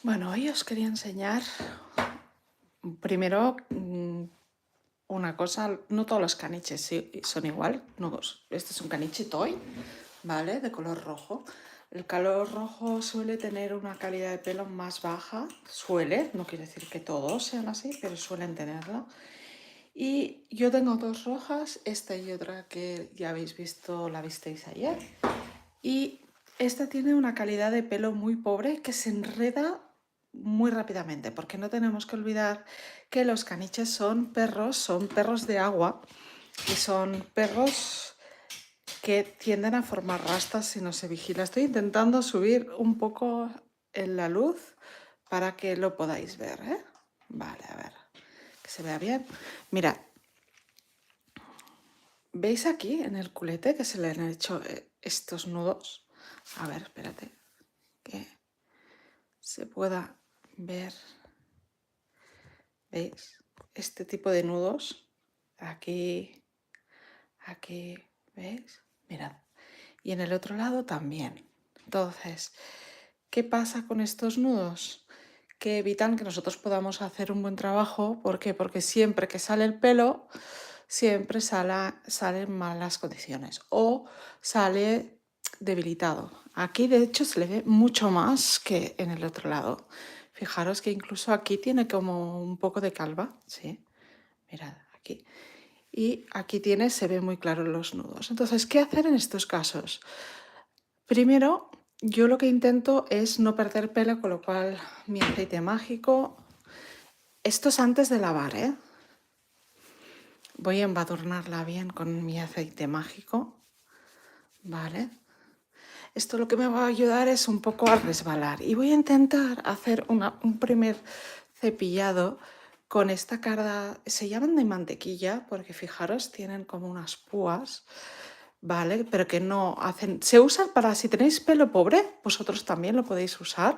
Bueno, hoy os quería enseñar primero una cosa, no todos los caniches son igual. No, este es un caniche toy, ¿vale? De color rojo. El color rojo suele tener una calidad de pelo más baja, suele, no quiere decir que todos sean así, pero suelen tenerla. Y yo tengo dos rojas, esta y otra que ya habéis visto, la visteis ayer. Y esta tiene una calidad de pelo muy pobre que se enreda muy rápidamente, porque no tenemos que olvidar que los caniches son perros de agua y son perros que tienden a formar rastas si no se vigila. Estoy intentando subir un poco en la luz para que lo podáis ver, ¿eh? Vale, a ver, que se vea bien. Mirad, ¿veis aquí en el culete que se le han hecho estos nudos? A ver, espérate, que se pueda ver. ¿Veis? Este tipo de nudos. Aquí, aquí, ¿veis? Mirad. Y en el otro lado también. Entonces, ¿qué pasa con estos nudos? Que evitan que nosotros podamos hacer un buen trabajo. ¿Por qué? Porque siempre que sale el pelo, siempre sale en malas condiciones o sale debilitado. Aquí de hecho se le ve mucho más que en el otro lado. Fijaros que incluso aquí tiene como un poco de calva, ¿sí? Mirad, aquí. Y aquí tiene, se ve muy claro los nudos. Entonces, ¿qué hacer en estos casos? Primero, yo lo que intento es no perder pelo, con lo cual mi aceite mágico. Esto es antes de lavar, ¿eh? Voy a embadurnarla bien con mi aceite mágico, ¿vale? Esto lo que me va a ayudar es un poco a resbalar. Y voy a intentar hacer un primer cepillado con esta carda. Se llaman de mantequilla porque fijaros, tienen como unas púas, ¿vale? Pero que no hacen... Se usa para si tenéis pelo pobre, vosotros también lo podéis usar.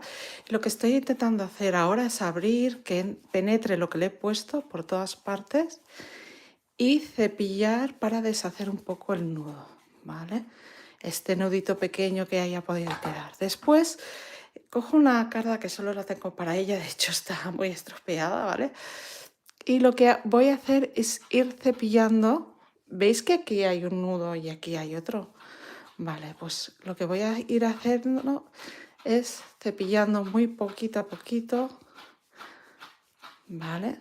Y lo que estoy intentando hacer ahora es abrir, que penetre lo que le he puesto por todas partes y cepillar para deshacer un poco el nudo, ¿vale? Este nudito pequeño que haya podido quedar. Después cojo una carda que solo la tengo para ella, de hecho está muy estropeada, ¿vale? Y lo que voy a hacer es ir cepillando. ¿Veis que aquí hay un nudo y aquí hay otro? Vale, pues lo que voy a ir haciendo es cepillando muy poquito a poquito, ¿vale?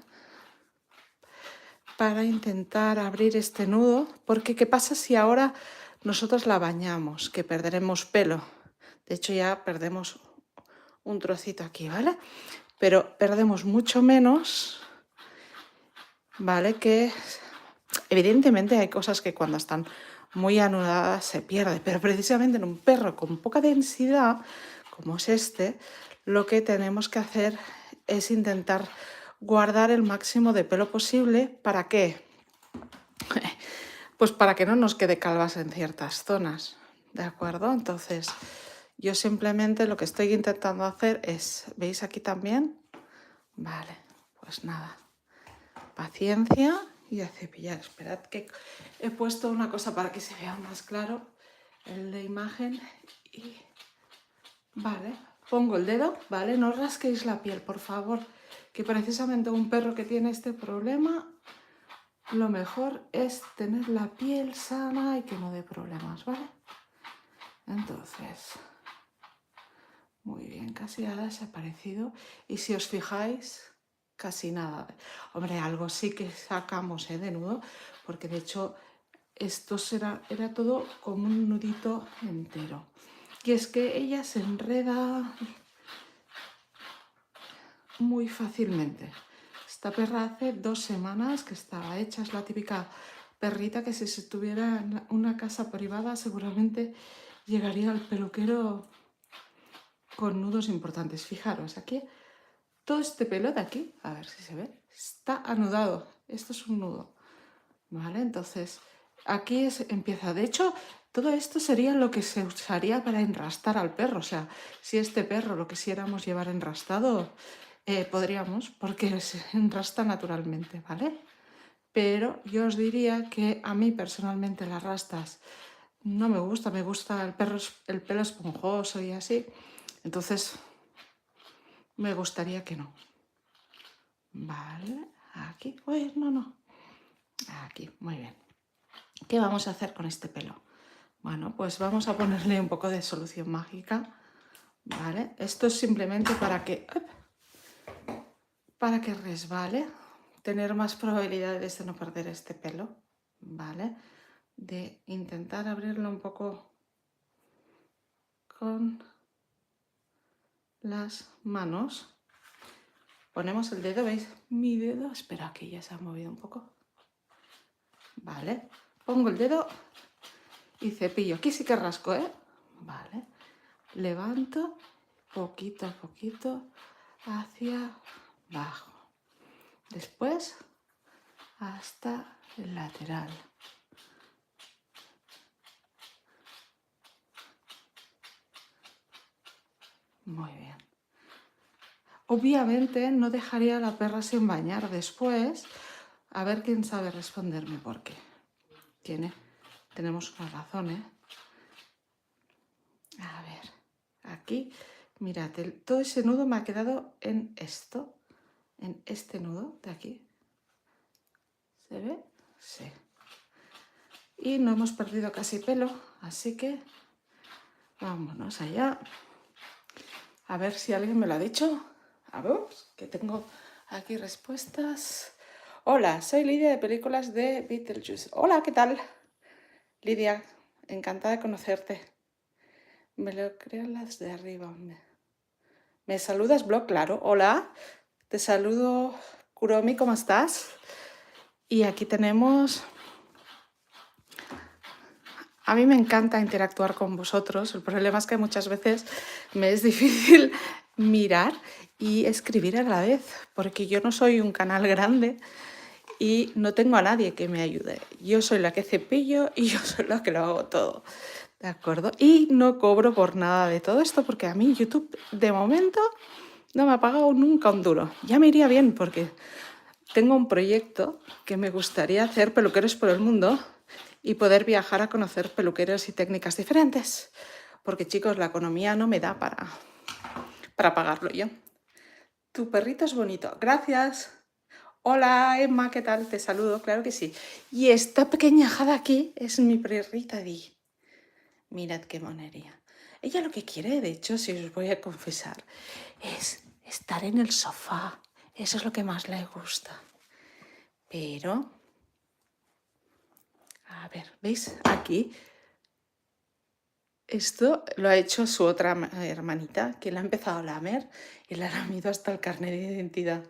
Para intentar abrir este nudo, porque ¿qué pasa si ahora nosotros la bañamos? Que perderemos pelo. De hecho ya perdemos un trocito aquí, ¿vale? Pero perdemos mucho menos, ¿vale? Que evidentemente hay cosas que cuando están muy anudadas se pierde, pero precisamente en un perro con poca densidad, como es este, lo que tenemos que hacer es intentar guardar el máximo de pelo posible. ¿Para qué? Pues para que no nos quede calvas en ciertas zonas, ¿de acuerdo? Entonces, yo simplemente lo que estoy intentando hacer es, ¿veis aquí también? Vale, pues nada, paciencia y a cepillar. Esperad que he puesto una cosa para que se vea más claro en la imagen y... Vale, pongo el dedo, ¿vale? No rasquéis la piel, por favor, que precisamente un perro que tiene este problema, lo mejor es tener la piel sana y que no dé problemas, ¿vale? Entonces, muy bien, casi ha desaparecido. Y si os fijáis, casi nada. Hombre, algo sí que sacamos de nudo, porque de hecho esto era todo como un nudito entero. Y es que ella se enreda muy fácilmente. Esta perra hace 2 semanas que estaba hecha, es la típica perrita que si estuviera en una casa privada seguramente llegaría al peluquero con nudos importantes. Fijaros, aquí, todo este pelo de aquí, a ver si se ve, está anudado. Esto es un nudo, ¿vale? Entonces, aquí empieza. De hecho, todo esto sería lo que se usaría para enrastar al perro. O sea, si este perro lo quisiéramos llevar enrastado, podríamos, porque se enrasta naturalmente, ¿vale? Pero yo os diría que a mí personalmente las rastas no me gusta el pelo esponjoso y así. Entonces, me gustaría que no. Vale, aquí. Uy, no. Aquí, muy bien. ¿Qué vamos a hacer con este pelo? Bueno, pues vamos a ponerle un poco de solución mágica. Vale, esto es simplemente para que resbale, tener más probabilidades de no perder este pelo, ¿vale? De intentar abrirlo un poco con las manos. Ponemos el dedo, ¿veis? Mi dedo, espera que ya se ha movido un poco. Vale, pongo el dedo y cepillo. Aquí sí que rasco, ¿eh? Vale, levanto poquito a poquito hacia abajo. Después hasta el lateral. Muy bien. Obviamente no dejaría a la perra sin bañar después. A ver quién sabe responderme por qué. Tenemos una razón, ¿eh? A ver, aquí, mirad, todo ese nudo me ha quedado en esto, en este nudo de aquí. ¿Se ve? Sí. Y no hemos perdido casi pelo, así que vámonos allá. A ver si alguien me lo ha dicho. A ver, que tengo aquí respuestas. Hola, soy Lidia de Películas de Beetlejuice. Hola, ¿qué tal? Lidia, encantada de conocerte. Me lo creo las de arriba. ¿Me saludas, Blog? Claro. Hola, te saludo, Kuromi, ¿cómo estás? Y aquí tenemos... A mí me encanta interactuar con vosotros. El problema es que muchas veces me es difícil mirar y escribir a la vez, porque yo no soy un canal grande y no tengo a nadie que me ayude. Yo soy la que cepillo y yo soy la que lo hago todo, ¿de acuerdo? Y no cobro por nada de todo esto porque a mí YouTube de momento no me ha pagado nunca un duro. Ya me iría bien porque tengo un proyecto que me gustaría hacer peluqueros por el mundo y poder viajar a conocer peluqueros y técnicas diferentes. Porque, chicos, la economía no me da para pagarlo yo. Tu perrito es bonito. Gracias. Hola, Emma, ¿qué tal? Te saludo, claro que sí. Y esta pequeña jada aquí es mi perrita Di. Mirad qué monería. Ella lo que quiere, de hecho, si os voy a confesar, es estar en el sofá. Eso es lo que más le gusta. Pero, a ver, ¿veis? Aquí, esto lo ha hecho su otra hermanita, que la ha empezado a lamer y le ha lamido hasta el carnet de identidad.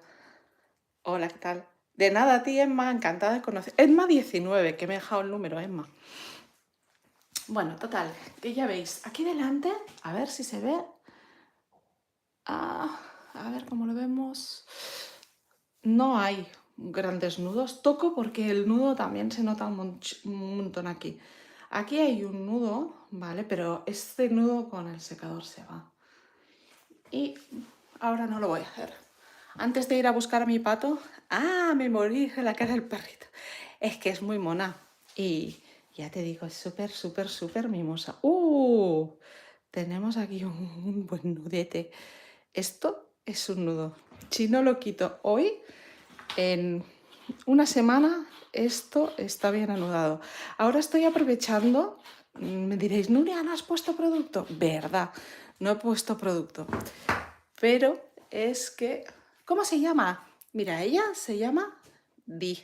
Hola, ¿qué tal? De nada, a ti, Emma, encantada de conocer. Emma 19, que me ha dejado el número, Emma. Bueno, total, que ya veis, aquí delante, a ver si se ve. A ver cómo lo vemos. No hay grandes nudos. Toco porque el nudo también se nota un montón aquí. Aquí hay un nudo, ¿vale? Pero este nudo con el secador se va. Y ahora no lo voy a hacer. Antes de ir a buscar a mi pato... ¡Ah! Me morí en la cara del perrito. Es que es muy mona. Y ya te digo, es súper mimosa. Tenemos aquí un buen nudete. Esto es un nudo. Si no lo quito hoy, en una semana esto está bien anudado. Ahora estoy aprovechando, me diréis, Nuria, ¿no has puesto producto? Verdad, no he puesto producto. Pero es que, ¿cómo se llama? Mira, ella se llama Di.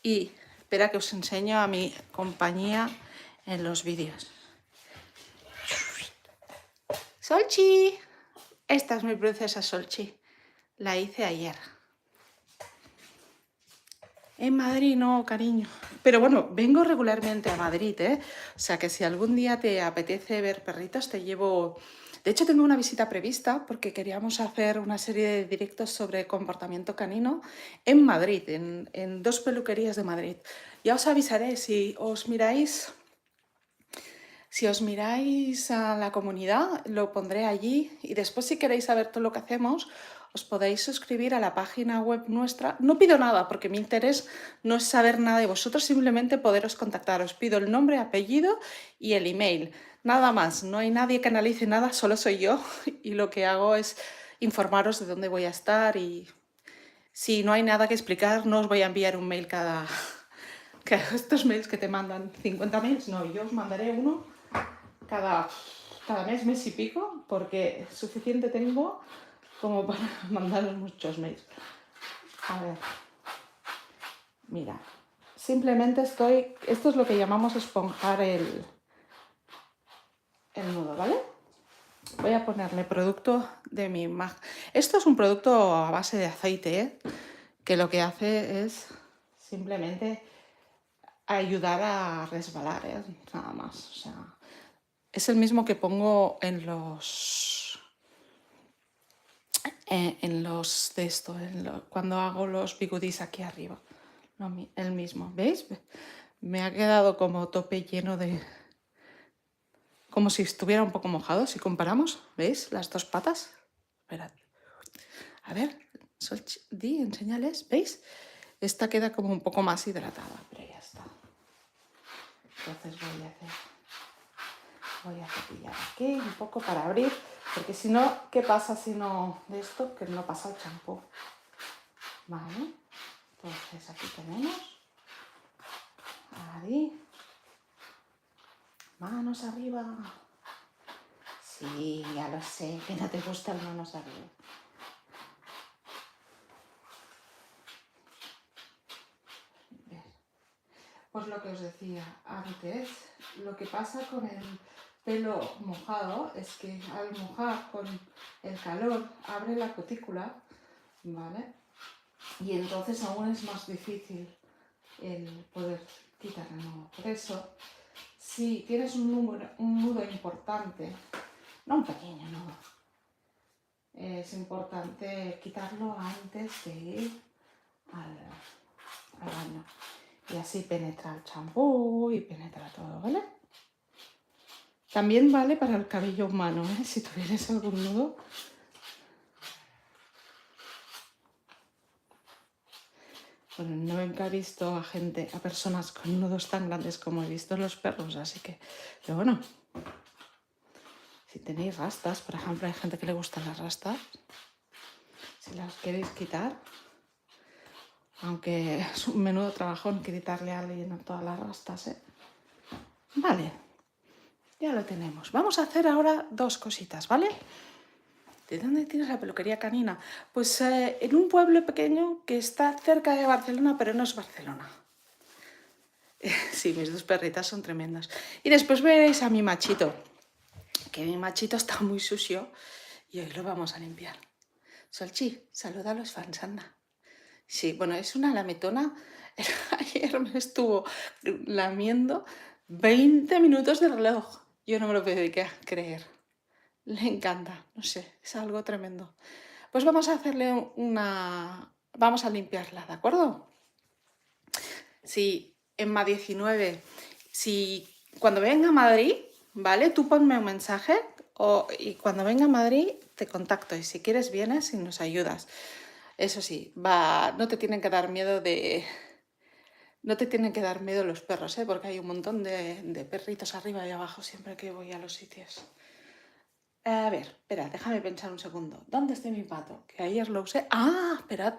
Y espera que os enseño a mi compañía en los vídeos. Solchi, esta es mi princesa Solchi. La hice ayer. En Madrid no, cariño. Pero bueno, vengo regularmente a Madrid, ¿eh? O sea que si algún día te apetece ver perritos, te llevo... De hecho, tengo una visita prevista porque queríamos hacer una serie de directos sobre comportamiento canino en Madrid, en 2 peluquerías de Madrid. Ya os avisaré si os miráis... Si os miráis a la comunidad, lo pondré allí y después si queréis saber todo lo que hacemos, os podéis suscribir a la página web nuestra. No pido nada porque mi interés no es saber nada de vosotros, simplemente poderos contactar. Os pido el nombre, apellido y el email. Nada más, no hay nadie que analice nada, solo soy yo y lo que hago es informaros de dónde voy a estar y si no hay nada que explicar, no os voy a enviar un mail cada... estos mails que te mandan 50 mails, no, yo os mandaré uno cada mes y pico, porque suficiente tengo como para mandaros muchos mails. A ver, mira, simplemente esto es lo que llamamos esponjar el nudo, ¿vale? Voy a ponerle producto de mi MAC. Esto es un producto a base de aceite, ¿eh? Que lo que hace es simplemente ayudar a resbalar, ¿eh? Nada más. O sea, es el mismo que pongo en los de esto, cuando hago los bigudis aquí arriba. No, el mismo, ¿veis? Me ha quedado como tope lleno de... como si estuviera un poco mojado, si comparamos, ¿veis? Las dos patas. Esperad. A ver, enséñales, ¿veis? Esta queda como un poco más hidratada, pero ya está. Entonces voy a cepillar aquí un poco para abrir, porque si no, ¿qué pasa si no de esto? Que no pasa el champú. Vale, entonces aquí tenemos. Ahí. Manos arriba. Sí, ya lo sé, que no te gustan manos arriba. Pues lo que os decía antes, lo que pasa con el pelo mojado es que al mojar con el calor abre la cutícula, ¿vale? Y entonces aún es más difícil el poder quitar el nudo. Por eso, si tienes un nudo importante, no un pequeño nudo, es importante quitarlo antes de ir al baño. Y así penetra el champú y penetra todo, ¿vale? También vale para el cabello humano, ¿eh? Si tuvieras algún nudo. Bueno, nunca he visto a personas con nudos tan grandes como he visto en los perros, así que... Pero bueno, si tenéis rastas, por ejemplo, hay gente que le gustan las rastas, si las queréis quitar, aunque es un menudo trabajón quitarle a alguien todas las rastas, ¿eh? Vale, ya lo tenemos. Vamos a hacer ahora dos cositas, ¿vale? ¿De dónde tienes la peluquería canina? Pues en un pueblo pequeño que está cerca de Barcelona, pero no es Barcelona. Sí, mis dos perritas son tremendas. Y después veréis a mi machito, que mi machito está muy sucio y hoy lo vamos a limpiar. Solchi, saluda a los fans, anda. Sí, bueno, es una lametona. Ayer me estuvo lamiendo 20 minutos de reloj. Yo no me lo puedo creer. Le encanta, no sé, es algo tremendo. Pues vamos a hacerle vamos a limpiarla, ¿de acuerdo? Sí, Emma 19, si cuando venga a Madrid, ¿vale? Tú ponme un mensaje y cuando venga a Madrid te contacto y si quieres vienes y nos ayudas. Eso sí, no te tienen que dar miedo no te tienen que dar miedo los perros, ¿eh? Porque hay un montón de perritos arriba y abajo siempre que voy a los sitios. A ver, espera, déjame pensar un segundo. ¿Dónde está mi pato? Que ayer lo usé. Ah, esperad,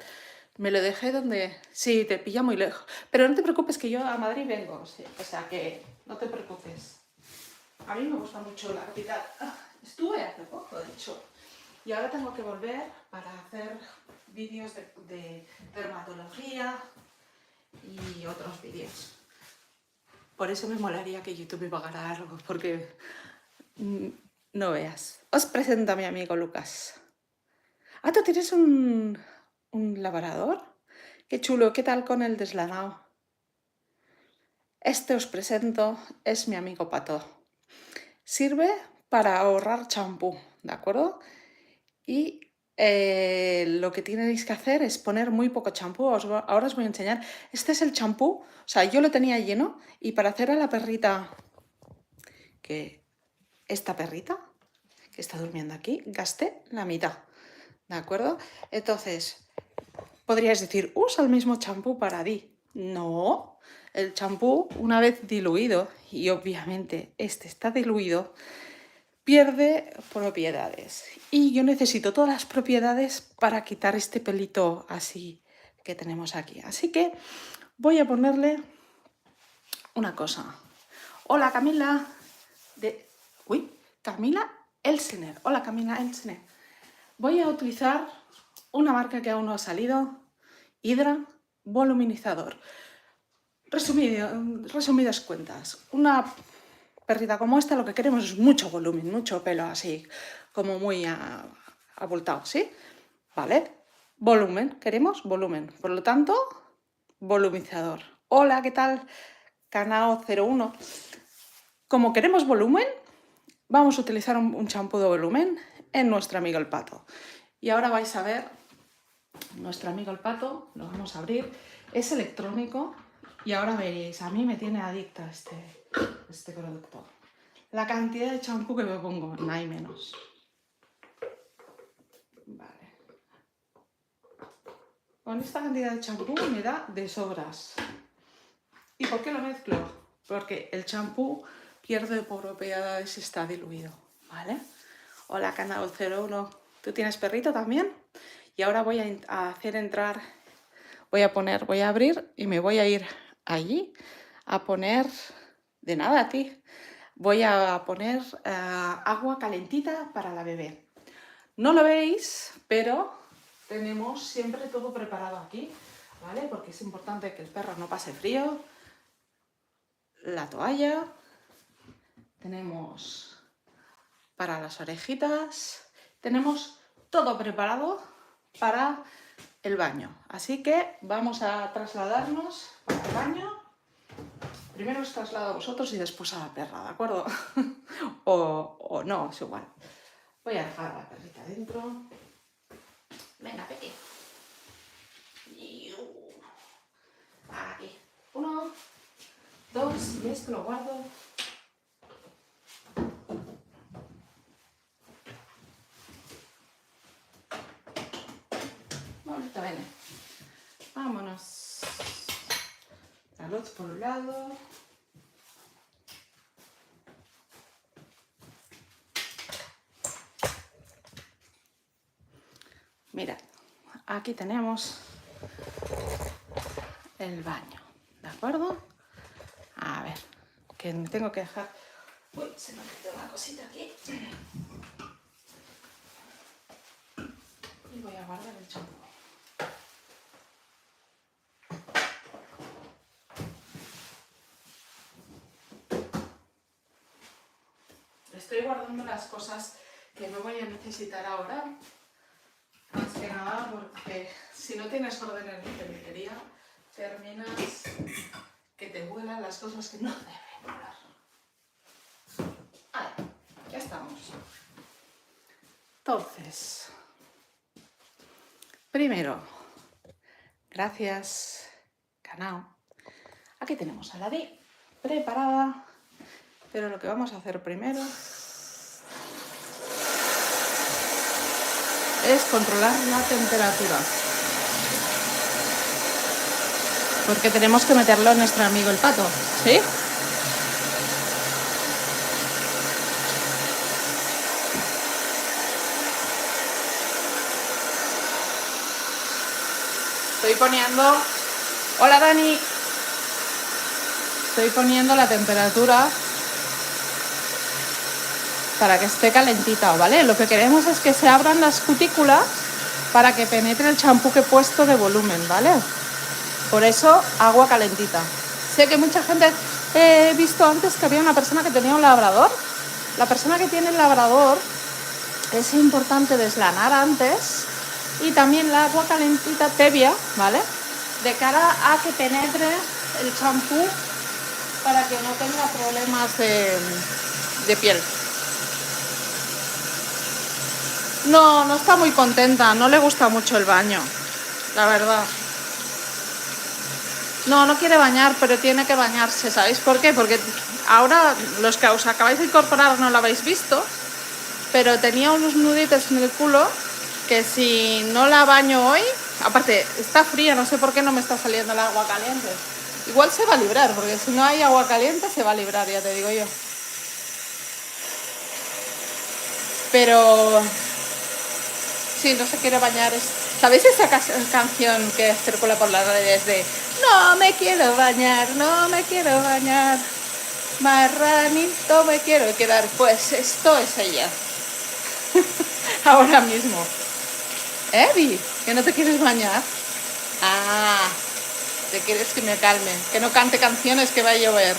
me lo dejé donde... Sí, te pilla muy lejos. Pero no te preocupes que yo a Madrid vengo, sí. O sea que no te preocupes. A mí me gusta mucho la capital. Estuve hace poco, de hecho. Y ahora tengo que volver para hacer vídeos de dermatología y otros vídeos. Por eso me molaría que YouTube me pagara algo, porque... no veas. Os presento a mi amigo Lucas. Ah, ¿tú tienes un labrador? Qué chulo, ¿qué tal con el deslanado? Este os presento, es mi amigo Pato. Sirve para ahorrar champú, ¿de acuerdo? Y lo que tenéis que hacer es poner muy poco champú. Ahora os voy a enseñar. Este es el champú, o sea, yo lo tenía lleno y para hacer a la perrita, esta perrita que está durmiendo aquí, gasté la mitad, ¿de acuerdo? Entonces, podríais decir, usa el mismo champú para Di. No, el champú una vez diluido, y obviamente este está diluido, pierde propiedades. Y yo necesito todas las propiedades para quitar este pelito así que tenemos aquí. Así que voy a ponerle una cosa. Hola Camila. Camila Elsener. Hola Camila Elsener. Voy a utilizar una marca que aún no ha salido. Hydra Voluminizador. Resumidas cuentas, una perrita como esta lo que queremos es mucho volumen, mucho pelo así, como muy abultado, ¿sí? ¿Vale? Volumen, queremos volumen. Por lo tanto, volumizador. Hola, ¿qué tal? Canao 01. Como queremos volumen, vamos a utilizar un champú de volumen en nuestro amigo el pato. Y ahora vais a ver nuestro amigo el pato, lo vamos a abrir. Es electrónico. Y ahora veréis, a mí me tiene adicta este producto. La cantidad de champú que me pongo, no hay menos. Vale. Con esta cantidad de champú me da de sobras. ¿Y por qué lo mezclo? Porque el champú pierde propiedades si está diluido, ¿vale? Hola, Canal 01. ¿Tú tienes perrito también? Y ahora voy a hacer entrar, voy a abrir y me voy a ir allí a poner, de nada a ti, voy a poner agua calentita para la bebé. No lo veis, pero tenemos siempre todo preparado aquí, ¿vale? Porque es importante que el perro no pase frío. La toalla, tenemos para las orejitas, tenemos todo preparado para el baño. Así que vamos a trasladarnos para el baño. Primero os traslado a vosotros y después a la perra, ¿de acuerdo? o no, es igual. Voy a dejar a la perrita dentro. Venga, Peque. Aquí. 1, 2, y esto lo guardo. Ahorita viene. Vámonos. La luz por un lado. Mirad, aquí tenemos el baño, ¿de acuerdo? A ver, que me tengo que dejar... Uy, se me ha quedado una cosita aquí. Y voy a guardar el champú. Estoy guardando las cosas que no voy a necesitar ahora. Más que nada porque si no tienes orden en la peluquería, terminas que te vuelan las cosas que no deben volar. Ahí, ya estamos. Entonces, primero, gracias, Canao. Aquí tenemos a la Di preparada, pero lo que vamos a hacer primero es controlar la temperatura, porque tenemos que meterlo en nuestro amigo el pato, ¿sí? Estoy poniendo... Hola Dani. Estoy poniendo la temperatura para que esté calentita, ¿vale? Lo que queremos es que se abran las cutículas para que penetre el champú que he puesto de volumen, ¿vale? Por eso, agua calentita. Sé que mucha gente... He visto antes que había una persona que tenía un labrador. La persona que tiene el labrador es importante deslanar antes y también la agua calentita tibia, ¿vale? De cara a que penetre el champú para que no tenga problemas de piel. No está muy contenta, no le gusta mucho el baño, la verdad. No quiere bañar, pero tiene que bañarse, ¿sabéis por qué? Porque ahora los que os acabáis de incorporar no lo habéis visto, pero tenía unos nuditos en el culo que si no la baño hoy, aparte está fría, no sé por qué no me está saliendo el agua caliente. Igual se va a librar, porque si no hay agua caliente se va a librar, ya te digo yo. Pero sí, no se quiere bañar. ¿Sabéis esa canción que circula por las redes de no me quiero bañar, no me quiero bañar, marranito me quiero quedar? Pues esto es ella. Ahora mismo. Eddie, ¿que no te quieres bañar? Ah, te quieres que me calme, que no cante canciones que va a llover.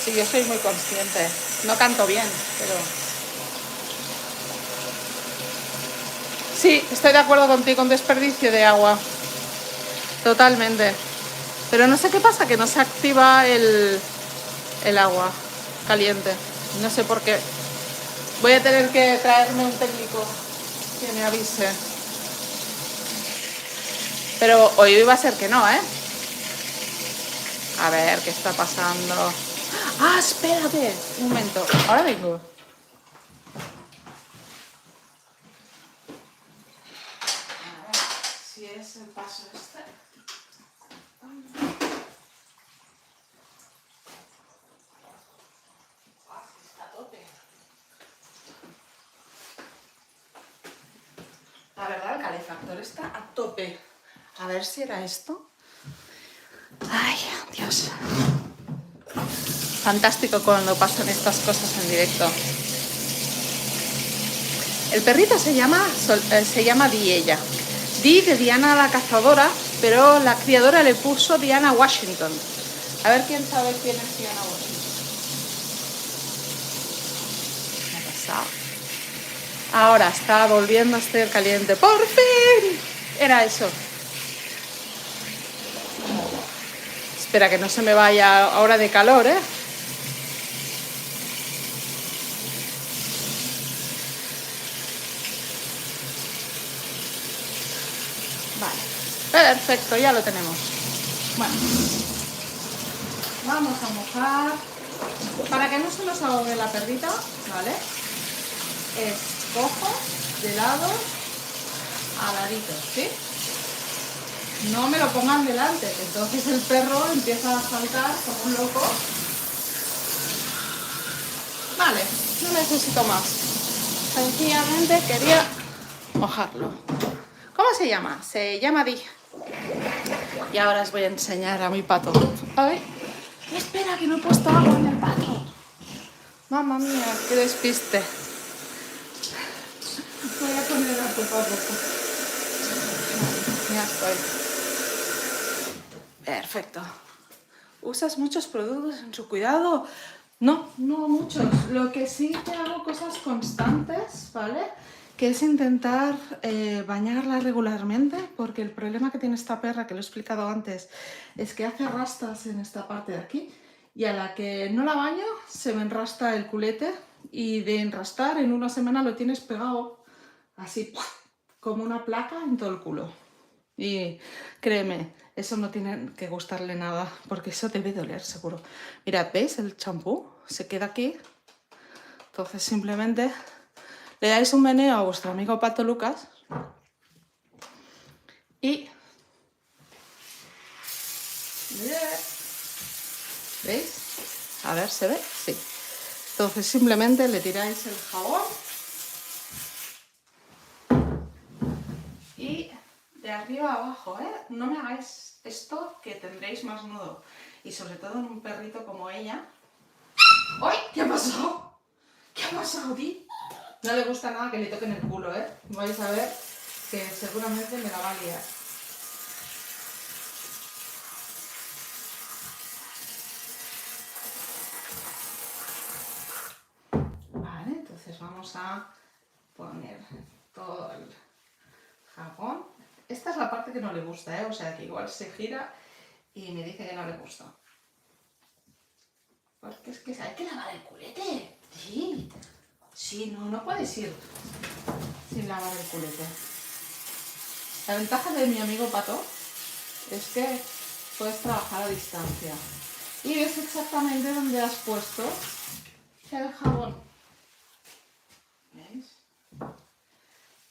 Sí, yo soy muy consciente. No canto bien, pero... Sí, estoy de acuerdo contigo, un desperdicio de agua. Totalmente. Pero no sé qué pasa, que no se activa el agua caliente. No sé por qué. Voy a tener que traerme un técnico que me avise. Pero hoy va a ser que no, ¿eh? A ver, ¿qué está pasando? ¡Ah, espérate! Un momento, ahora vengo. A ver si es el paso este. Está a tope. La verdad, el calefactor está a tope. A ver si era esto. Ay, Dios. Fantástico cuando pasan estas cosas en directo. El perrito se llama Diella. Di de Diana la cazadora, pero la criadora le puso Diana Washington. A ver quién sabe quién es Diana Washington. ¿Qué ha pasado? Ahora está volviendo a estar caliente. ¡Por fin! Era eso. Espera que no se me vaya ahora de calor, ¿eh? Vale. Perfecto, ya lo tenemos. Bueno. Vamos a mojar. Para que no se nos ahogue la perrita, ¿vale? Cojo de lado a ladito, ¿sí? No me lo pongan delante, entonces el perro empieza a saltar como un loco. Vale, no necesito más. Sencillamente quería mojarlo. ¿Cómo se llama? Se llama Di. Y ahora os voy a enseñar a mi pato. Ay, espera, que no he puesto agua en el pato. Mamma mía, qué despiste. Voy a poner a poco a poco. Ya estoy. Perfecto. ¿Usas muchos productos en su cuidado? No, no muchos. Lo que sí que hago cosas constantes, ¿vale? Que es intentar bañarla regularmente, porque el problema que tiene esta perra, que lo he explicado antes, es que hace rastas en esta parte de aquí, y a la que no la baño se me enrasta el culete, y de enrastar en una semana lo tienes pegado así, ¡pua!, como una placa en todo el culo. Y créeme, eso no tiene que gustarle nada, porque eso debe doler, seguro. Mirad, ¿veis? El champú se queda aquí. Entonces simplemente le dais un meneo a vuestro amigo Pato Lucas y... ¿Veis? A ver, ¿se ve? Sí. Entonces simplemente le tiráis el jabón y de arriba a abajo, ¿eh? No me hagáis esto, que tendréis más nudo. Y sobre todo en un perrito como ella. ¡Ay! ¿Qué ha pasado? ¿Qué ha pasado, Di? No le gusta nada que le toquen el culo, ¿eh? Vais a ver que seguramente me la va a liar. Vale, entonces vamos a poner todo el jabón. Esta es la parte que no le gusta, ¿eh? O sea que igual se gira y me dice que no le gusta. Porque es que hay que lavar el culete. Sí. Sí, no puedes ir sin lavar el culete. La ventaja de mi amigo Pato es que puedes trabajar a distancia. Y ves exactamente dónde has puesto el jabón. ¿Veis?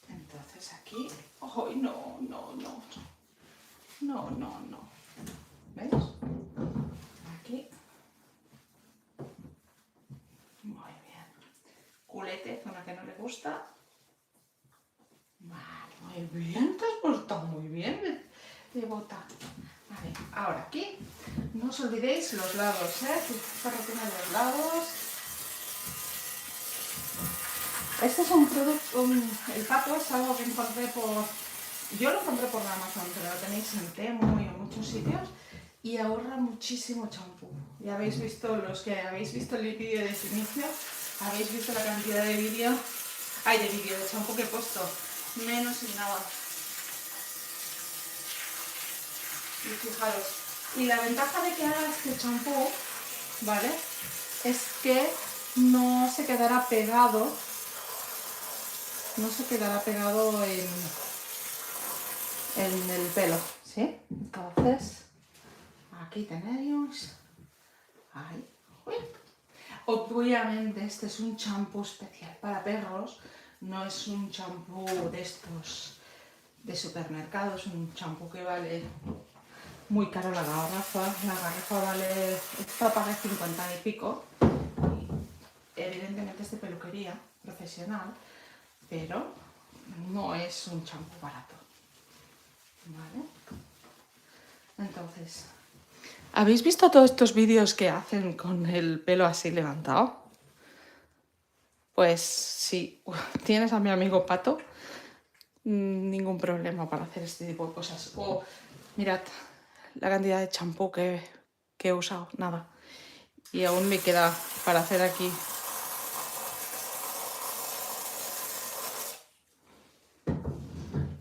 Entonces aquí... ¡Ay, no! No. ¿Veis? Aquí. Muy bien. Culete, zona que no le gusta. de bota. Vale, ahora aquí, no os olvidéis los lados, que el perro tiene los lados. Este es un producto, el pato es algo que encontré yo lo encontré por Amazon, pero lo tenéis en Temu y en muchos sitios, y ahorra muchísimo champú. Ya habéis visto, los que habéis visto el vídeo de ese inicio, habéis visto la cantidad de de champú que he puesto, menos y nada. Y fijaros, y la ventaja de que haga este champú, ¿vale? Es que no se quedará pegado, en el pelo, ¿sí? Entonces, aquí tenéis, ahí. Obviamente este es un champú especial para perros, no es un champú de estos de supermercado, es un champú que vale muy caro la garrafa vale, esta paga 50 y pico, y evidentemente es de peluquería profesional, pero no es un champú barato, ¿vale? Entonces, ¿habéis visto todos estos vídeos que hacen con el pelo así levantado? Pues si tienes a mi amigo Pato, ningún problema para hacer este tipo de cosas. O mirad la cantidad de champú que he usado, nada. Y aún me queda para hacer aquí.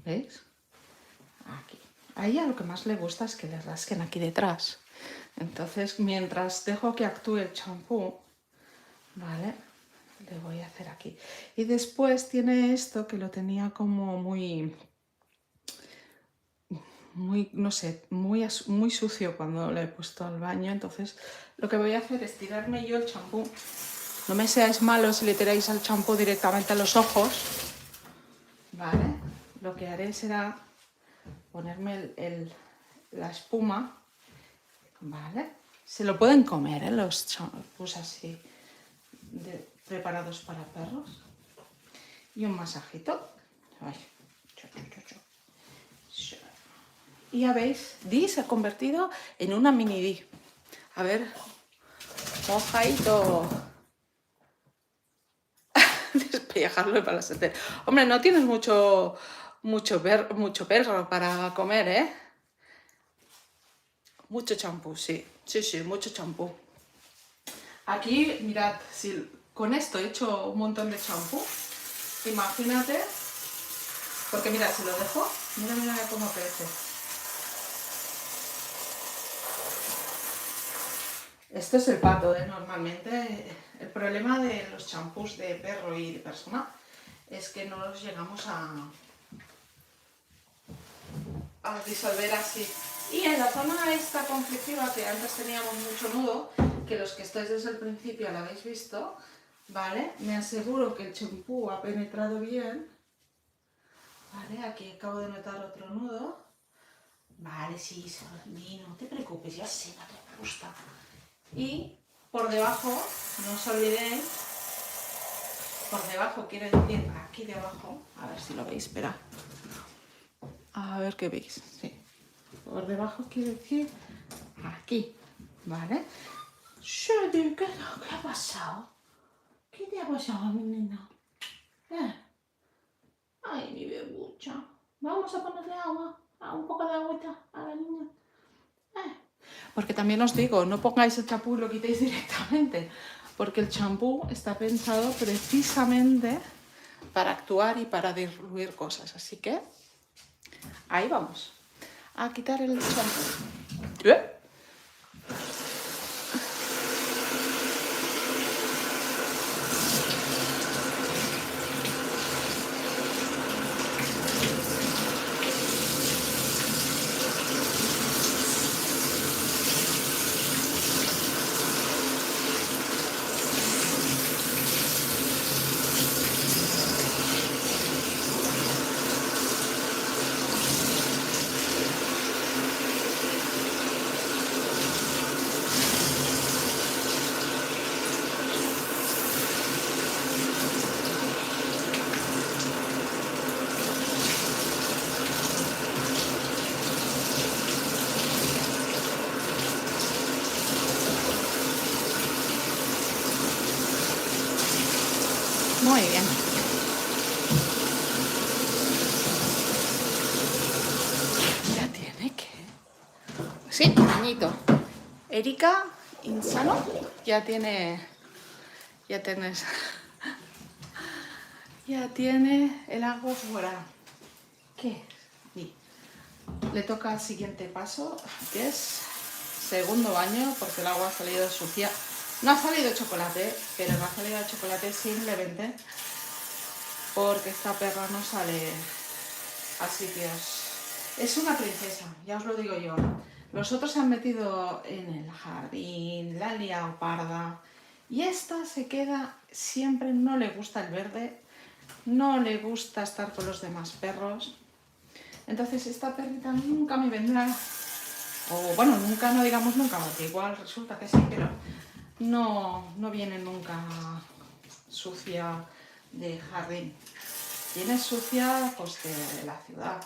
¿Veis? Aquí. A ella lo que más le gusta es que le rasquen aquí detrás. Entonces, mientras dejo que actúe el champú, ¿vale? Le voy a hacer aquí. Y después tiene esto que lo tenía como muy, no sé, muy sucio cuando lo he puesto al baño. Entonces, lo que voy a hacer es tirarme yo el champú. No me seáis malos si le tiráis el champú directamente a los ojos, ¿vale? Lo que haré será ponerme la espuma, ¿vale? Se lo pueden comer, los champús así preparados para perros. Y un masajito. Ay. Y ya veis, Di se ha convertido en una mini Di. A ver, mojadito. Despellejarlo para la setera. Hombre, no tienes mucho perro para comer, ¿eh? Mucho champú, sí. Sí, mucho champú. Aquí, mirad, si con esto he hecho un montón de champú, imagínate, porque mirad, si lo dejo, mira cómo crece. Esto es el pato, normalmente. El problema de los champús de perro y de persona es que no los llegamos a disolver así. Y en la zona esta conflictiva, que antes teníamos mucho nudo, que los que estáis desde el principio lo habéis visto, ¿vale? Me aseguro que el champú ha penetrado bien. ¿Vale? Aquí acabo de notar otro nudo. Vale, sí, no te preocupes, ya sé, no te gusta. Y por debajo, no os olvidéis, por debajo quiere decir aquí debajo, a ver si lo veis, espera. A ver qué veis, sí. Por debajo quiere decir aquí, ¿vale? Shady, ¿qué ha pasado? ¿Qué te ha pasado, mi nena? Ay, mi bebucha. Vamos a ponerle agua, un poco de agüita a la niña. Porque también os digo, no pongáis el champú y lo quitéis directamente, porque el champú está pensado precisamente para actuar y para diluir cosas. Así que ahí vamos a quitar el champú. Muy bien. Ya tiene que... Sí, un añito. Erika, insano, ya tiene... Ya tienes... Ya tiene el agua fuera. ¿Qué? Sí. Le toca el siguiente paso, que es segundo baño, porque el agua ha salido sucia. No ha salido chocolate, pero no ha salido chocolate simplemente porque esta perra no sale a sitios. Es una princesa, ya os lo digo yo. Los otros se han metido en el jardín, la han liado parda. Y esta se queda siempre, no le gusta el verde, no le gusta estar con los demás perros. Entonces esta perrita nunca me vendrá, o bueno, nunca, no digamos nunca, porque igual resulta que sí, pero no viene nunca sucia de jardín. Viene sucia pues de la ciudad.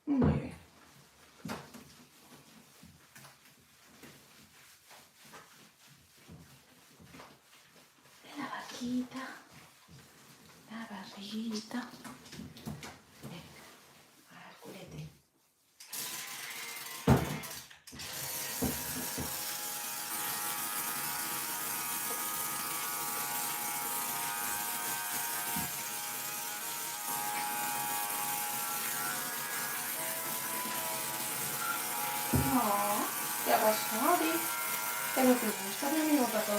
Muy bien. La barriguita. La barriguita. Venga, al culete. No, ¿qué ha pasado, Adi? ¿Qué no te gusta, mi amigo Pato?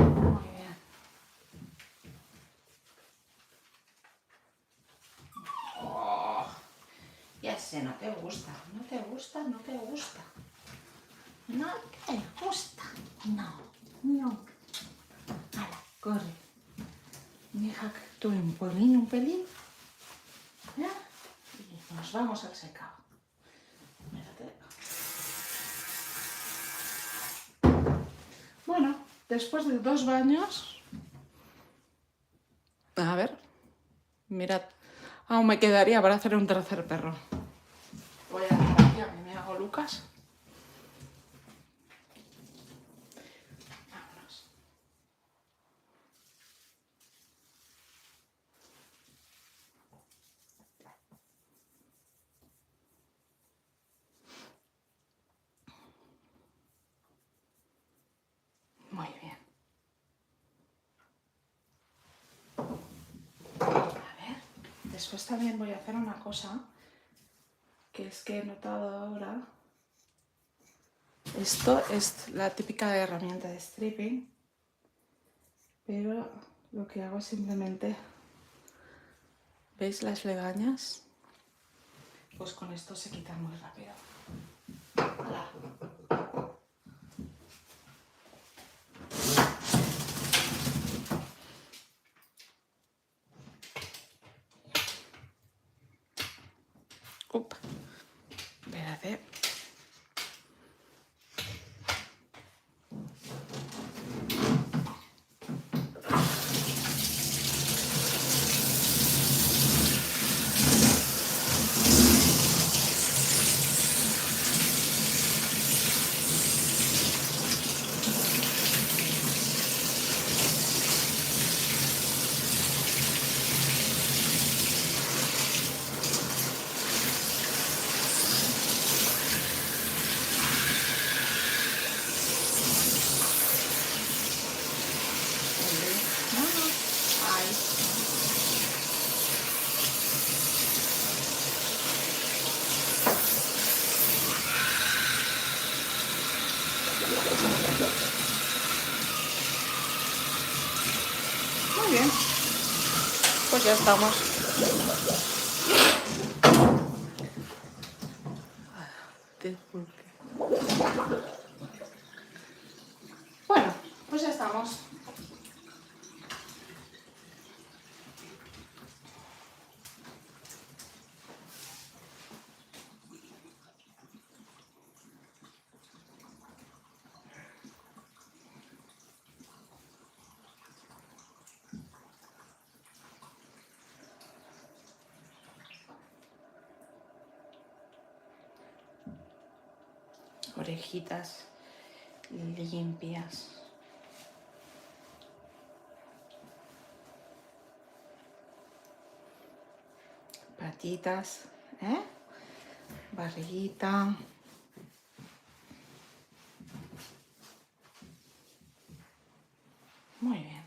Muy bien. Oh, ya sé, no te gusta, no te gusta, no te gusta. No te gusta. No, no. Hala, corre. Deja que tú un pelín. ¿Ya? Y nos vamos al secado. Mírate. Bueno, después de 2 baños... A ver, mirad. Aún me quedaría para hacer un tercer perro. Voy a dejar aquí a mí me hago Lucas. Vámonos. Muy bien. A ver, después también voy a hacer una cosa, que es que he notado ahora. Esto es la típica herramienta de stripping, pero lo que hago es simplemente, ¿veis las legañas? Pues con esto se quitan muy rápido. ¡Hala! Up. Espérate. No, no. Ahí. Muy bien. Pues ya estamos. Bueno, pues ya estamos. orejitas limpias. Patitas, ¿eh? Barriguita. Muy bien.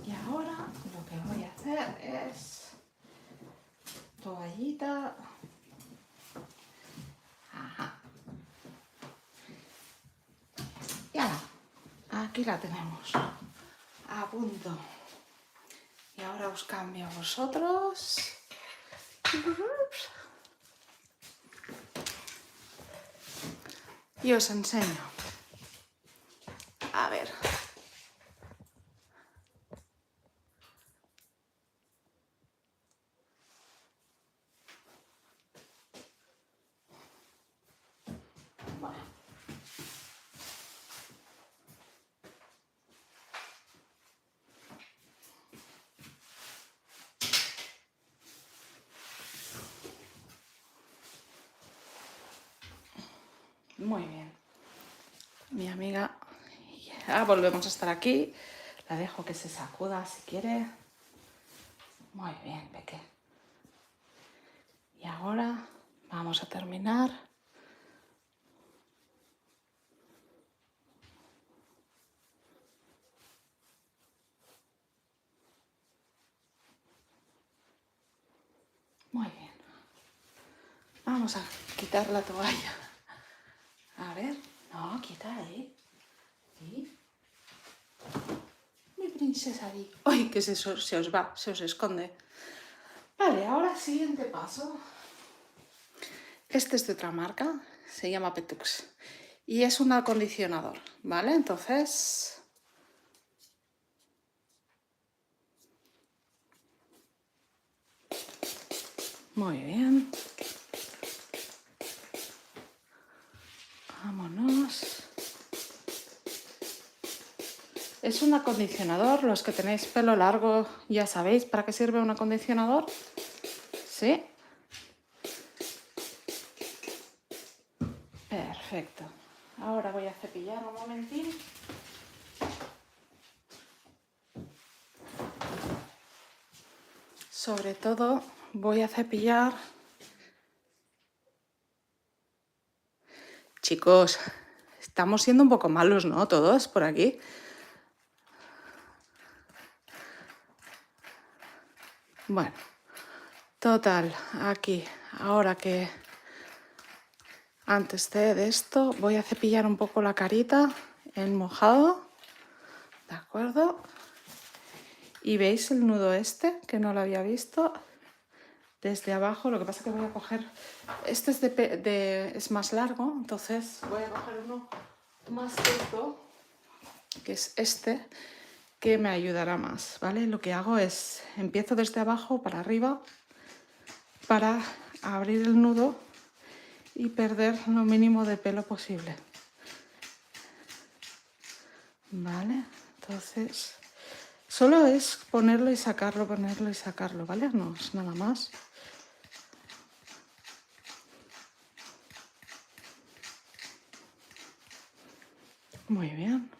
Y ahora lo que voy a hacer es toallita. Ajá. Y ahora, aquí la tenemos. A punto. Y ahora os cambio a vosotros. Y os enseño. A ver. Bueno. Muy bien. Mi amiga. Ya volvemos a estar aquí. La dejo que se sacuda si quiere. Muy bien, Peque. Y ahora vamos a terminar. Muy bien. Vamos a quitar la toalla. A ver. No, quita ahí. ¿Sí? Mi princesa ahí. ¡Ay, que se os va! Se os esconde. Vale, ahora siguiente paso. Este es de otra marca. Se llama Petux. Y es un acondicionador, ¿vale? Entonces... Muy bien. Vámonos. Es un acondicionador. Los que tenéis pelo largo ya sabéis para qué sirve un acondicionador. ¿Sí? Perfecto. Ahora voy a cepillar un momentín. Sobre todo voy a cepillar... Chicos, estamos siendo un poco malos, ¿no? Todos por aquí. Bueno, total, aquí, ahora que antes de esto voy a cepillar un poco la carita en mojado, ¿de acuerdo? Y veis el nudo este, que no lo había visto, desde abajo. Lo que pasa es que voy a coger, este es, es más largo, entonces voy a coger uno más corto, que es este, que me ayudará más, ¿vale? Lo que hago es, empiezo desde abajo para arriba, para abrir el nudo y perder lo mínimo de pelo posible. Vale, entonces solo es ponerlo y sacarlo, ¿vale? No es nada más. Muy bien.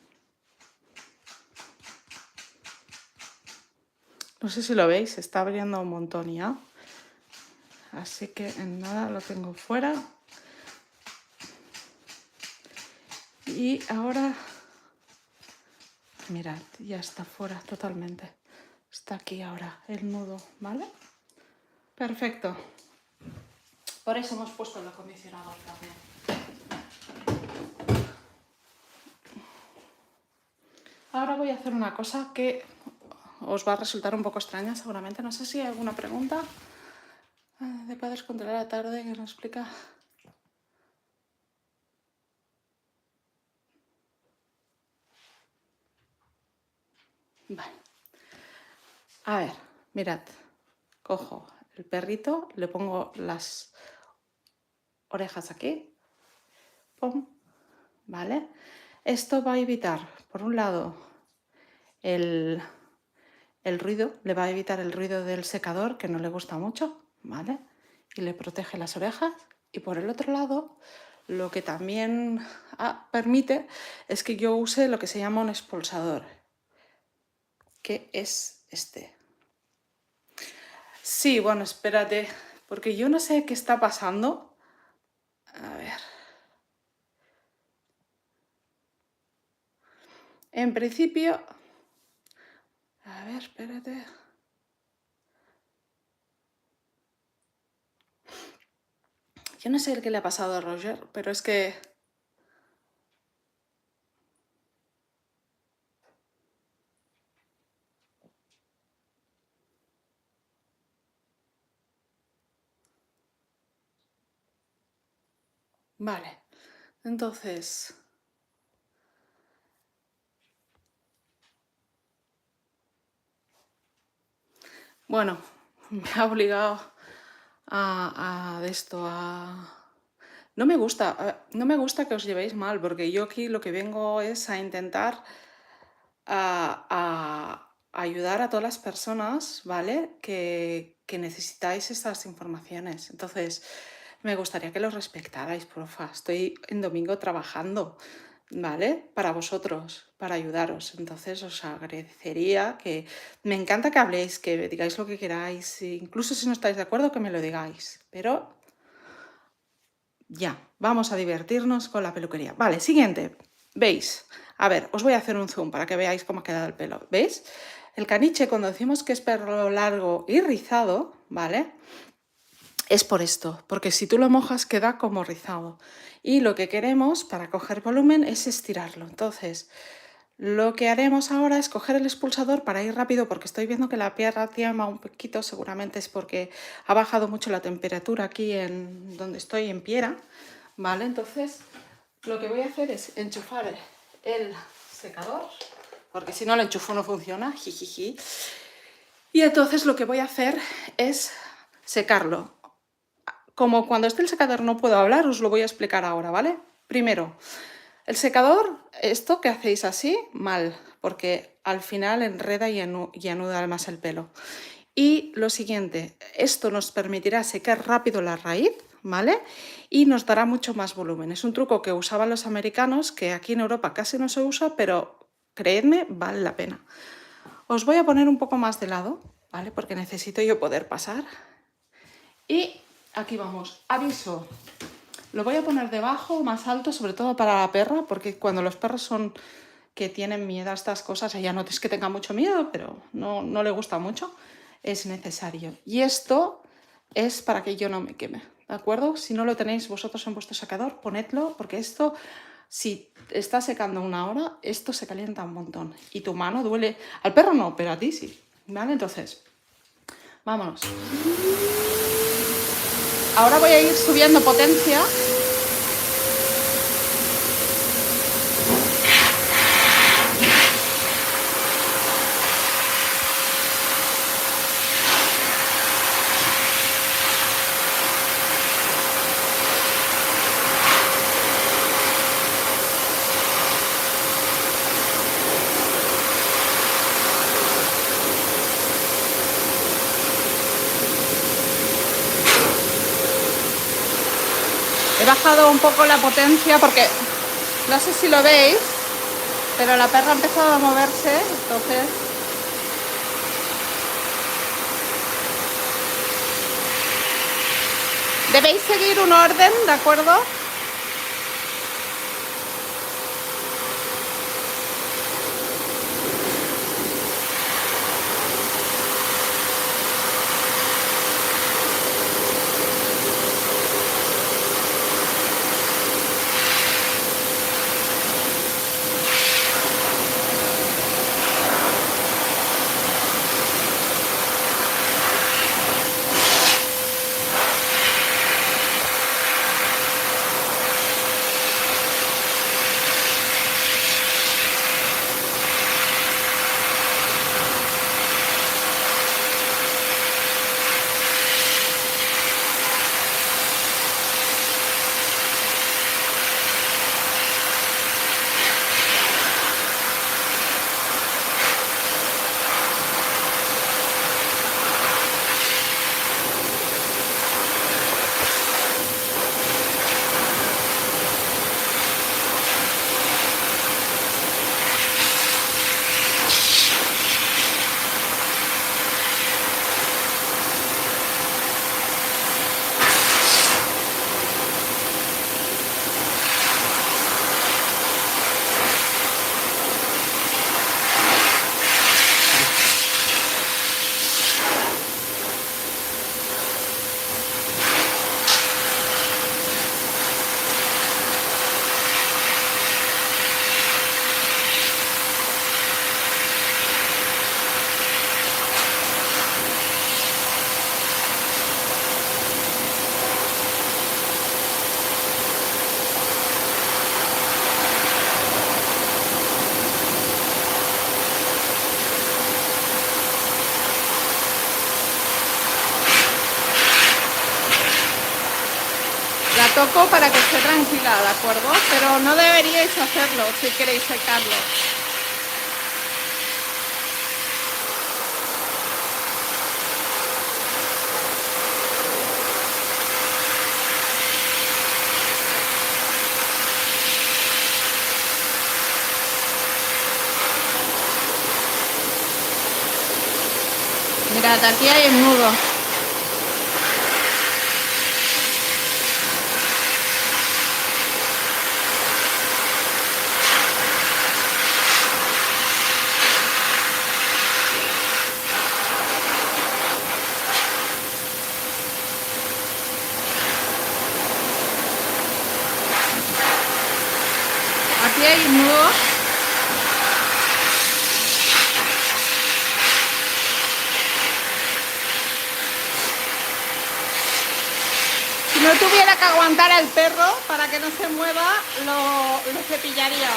No sé si lo veis, se está abriendo un montón ya. Así que en nada lo tengo fuera. Y ahora, mirad, ya está fuera totalmente. Está aquí ahora el nudo, ¿vale? Perfecto. Por eso hemos puesto el acondicionador también. Ahora voy a hacer una cosa que os va a resultar un poco extraña seguramente. No sé si hay alguna pregunta de Padres contra la tarde que nos explica. Vale. A ver, mirad. Cojo el perrito, le pongo las orejas aquí. Pum. ¿Vale? Esto va a evitar, por un lado, el ruido, le va a evitar el ruido del secador, que no le gusta mucho, ¿vale? Y le protege las orejas. Y por el otro lado, lo que también permite es que yo use lo que se llama un expulsador, que es este. Sí, bueno, espérate, porque yo no sé qué está pasando. A ver. En principio... A ver, espérate. Yo no sé qué le ha pasado a Roger, pero es que... Vale, entonces... Bueno, me ha obligado a esto, a... No me gusta, no me gusta que os llevéis mal, porque yo aquí lo que vengo es a intentar ayudar a todas las personas, ¿vale? Que necesitáis estas informaciones. Entonces, me gustaría que lo respetarais, porfa. Estoy en domingo trabajando, ¿vale? Para vosotros, para ayudaros. Entonces, os agradecería que... Me encanta que habléis, que digáis lo que queráis, incluso si no estáis de acuerdo, que me lo digáis. Pero ya, vamos a divertirnos con la peluquería. Vale, siguiente. ¿Veis? A ver, os voy a hacer un zoom para que veáis cómo ha quedado el pelo. ¿Veis? El caniche, cuando decimos que es pelo largo y rizado, ¿vale? Es por esto, porque si tú lo mojas queda como rizado. Y lo que queremos para coger volumen es estirarlo. Entonces, lo que haremos ahora es coger el expulsador para ir rápido, porque estoy viendo que la pierna tiembla un poquito, seguramente es porque ha bajado mucho la temperatura aquí en donde estoy, en Piera, ¿vale? Entonces, lo que voy a hacer es enchufar el secador, porque si no el enchufo no funciona, jijiji. Y entonces lo que voy a hacer es secarlo. Como cuando esté el secador no puedo hablar, os lo voy a explicar ahora, ¿vale? Primero, el secador, esto que hacéis así, mal, porque al final enreda y anuda más el pelo. Y lo siguiente, esto nos permitirá secar rápido la raíz, ¿vale? Y nos dará mucho más volumen. Es un truco que usaban los americanos, que aquí en Europa casi no se usa, pero creedme, vale la pena. Os voy a poner un poco más de lado, ¿vale? Porque necesito yo poder pasar. Y aquí vamos, aviso. Lo voy a poner debajo, más alto, sobre todo para la perra, porque cuando los perros son que tienen miedo a estas cosas, ella no es que tenga mucho miedo, pero no le gusta mucho, es necesario. Y esto es para que yo no me queme, ¿de acuerdo? Si no lo tenéis vosotros en vuestro secador, ponedlo, porque esto, si está secando 1 hora, esto se calienta un montón. Y tu mano duele, al perro no, pero a ti sí, ¿vale? Entonces, vámonos. Ahora voy a ir subiendo potencia. He bajado un poco la potencia porque no sé si lo veis, pero la perra ha empezado a moverse, entonces... Debéis seguir un orden, ¿de acuerdo? toco para que esté tranquila, ¿de acuerdo? Pero no deberíais hacerlo si queréis secarlo. Mirad, aquí hay el nudo. Aquí hay un nudo. Si no tuviera que aguantar al perro para que no se mueva, lo cepillaría.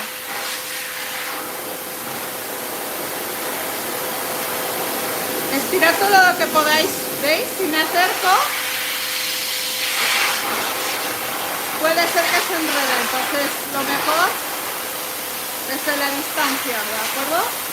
Estirad todo lo que podáis, ¿veis? Si me acerco, puede ser que se enrede, entonces lo mejor desde la distancia, ¿de acuerdo?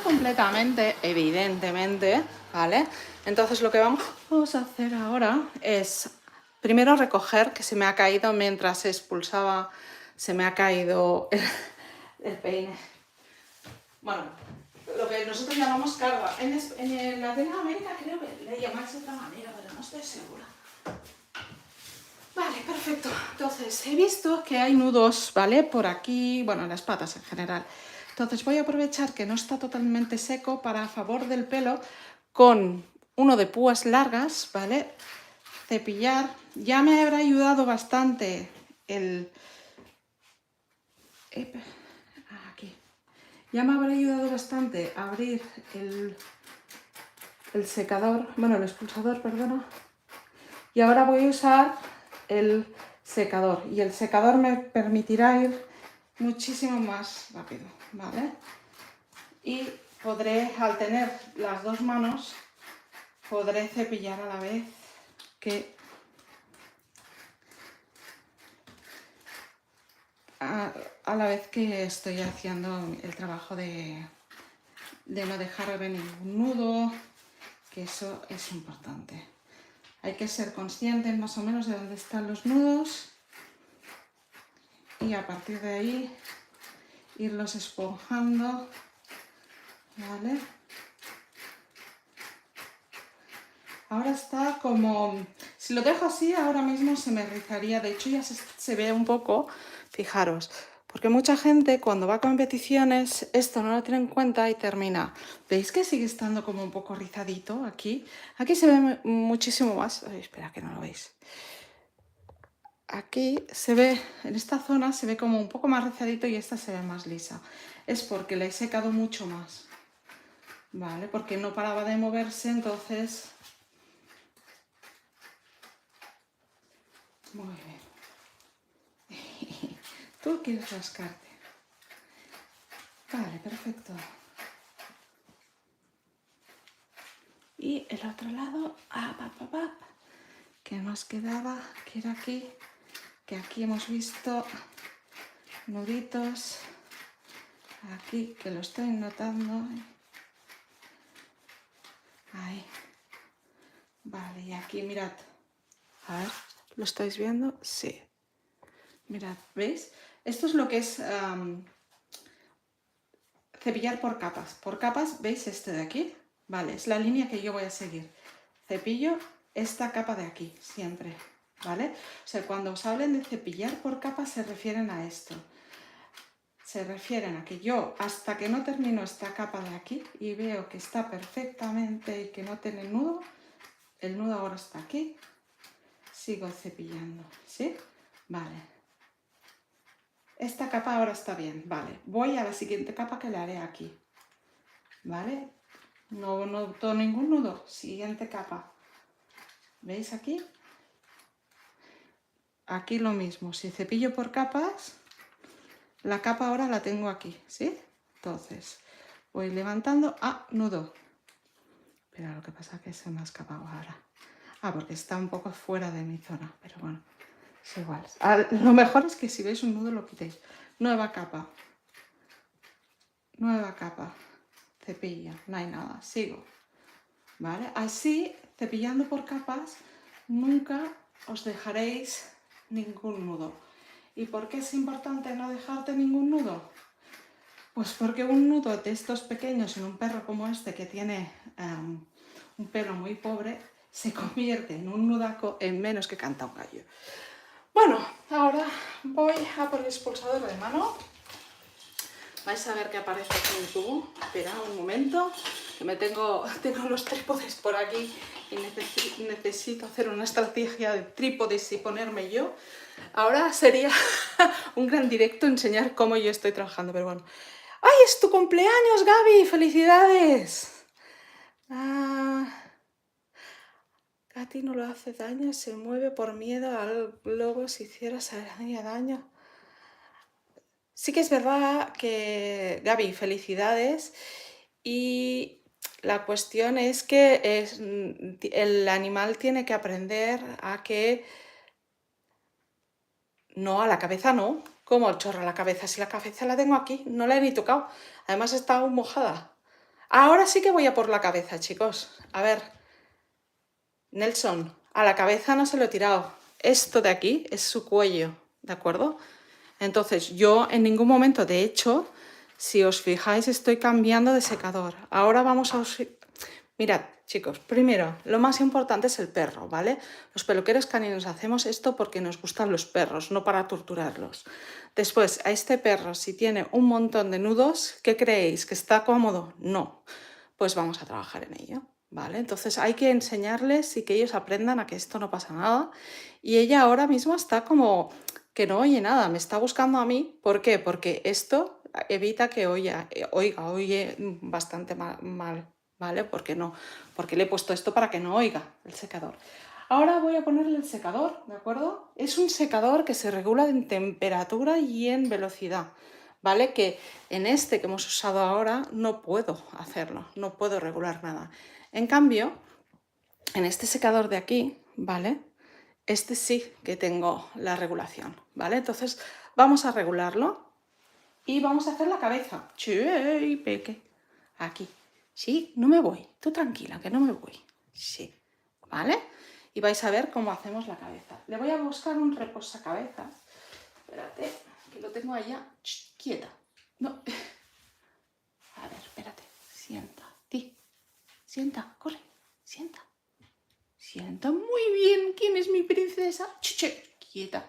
Completamente, evidentemente, ¿vale? Entonces lo que vamos a hacer ahora es primero recoger, que se me ha caído mientras expulsaba, se me ha caído el peine. Bueno, lo que nosotros llamamos carga. En Latinoamérica creo que le llamáis de otra manera, pero no estoy segura. Vale, perfecto. Entonces he visto que hay nudos, ¿vale? Por aquí, bueno, en las patas en general. Entonces voy a aprovechar que no está totalmente seco para a favor del pelo con uno de púas largas, ¿vale? Cepillar. Ya me habrá ayudado bastante aquí. Ya me habrá ayudado bastante a abrir el secador, bueno, el expulsador, perdona. Y ahora voy a usar el secador. Y el secador me permitirá ir muchísimo más rápido, ¿vale? Y podré, al tener las dos manos, podré cepillar a la vez que estoy haciendo el trabajo de no dejar ver ningún nudo, que eso es importante. Hay que ser conscientes más o menos de dónde están los nudos y a partir de ahí irlos esponjando, ¿vale? Ahora está como, si lo dejo así ahora mismo se me rizaría, de hecho ya se ve un poco, fijaros, porque mucha gente cuando va a competiciones esto no lo tiene en cuenta y termina. ¿Veis que sigue estando como un poco rizadito aquí? Aquí se ve muchísimo más. Ay, espera que no lo veis. Aquí se ve, en esta zona se ve como un poco más rizadito y esta se ve más lisa. Es porque la he secado mucho más, ¿vale? Porque no paraba de moverse, entonces... Muy bien. Tú quieres rascarte. Vale, perfecto. Y el otro lado, que nos quedaba, que era aquí, que aquí hemos visto nuditos, aquí que lo estoy notando. Ahí. Vale, y aquí mirad. A ver, ¿lo estáis viendo? Sí. Mirad, ¿veis? Esto es lo que es cepillar por capas. Por capas, ¿veis este de aquí? Vale, es la línea que yo voy a seguir. Cepillo esta capa de aquí, siempre, ¿vale? O sea, cuando os hablen de cepillar por capas se refieren a esto. Se refieren a que yo, hasta que no termino esta capa de aquí y veo que está perfectamente y que no tiene nudo, el nudo ahora está aquí, sigo cepillando, ¿sí? Vale. Esta capa ahora está bien, vale. Voy a la siguiente capa que le haré aquí, ¿vale? No noto ningún nudo. Siguiente capa. ¿Veis aquí? Aquí lo mismo. Si cepillo por capas, la capa ahora la tengo aquí, ¿sí? Entonces, voy levantando. ¡Ah! Nudo. Pero lo que pasa es que se me ha escapado ahora. Ah, porque está un poco fuera de mi zona. Pero bueno, es igual. Lo mejor es que si veis un nudo lo quitéis. Nueva capa. Nueva capa. Cepilla. No hay nada. Sigo. ¿Vale? Así, cepillando por capas, nunca os dejaréis ningún nudo. ¿Y por qué es importante no dejarte ningún nudo? Pues porque un nudo de estos pequeños en un perro como este que tiene un pelo muy pobre se convierte en un nudaco en menos que canta un gallo. Bueno, ahora voy a por el expulsador de mano. Vais a ver que aparece aquí un tubo. Espera un momento, que tengo los trípodes por aquí y necesito hacer una estrategia de trípodes y ponerme yo. Ahora sería un gran directo enseñar cómo yo estoy trabajando, pero bueno. ¡Ay, es tu cumpleaños, Gaby! ¡Felicidades! A ti no lo hace daño, se mueve por miedo al globo si hicieras daño. Sí que es verdad que, Gaby, felicidades. Y la cuestión es que el animal tiene que aprender a que no, a la cabeza no. ¿Cómo el chorro a la cabeza? Si la cabeza la tengo aquí, no la he ni tocado. Además está aún mojada. Ahora sí que voy a por la cabeza, chicos. A ver, Nelson, a la cabeza no se lo he tirado. Esto de aquí es su cuello, ¿de acuerdo? Entonces, yo en ningún momento, de hecho, si os fijáis, estoy cambiando de secador. Ahora vamos a... Mirad, chicos, primero, lo más importante es el perro, ¿vale? Los peluqueros caninos hacemos esto porque nos gustan los perros, no para torturarlos. Después, a este perro, si tiene un montón de nudos, ¿qué creéis? ¿Que está cómodo? No. Pues vamos a trabajar en ello, ¿vale? Entonces hay que enseñarles y que ellos aprendan a que esto no pasa nada. Y ella ahora mismo está como que no oye nada, me está buscando a mí. ¿Por qué? Porque esto evita que oye bastante mal, ¿vale? Porque le he puesto esto para que no oiga el secador. Ahora voy a ponerle el secador, ¿de acuerdo? Es un secador que se regula en temperatura y en velocidad, ¿vale? Que en este que hemos usado ahora no puedo hacerlo, no puedo regular nada. En cambio, en este secador de aquí, ¿vale? Este sí que tengo la regulación, ¿vale? Entonces vamos a regularlo y vamos a hacer la cabeza. Sí, peque. Aquí. Sí, no me voy. Tú tranquila, que no me voy. Sí, ¿vale? Y vais a ver cómo hacemos la cabeza. Le voy a buscar un reposacabezas. Espérate, que lo tengo allá. Shh, quieta. No. A ver, espérate. Sienta. Ti. Sienta, corre. Sienta. Sienta muy bien. ¿Quién es mi princesa? Chiche, quieta.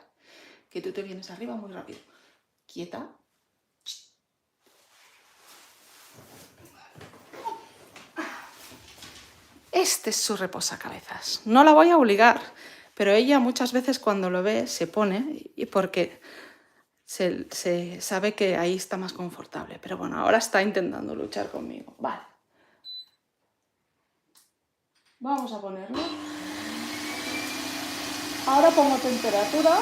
Que tú te vienes arriba muy rápido. Quieta. Este es su reposacabezas. No la voy a obligar, pero ella muchas veces cuando lo ve se pone y porque se sabe que ahí está más confortable. Pero bueno, ahora está intentando luchar conmigo. Vale. Vamos a ponerlo. Ahora pongo temperatura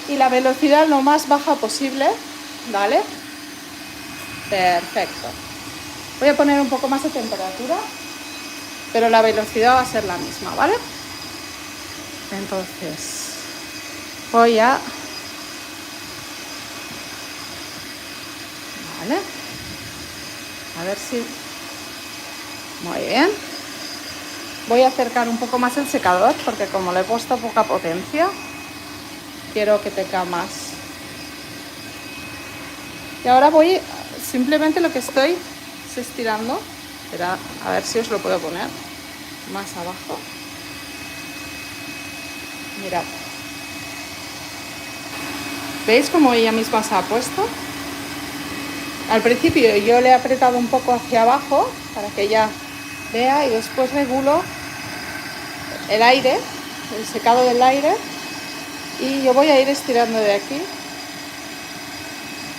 y la velocidad lo más baja posible, ¿vale? Perfecto. Voy a poner un poco más de temperatura, pero la velocidad va a ser la misma, ¿vale? Entonces, voy a... ¿Vale? A ver si... Muy bien. Voy a acercar un poco más el secador, porque como le he puesto poca potencia, quiero que tenga más. Y ahora voy, simplemente lo que estoy es estirando. Espera, a ver si os lo puedo poner más abajo. Mirad. ¿Veis cómo ella misma se ha puesto? Al principio yo le he apretado un poco hacia abajo para que ella vea y después regulo el aire, el secado del aire, y yo voy a ir estirando de aquí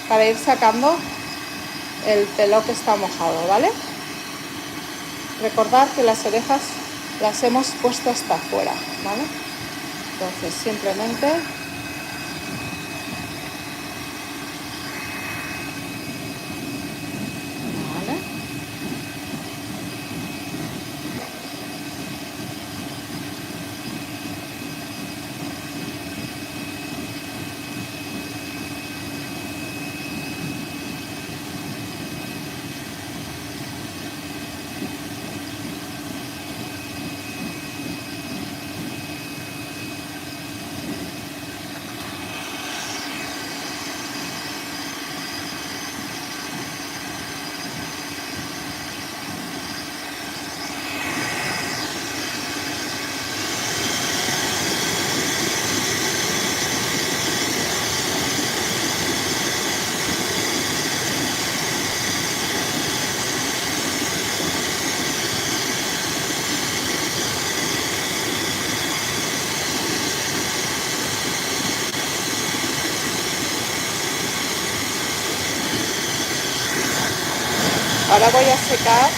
para ir sacando el pelo que está mojado, ¿vale? Recordad que las orejas las hemos puesto hasta afuera, ¿vale? Entonces simplemente ¿vale? Ahora voy a secar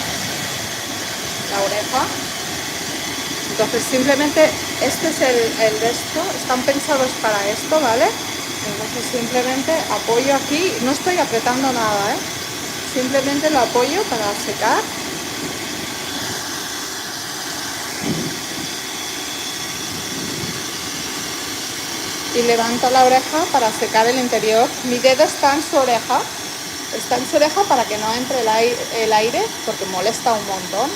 la oreja. Entonces simplemente este es el de esto, están pensados para esto, ¿vale? Entonces simplemente apoyo aquí, no estoy apretando nada, ¿eh? Simplemente lo apoyo para secar. Y levanto la oreja para secar el interior. Mi dedo está en su oreja para que no entre el aire porque molesta un montón,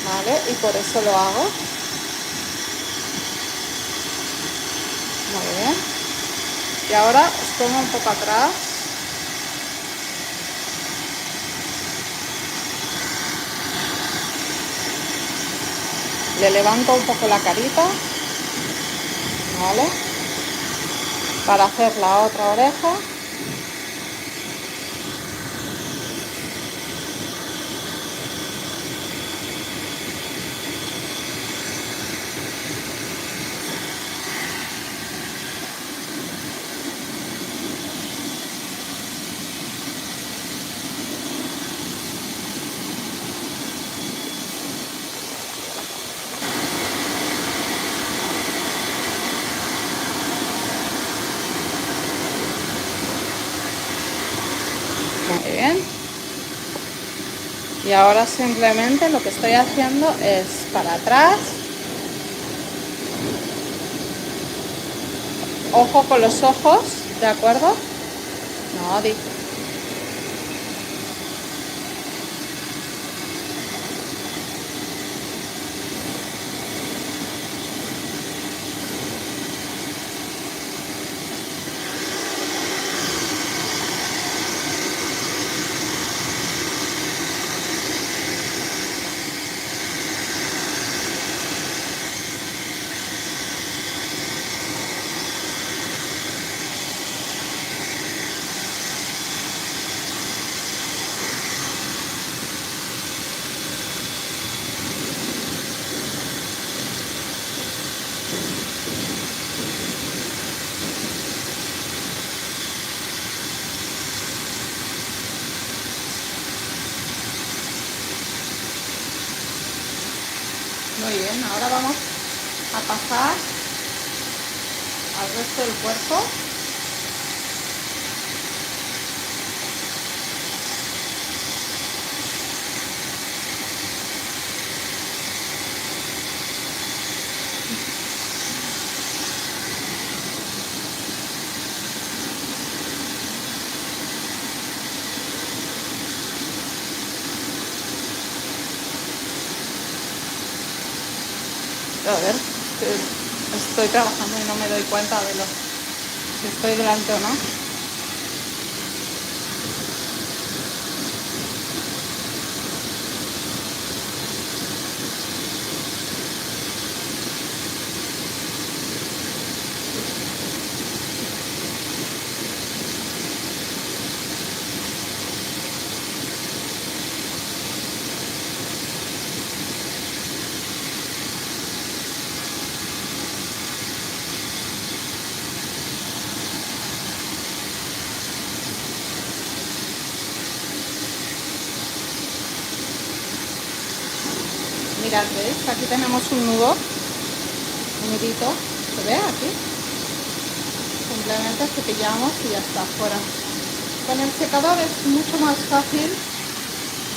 ¿vale? Y por eso lo hago. Muy bien. Y ahora os pongo un poco atrás. Le levanto un poco la carita, ¿vale? Para hacer la otra oreja. Y ahora simplemente lo que estoy haciendo es para atrás. Ojo con los ojos, ¿de acuerdo? No, muy bien, ahora vamos a pasar al resto del cuerpo. A ver, estoy trabajando y no me doy cuenta de si estoy delante o no. Mirad, ¿veis? Aquí tenemos un nudo, un nudito, ¿se ve aquí? Simplemente cepillamos y ya está, fuera. Con el secador es mucho más fácil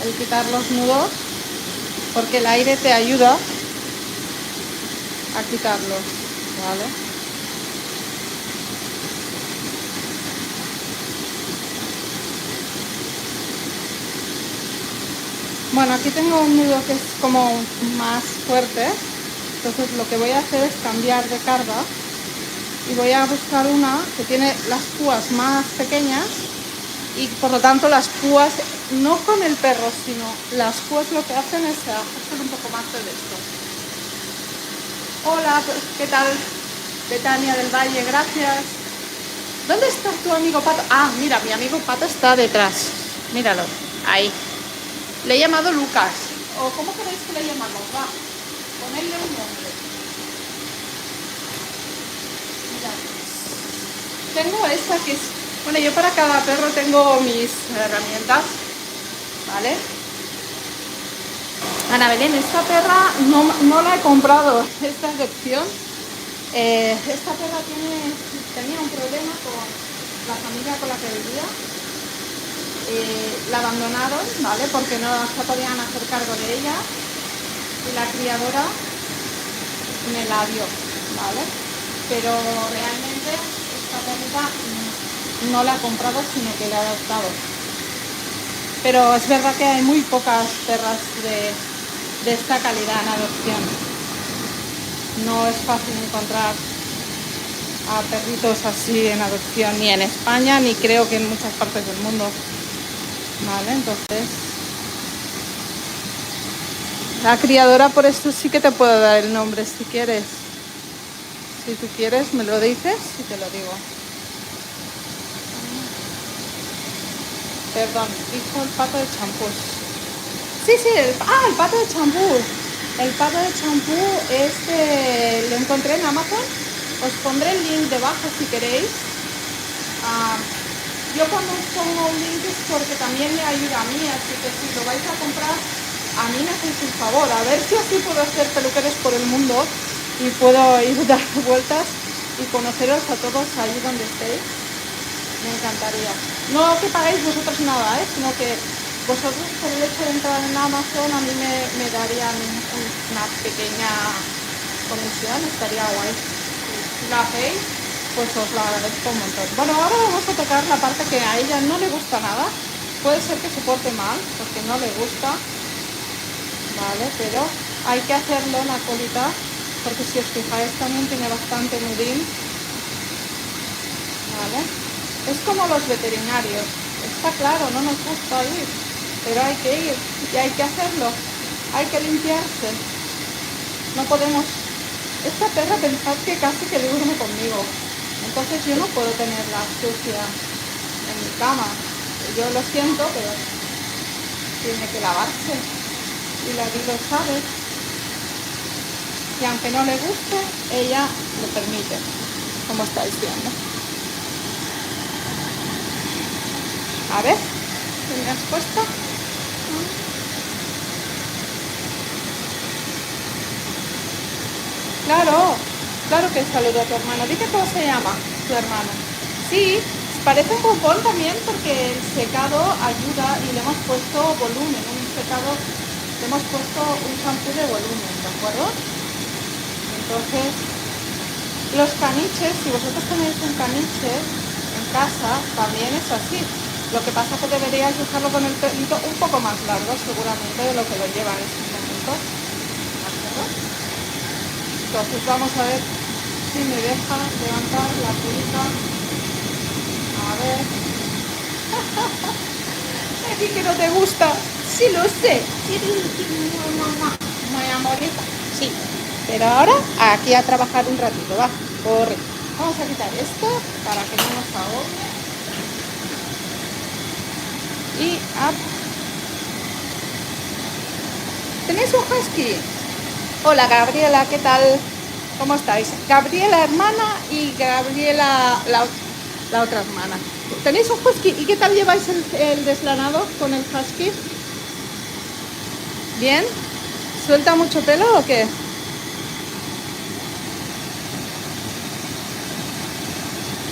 el quitar los nudos porque el aire te ayuda a quitarlos, ¿vale? Bueno, aquí tengo un nudo que es como más fuerte, entonces lo que voy a hacer es cambiar de carga y voy a buscar una que tiene las púas más pequeñas y por lo tanto las púas, no con el perro, sino las púas lo que hacen es hacer un poco más de esto. Hola, ¿qué tal? Betania del Valle, gracias. ¿Dónde está tu amigo Pato? Ah, mira, mi amigo Pato está detrás. Míralo, ahí. Le he llamado Lucas. ¿O cómo queréis que le llamamos? Va, ponerle un nombre. Mira. Tengo esta que es... Bueno, yo para cada perro tengo mis herramientas, ¿vale? Ana Belén, esta perra no la he comprado, esta es de opción. Esta perra tenía un problema con la familia con la que vivía. La abandonaron, ¿vale? Porque no se podían hacer cargo de ella y la criadora me la dio, ¿vale? Pero realmente esta perrita no la he comprado, sino que la he adoptado. Pero es verdad que hay muy pocas perras de esta calidad en adopción. No es fácil encontrar a perritos así en adopción, ni en España, ni creo que en muchas partes del mundo. Vale, entonces la criadora, por esto sí que te puedo dar el nombre si quieres. Si tú quieres me lo dices y te lo digo. Perdón, dijo el pato de champús. Sí, el pato de champú. El pato de champú lo encontré en Amazon. Os pondré el link debajo si queréis. Yo cuando os pongo un link es porque también me ayuda a mí, así que si lo vais a comprar, a mí me hacéis un favor. A ver si así puedo hacer peluqueros por el mundo y puedo ir dar vueltas y conoceros a todos ahí donde estéis. Me encantaría. No que paguéis vosotros nada, sino que vosotros por el hecho de entrar en Amazon a mí me darían una pequeña comisión, estaría guay. Si la hacéis, pues os lo agradezco un montón. Bueno, ahora vamos a tocar la parte que a ella no le gusta nada. Puede ser que se porte mal, porque no le gusta, ¿vale? Pero hay que hacerlo la colita, porque si os fijáis también tiene bastante nudín, ¿vale? Es como los veterinarios, está claro, no nos gusta ir, pero hay que ir y hay que hacerlo, hay que limpiarse. No podemos... Esta perra pensad que casi que duerme conmigo, entonces yo no puedo tenerla sucia en mi cama. Yo lo siento, pero tiene que lavarse y la vida lo sabe. Y aunque no le guste, ella lo permite, como estáis viendo. A ver, ¿qué me has puesto? Claro, claro que saludo a tu hermano. Dime cómo se llama tu hermano. Sí, parece un pompón también porque el secado ayuda y le hemos puesto volumen, le hemos puesto un shampoo de volumen, ¿de acuerdo? Entonces, los caniches, si vosotros tenéis un caniche en casa, también es así. Lo que pasa es que deberíais dejarlo con el pelito un poco más largo, seguramente, de lo que lo lleva en estos momentos. ¿De acuerdo? Entonces vamos a ver si me deja levantar la pulita. A ver. Me di que no te gusta. Sí, lo sé. Muy amorita. Sí. Pero ahora aquí a trabajar un ratito, va. Corre. Vamos a quitar esto para que no nos ahogue. Y up. ¿Tenéis un husky? Hola Gabriela, ¿qué tal? ¿Cómo estáis? Gabriela hermana y Gabriela la otra hermana. ¿Tenéis un husky? ¿Y qué tal lleváis el deslanado con el husky? ¿Bien? ¿Suelta mucho pelo o qué?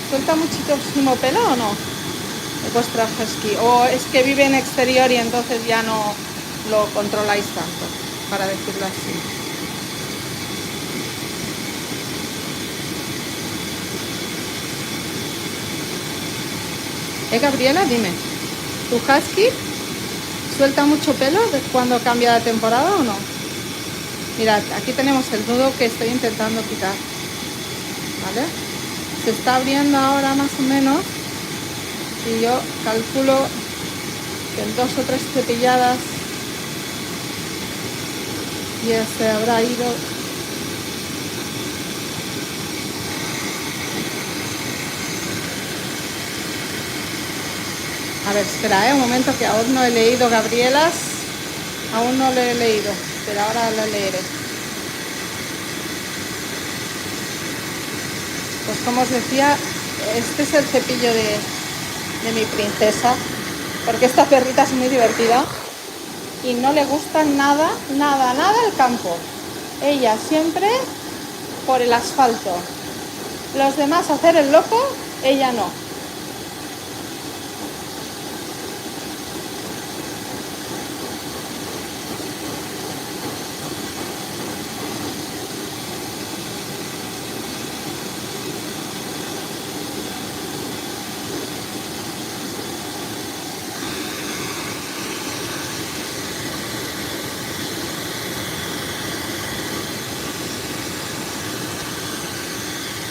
¿Suelta muchísimo pelo o no? Vuestra husky. O es que vive en exterior y entonces ya no lo controláis tanto, para decirlo así. Gabriela, dime, ¿tu husky suelta mucho pelo cuando cambia de temporada o no? Mirad, aquí tenemos el nudo que estoy intentando quitar, ¿vale? Se está abriendo ahora más o menos y yo calculo que en 2 o 3 cepilladas ya se habrá ido. A ver, espera, un momento que aún no he leído Gabrielas. Aún no lo he leído, pero ahora lo leeré. Pues como os decía, este es el cepillo de mi princesa, porque esta perrita es muy divertida y no le gusta nada, nada, nada el campo. Ella siempre por el asfalto. Los demás hacer el loco, ella no.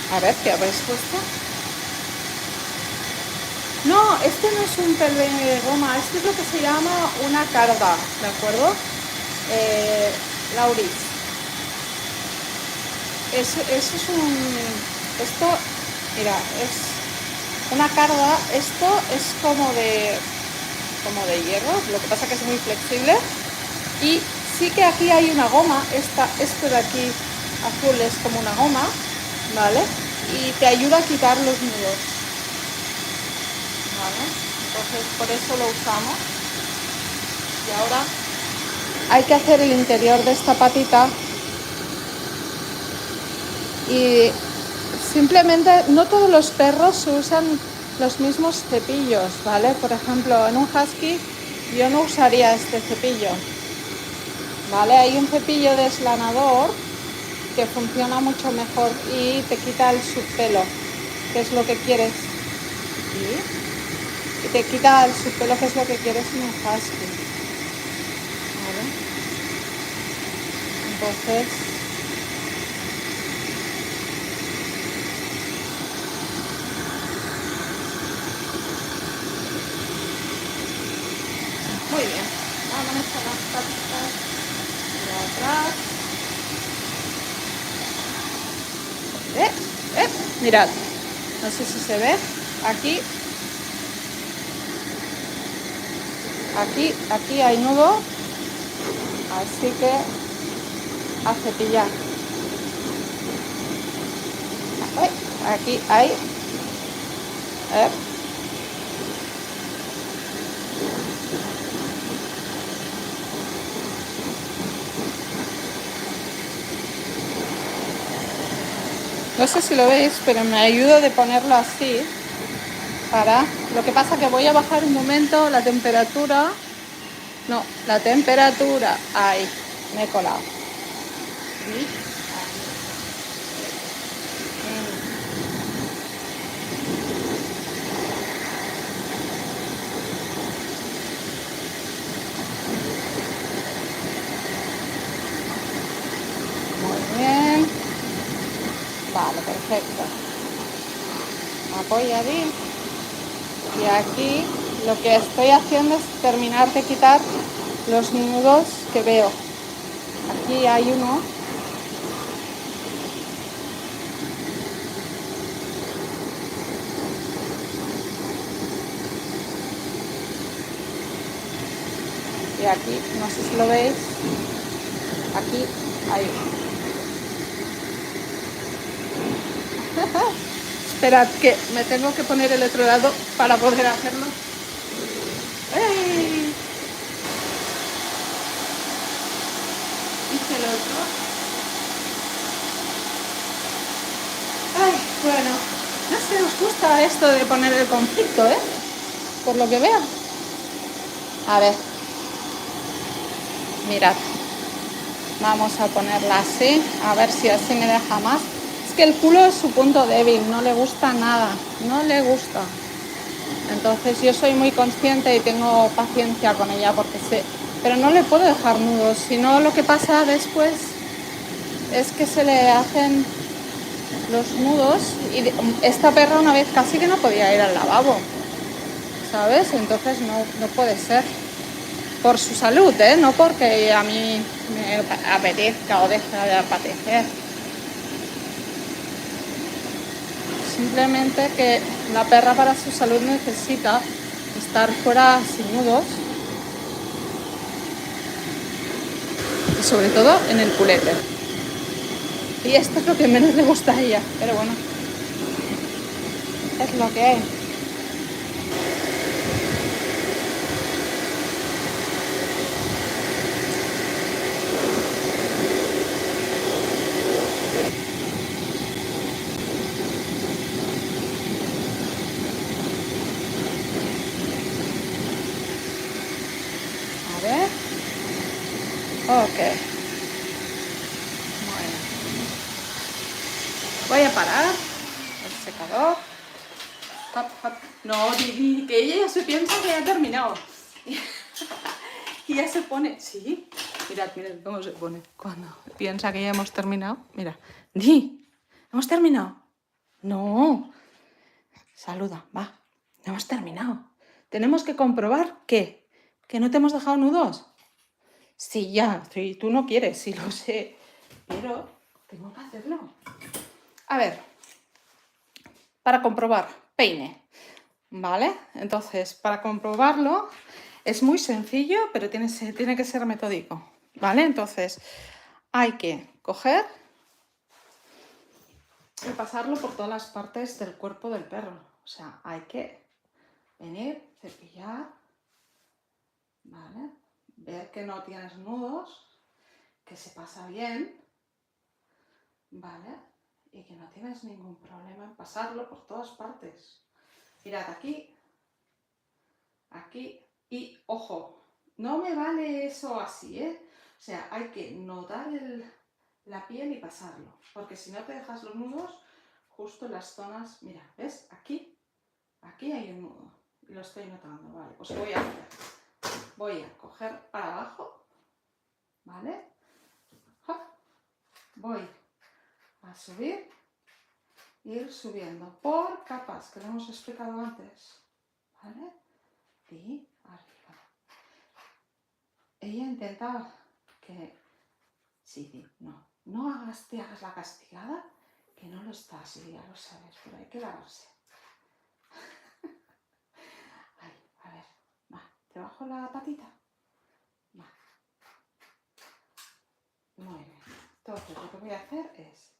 A ver, ¿qué habéis puesto? No, este no es un pelveño de goma, este es lo que se llama una carda, ¿de acuerdo? Lauris. Eso es esto, mira, es una carda, esto es como de hierro, lo que pasa que es muy flexible y sí que aquí hay una goma, este de aquí azul es como una goma, ¿vale? Y te ayuda a quitar los nudos, ¿vale? Entonces por eso lo usamos. Y ahora hay que hacer el interior de esta patita y simplemente no todos los perros usan los mismos cepillos, ¿vale? Por ejemplo, en un husky yo no usaría este cepillo, ¿vale? Hay un cepillo deslanador que funciona mucho mejor y te quita el subpelo, que es lo que quieres. ¿Sí? Y te quita el subpelo, que es lo que quieres en un husky. ¿Vale? Entonces, muy bien. Vámonos a las patitas de atrás. Mirad, no sé si se ve. Aquí hay nudo, así que a cepillar. Aquí hay. No sé si lo veis, pero me ayudo de ponerlo así. Lo que pasa que voy a bajar un momento la temperatura. No, la temperatura. Ahí, me he colado. ¿Sí? Muy bien. Vale, perfecto. Apoyadín. Y aquí lo que estoy haciendo es terminar de quitar los nudos que veo. Aquí hay uno. Y aquí, no sé si lo veis, aquí hay uno. Esperad que me tengo que poner el otro lado para poder hacerlo. ¡Ey! Hice el otro. Ay, bueno, no sé, os gusta esto de poner el conflicto, ¿eh? Por lo que veo. A ver, mirad. Vamos a ponerla así, a ver si así me deja más. Es que el culo es su punto débil, no le gusta nada, no le gusta. Entonces yo soy muy consciente y tengo paciencia con ella porque sé, pero no le puedo dejar nudos, si no lo que pasa después es que se le hacen los nudos y esta perra una vez casi que no podía ir al lavabo, ¿sabes? Entonces no puede ser. Por su salud, ¿eh? No porque a mí me apetezca o deje de apetecer. Simplemente que la perra para su salud necesita estar fuera sin nudos. Y sobre todo en el culete. Y esto es lo que menos le gusta a ella. Pero bueno, es lo que hay. A ver. Ok. Bueno. Voy a parar el secador. Hop, hop. No, que ella ya se piensa que ya ha terminado. Y ya se pone... Sí. Mirad cómo se pone. Cuando piensa que ya hemos terminado. Mira. ¿Hemos terminado? No. Saluda, va. No hemos terminado. Tenemos que comprobar que no te hemos dejado nudos. Sí, ya. Sí, tú no quieres, sí lo sé. Pero tengo que hacerlo. A ver. Para comprobar. Peine. ¿Vale? Entonces, para comprobarlo es muy sencillo, pero tiene que ser metódico, ¿vale? Entonces, hay que coger y pasarlo por todas las partes del cuerpo del perro. O sea, hay que venir, cepillar, ¿vale? Ver que no tienes nudos, que se pasa bien, ¿vale? Y que no tienes ningún problema en pasarlo por todas partes. Mirad, aquí, Y, ojo, no me vale eso así, ¿eh? O sea, hay que notar la piel y pasarlo, porque si no te dejas los nudos justo en las zonas, mira, ¿ves? Aquí hay un nudo, y lo estoy notando, ¿vale? Pues voy a coger para abajo, ¿vale? Voy a subir e ir subiendo por capas, que lo hemos explicado antes, ¿vale? Y arriba. Ella intenta que... Sí, no te hagas la castigada, que no lo estás, y ya lo sabes, pero hay que lavarse. Ahí, a ver, va, te bajo la patita. Va. Muy bien. Entonces, lo que voy a hacer es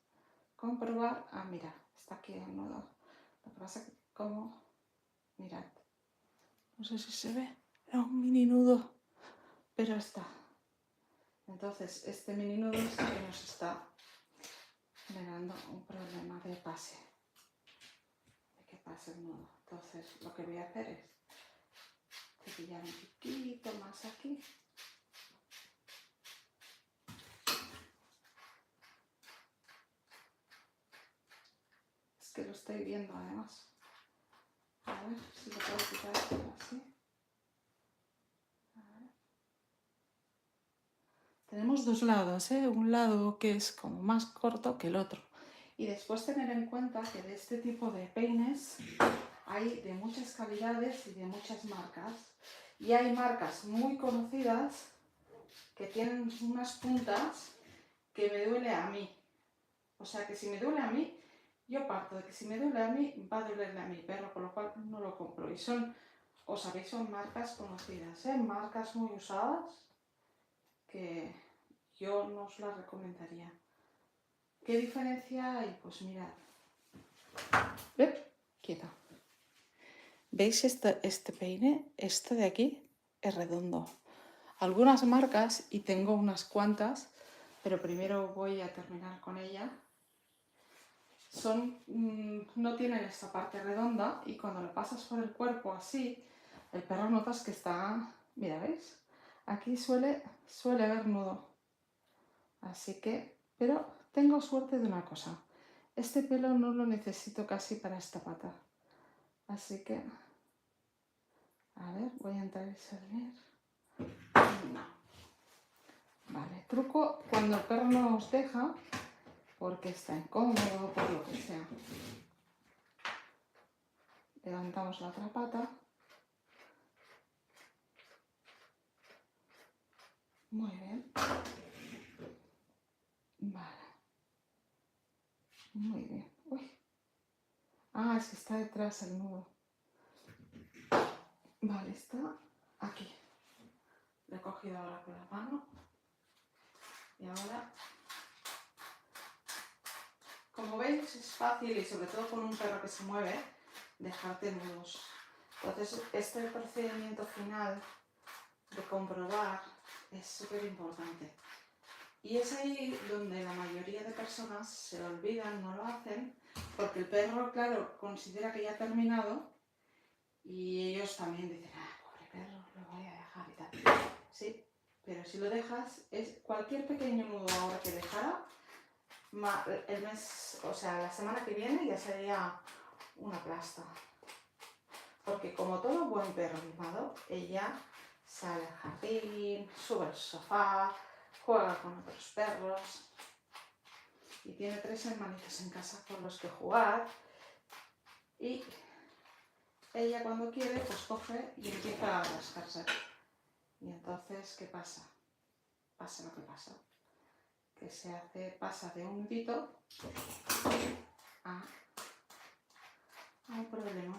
comprobar... Ah, mira, está aquí el nudo. Lo que pasa es que como... Mirad, no sé si se ve, es un mini nudo, pero está. Entonces, este mini nudo es el que nos está generando un problema de pase, de que pase el nudo. Entonces, lo que voy a hacer es cepillar un poquito más aquí. Es que lo estoy viendo además. A ver si lo puedo quitar así. A ver. Tenemos dos lados, ¿eh? Un lado que es como más corto que el otro. Y después tener en cuenta que de este tipo de peines hay de muchas calidades y de muchas marcas. Y hay marcas muy conocidas que tienen unas puntas que me duele a mí. O sea que si me duele a mí, yo parto de que si me duele a mí, va a dolerle a mi perro, por lo cual no lo compro. Y son, os sabéis, son marcas conocidas, ¿eh? Marcas muy usadas que yo no os las recomendaría. ¿Qué diferencia hay? Pues mirad. Quieta. ¿Veis este peine? Este de aquí es redondo. Algunas marcas, y tengo unas cuantas, pero primero voy a terminar con ella, no tienen esta parte redonda y cuando lo pasas por el cuerpo así, el perro notas que está... Mira, ¿veis? Aquí suele haber nudo. Así que... Pero tengo suerte de una cosa. Este pelo no lo necesito casi para esta pata. Así que... A ver, voy a entrar y salir. No. Vale, truco cuando el perro no os deja, porque está incómodo, por lo que sea. Levantamos la otra pata. Muy bien. Vale. Muy bien. Uy. Ah, es que está detrás el nudo. Vale, está aquí. Lo he cogido ahora con la mano. Y ahora, como veis, es fácil y sobre todo con un perro que se mueve, dejarte nudos. Entonces, este procedimiento final de comprobar es súper importante. Y es ahí donde la mayoría de personas se lo olvidan, no lo hacen, porque el perro, claro, considera que ya ha terminado y ellos también dicen, ah, pobre perro, lo voy a dejar y tal. Sí, pero si lo dejas, es cualquier pequeño nudo ahora que dejara, el mes, o sea, la semana que viene ya sería una plasta. Porque como todo buen perro mimado, ella sale al jardín, sube al sofá, juega con otros perros y tiene 3 hermanitos en casa con los que jugar y ella cuando quiere pues coge y empieza a rascarse. Y entonces, ¿qué pasa? Pasa lo que pasa. Que pasa de un nudito a un problema.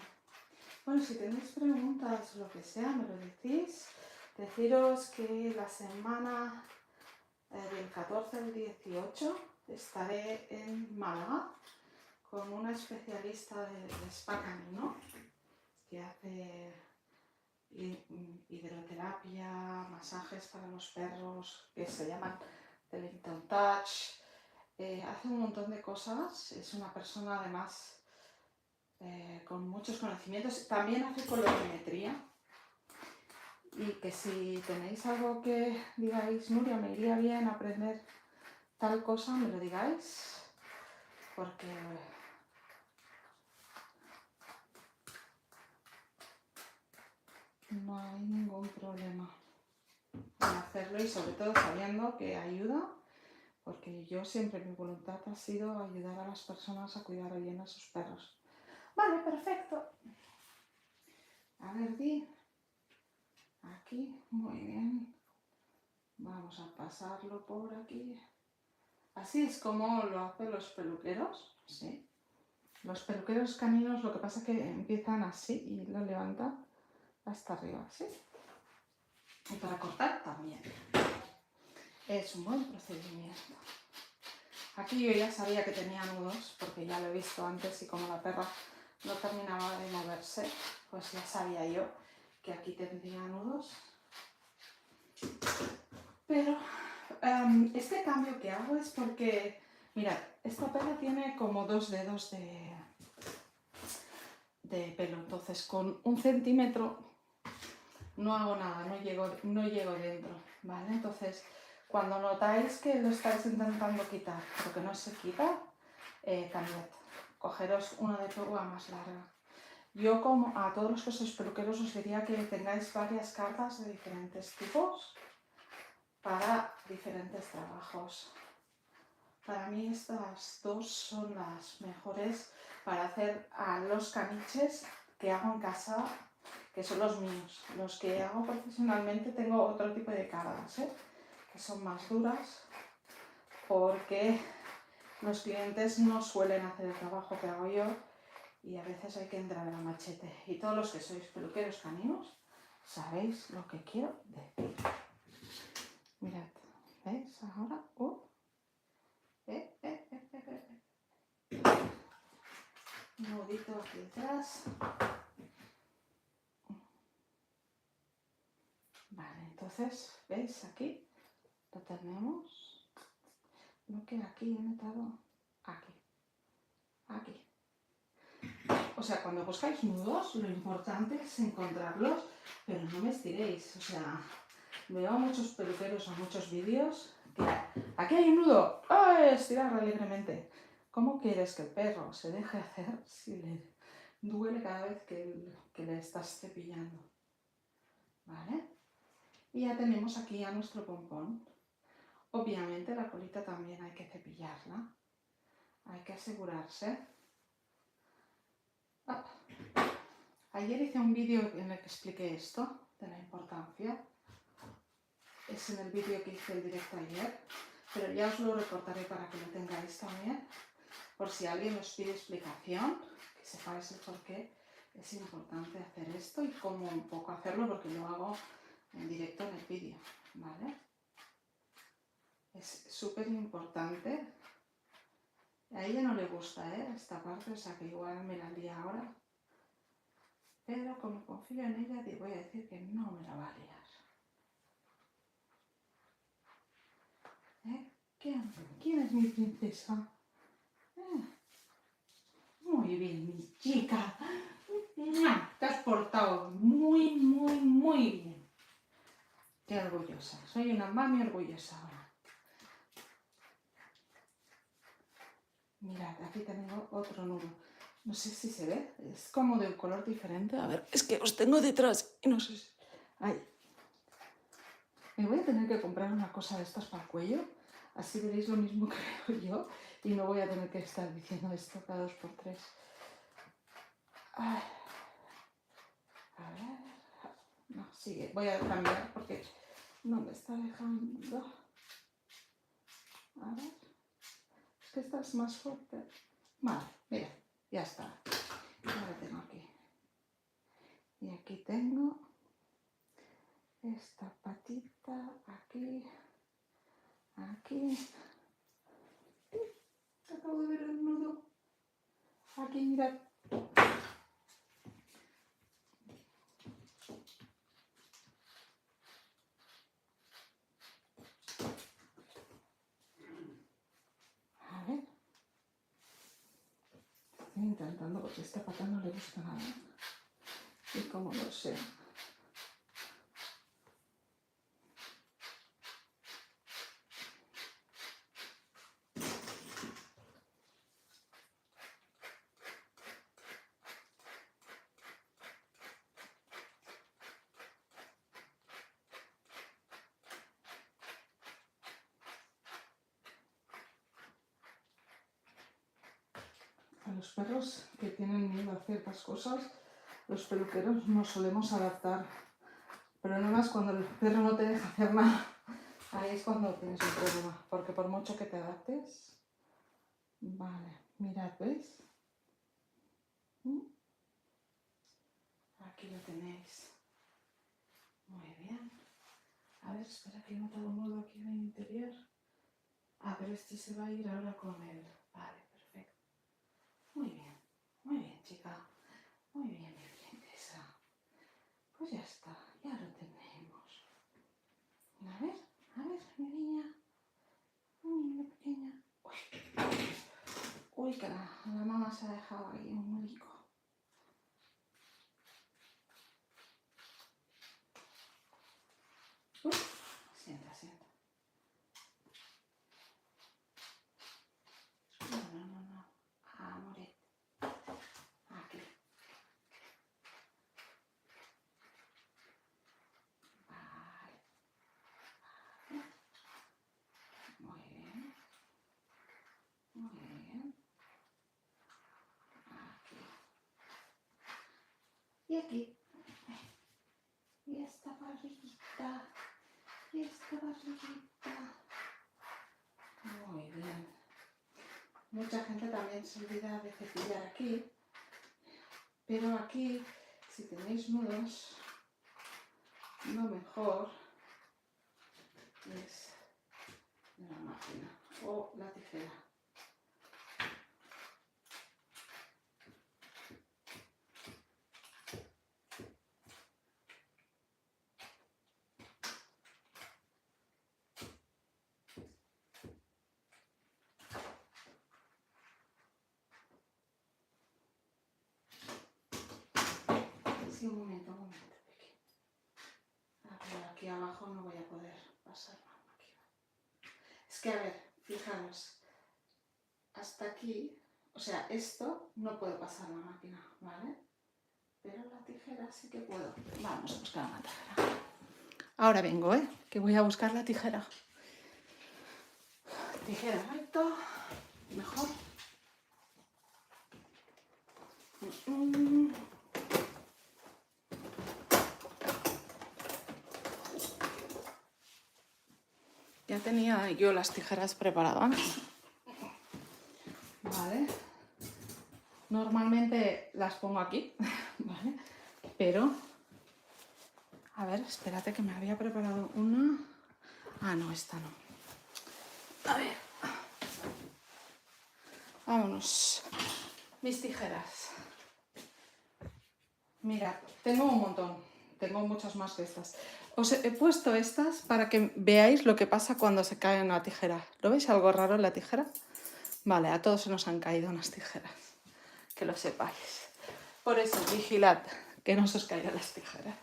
Bueno, si tenéis preguntas, lo que sea, me lo decís. Deciros que la semana del 14 al 18 estaré en Málaga con una especialista de spa canino que hace hidroterapia, masajes para los perros que se llaman Wellington Touch. Hace un montón de cosas, es una persona además con muchos conocimientos, también hace colorimetría Y que si tenéis algo que digáis, Nuria, me iría bien aprender tal cosa, me lo digáis, porque no hay ningún problema en hacerlo y sobre todo sabiendo que ayuda, porque yo siempre mi voluntad ha sido ayudar a las personas a cuidar bien a sus perros. Vale, perfecto. A ver, di. Aquí, muy bien. Vamos a pasarlo por aquí. Así es como lo hacen los peluqueros, ¿sí? Los peluqueros caninos lo que pasa es que empiezan así y lo levantan hasta arriba, ¿sí? Y para cortar también. Es un buen procedimiento. Aquí yo ya sabía que tenía nudos, porque ya lo he visto antes y como la perra no terminaba de moverse, pues ya sabía yo que aquí tendría nudos. Pero este cambio que hago es porque, mirad, esta perra tiene como 2 dedos de pelo, entonces con 1 centímetro no hago nada, no llego dentro, ¿vale? Entonces, cuando notáis que lo estáis intentando quitar, pero que no se quita, cambiad, cogeros una de púa más larga. Yo, como a todos los que sois peluqueros, os diría que tengáis varias cartas de diferentes tipos para diferentes trabajos. Para mí estas dos son las mejores para hacer a los caniches que hago en casa, que son los míos. Los que hago profesionalmente tengo otro tipo de cargas, que son más duras, porque los clientes no suelen hacer el trabajo que hago yo y a veces hay que entrar a machete. Y todos los que sois peluqueros caninos sabéis lo que quiero decir. Mirad, ¿veis ahora? Un nudito aquí detrás. Vale, entonces, ¿veis? Aquí lo tenemos. Lo que aquí he notado, aquí. O sea, cuando buscáis nudos, lo importante es encontrarlos, pero no me estiréis. O sea, veo a muchos peluqueros, a muchos vídeos, que aquí hay un nudo, ¡ay! Estirar alegremente. ¿Cómo quieres que el perro se deje hacer si le duele cada vez que le estás cepillando? ¿Vale? Y ya tenemos aquí a nuestro pompón. Obviamente la colita también hay que cepillarla. Hay que asegurarse. Ah. Ayer hice un vídeo en el que expliqué esto, de la importancia. Es en el vídeo que hice el directo ayer, pero ya os lo recortaré para que lo tengáis también. Por si alguien os pide explicación, que sepáis el por qué es importante hacer esto y cómo un poco hacerlo, porque lo hago en directo en el vídeo, ¿vale? Es súper importante. A ella no le gusta esta parte, o sea que igual me la lía ahora. Pero como confío en ella, te voy a decir que no me la va a liar. ¿Quién es mi princesa? Muy bien, mi chica. Te has portado muy, muy, muy bien. Qué orgullosa. Soy una mami orgullosa ahora. Mirad, aquí tengo otro nudo. No sé si se ve. Es como de un color diferente. A ver, es que os tengo detrás y no sé si... Ahí. Me voy a tener que comprar una cosa de estas para el cuello. Así veréis lo mismo que veo yo. Y no voy a tener que estar diciendo esto cada 2 por 3. Ay. A ver. No, sigue. Voy a cambiar porque no me está dejando. A ver. Es que esta es más fuerte. Vale, mira, ya está. Ya lo tengo aquí. Y aquí tengo esta patita aquí. Aquí. Acabo de ver el nudo. Aquí, mirad. A ver. Estoy intentando porque esta pata no le gusta nada. Y como lo sé. los perros que tienen miedo a ciertas cosas, los peluqueros nos solemos adaptar. Pero no más cuando el perro no te deja hacer nada. Ahí es cuando tienes un problema. Porque por mucho que te adaptes... Vale, mirad, ¿veis? Aquí lo tenéis. Muy bien. A ver, espera que he notado un nudo aquí en el interior. Ah, pero este se va a ir ahora con él. Vale, perfecto. Muy bien, chica. Muy bien, Tessa. Pues ya está, ya lo tenemos. A ver, mi niña. Mi niña pequeña. Uy, que la mamá se ha dejado ahí un nudico. Sienta. No. Amoret. Aquí. Vale. Muy bien. Aquí. Y aquí. Y esta barriguita. Muy bien. Mucha gente también se olvida de cepillar aquí. Pero aquí, si tenéis nudos, lo mejor es la máquina o la tijera. Sí, un momento, Peque. A ver, aquí abajo no voy a poder pasar la máquina. Es que, a ver, fijaros, hasta aquí, o sea, esto no puedo pasar la máquina, ¿vale? Pero la tijera sí que puedo. Vamos a buscar una tijera. Ahora vengo, que voy a buscar la tijera. Tijera recto, mejor. Ya tenía yo las tijeras preparadas. Vale. Normalmente las pongo aquí, ¿vale? Pero, a ver, espérate que me había preparado una. Ah, no, esta no. A ver. Vámonos. Mis tijeras. Mira, tengo un montón. Tengo muchas más que estas. Os he puesto estas para que veáis lo que pasa cuando se cae una tijera. ¿Lo veis algo raro en la tijera? Vale, a todos se nos han caído unas tijeras. Que lo sepáis. Por eso, vigilad que no se os caigan las tijeras.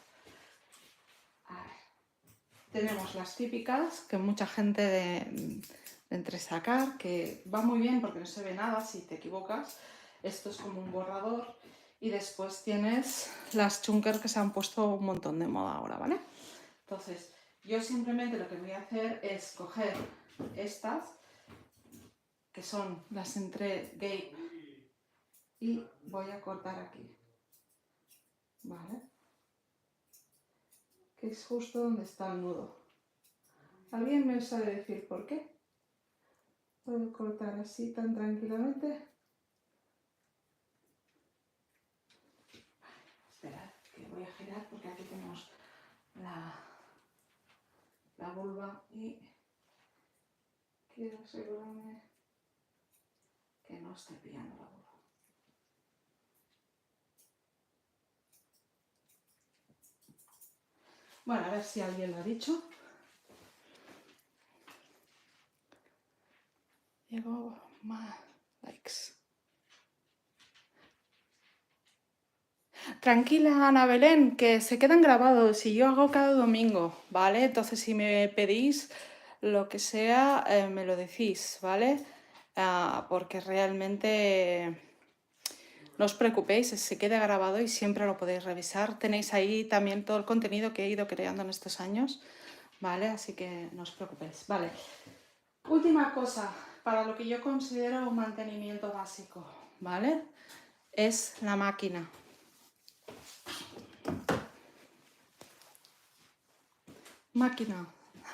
A ver. Tenemos las típicas que mucha gente de entresacar, que va muy bien porque no se ve nada si te equivocas. Esto es como un borrador. Y después tienes las chunker que se han puesto un montón de moda ahora, ¿vale? Entonces, yo simplemente lo que voy a hacer es coger estas, que son las entre Gape, y voy a cortar aquí, ¿vale? Que es justo donde está el nudo. ¿Alguien me sabe decir por qué? Puedo cortar así tan tranquilamente. Esperad, que voy a girar porque aquí tenemos la vulva y quiero asegurarme que no esté pillando la vulva. Bueno, a ver si alguien lo ha dicho. Llegó más likes. Tranquila, Ana Belén, que se quedan grabados y yo hago cada domingo, ¿vale? Entonces, si me pedís lo que sea, me lo decís, ¿vale? Porque realmente no os preocupéis, se queda grabado y siempre lo podéis revisar. Tenéis ahí también todo el contenido que he ido creando en estos años, ¿vale? Así que no os preocupéis, ¿vale? Última cosa, para lo que yo considero un mantenimiento básico, ¿vale? Es la máquina. Máquina,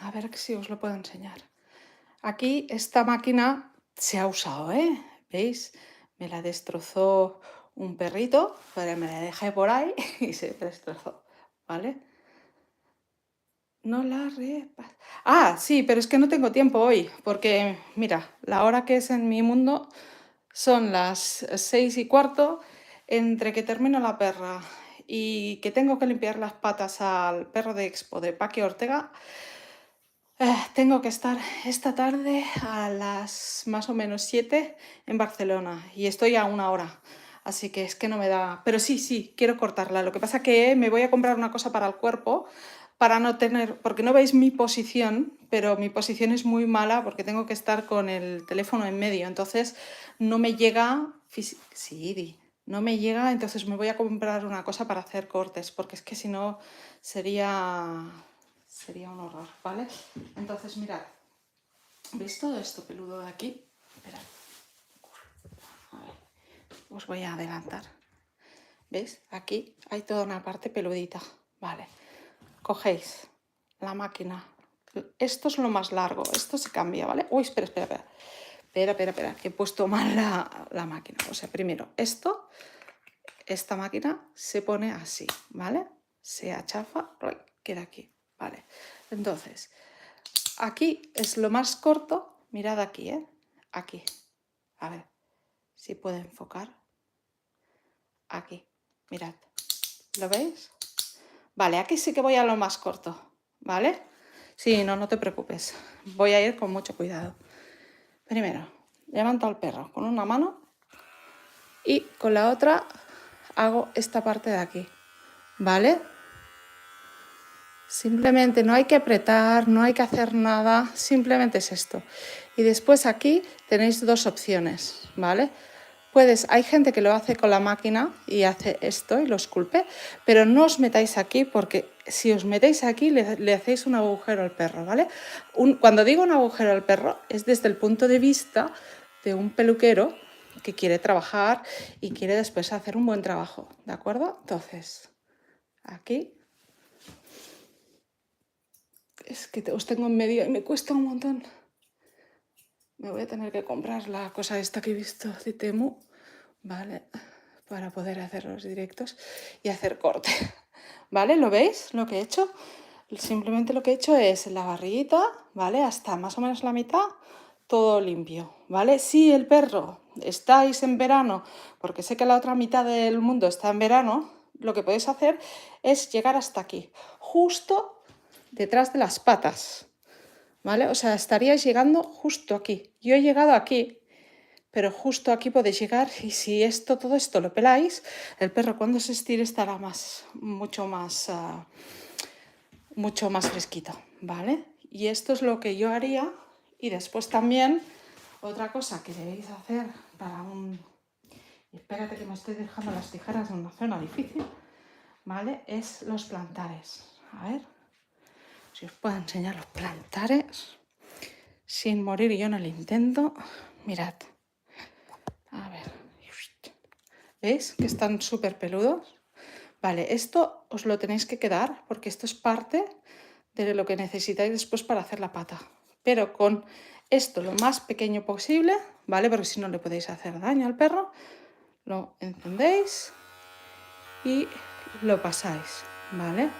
a ver si os lo puedo enseñar. Aquí esta máquina se ha usado, ¿eh? ¿Veis? Me la destrozó un perrito, pero me la dejé por ahí y se destrozó, ¿vale? No la repas. Ah, sí, pero es que no tengo tiempo hoy, porque mira, la hora que es en mi mundo son las 6:15, entre que termino la perra y que tengo que limpiar las patas al perro de Expo de Paqui Ortega. Tengo que estar esta tarde a las más o menos 7 en Barcelona y estoy a 1 hora, así que es que no me da... Pero sí, quiero cortarla. Lo que pasa que me voy a comprar una cosa para el cuerpo para no tener... Porque no veis mi posición, pero mi posición es muy mala porque tengo que estar con el teléfono en medio, entonces no me llega... Sí, Di. No me llega, entonces me voy a comprar una cosa para hacer cortes, porque es que si no sería un horror, ¿vale? Entonces, mirad, ¿veis todo esto peludo de aquí? Esperad, a ver, os voy a adelantar. ¿Veis? Aquí hay toda una parte peludita, ¿vale? Cogéis la máquina. Esto es lo más largo, esto se cambia, ¿vale? Uy, espera, que he puesto mal la máquina. O sea, primero, esta máquina se pone así, ¿vale? Se achafa, queda aquí, ¿vale? Entonces, aquí es lo más corto, mirad aquí, ¿eh? Aquí, a ver si puedo enfocar. Aquí, mirad, ¿lo veis? Vale, aquí sí que voy a lo más corto, ¿vale? Sí, no te preocupes, voy a ir con mucho cuidado. Primero, levanto al perro con una mano y con la otra hago esta parte de aquí, ¿vale? Simplemente no hay que apretar, no hay que hacer nada, simplemente es esto. Y después aquí tenéis dos opciones, ¿vale? Hay gente que lo hace con la máquina y hace esto y lo esculpe, pero no os metáis aquí porque si os metéis aquí le hacéis un agujero al perro, ¿vale? Cuando digo un agujero al perro es desde el punto de vista de un peluquero que quiere trabajar y quiere después hacer un buen trabajo, ¿de acuerdo? Entonces, aquí... Es que os tengo en medio y me cuesta un montón. Me voy a tener que comprar la cosa esta que he visto de Temu, ¿vale? Para poder hacer los directos y hacer corte, ¿vale? ¿Lo veis lo que he hecho? Simplemente lo que he hecho es la barriguita, ¿vale? Hasta más o menos la mitad, todo limpio, ¿vale? Si el perro estáis en verano, porque sé que la otra mitad del mundo está en verano, lo que podéis hacer es llegar hasta aquí, justo detrás de las patas, ¿vale? O sea, estaríais llegando justo aquí. Yo he llegado aquí, pero justo aquí podéis llegar y si todo esto lo peláis, el perro cuando se estire estará mucho más fresquito, ¿vale? Y esto es lo que yo haría. Y después también, otra cosa que debéis hacer para espérate que me estoy dejando las tijeras en una zona difícil, ¿vale? Es los plantares. A ver si os puedo enseñar los plantares sin morir yo en el intento. Mirad, a ver, ¿veis que están súper peludos? Vale, esto os lo tenéis que quedar porque esto es parte de lo que necesitáis después para hacer la pata, pero con esto lo más pequeño posible, ¿vale? Porque si no le podéis hacer daño al perro. Lo encendéis y lo pasáis, ¿vale?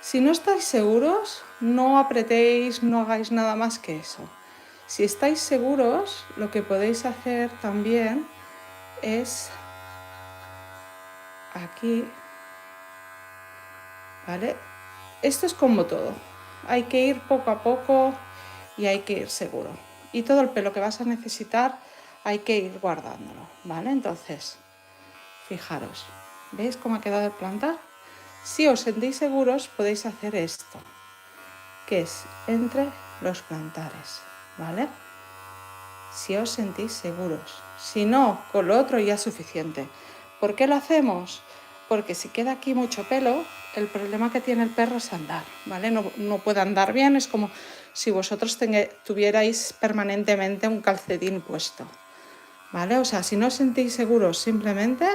Si no estáis seguros, no apretéis, no hagáis nada más que eso. Si estáis seguros, lo que podéis hacer también es aquí, ¿vale? Esto es como todo. Hay que ir poco a poco y hay que ir seguro. Y todo el pelo que vas a necesitar hay que ir guardándolo, ¿vale? Entonces, fijaros, ¿veis cómo ha quedado el plantar? Si os sentís seguros, podéis hacer esto, que es entre los plantares, ¿vale? Si os sentís seguros. Si no, con lo otro ya es suficiente. ¿Por qué lo hacemos? Porque si queda aquí mucho pelo, el problema que tiene el perro es andar, ¿vale? No puede andar bien, es como si vosotros tuvierais permanentemente un calcetín puesto, ¿vale? O sea, si no os sentís seguros, simplemente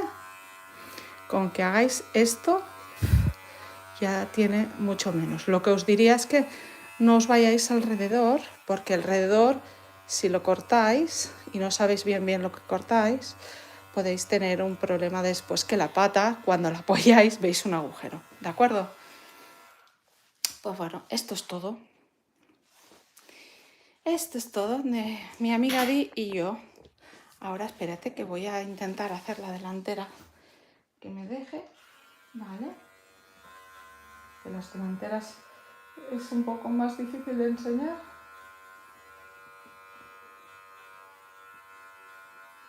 con que hagáis esto ya tiene mucho menos. Lo que os diría es que no os vayáis alrededor, porque alrededor, si lo cortáis y no sabéis bien lo que cortáis, podéis tener un problema después que la pata, cuando la apoyáis, veis un agujero, ¿de acuerdo? Pues bueno, esto es todo. Esto es todo de mi amiga Di y yo. Ahora espérate que voy a intentar hacer la delantera que me deje, ¿vale? Que las delanteras es un poco más difícil de enseñar.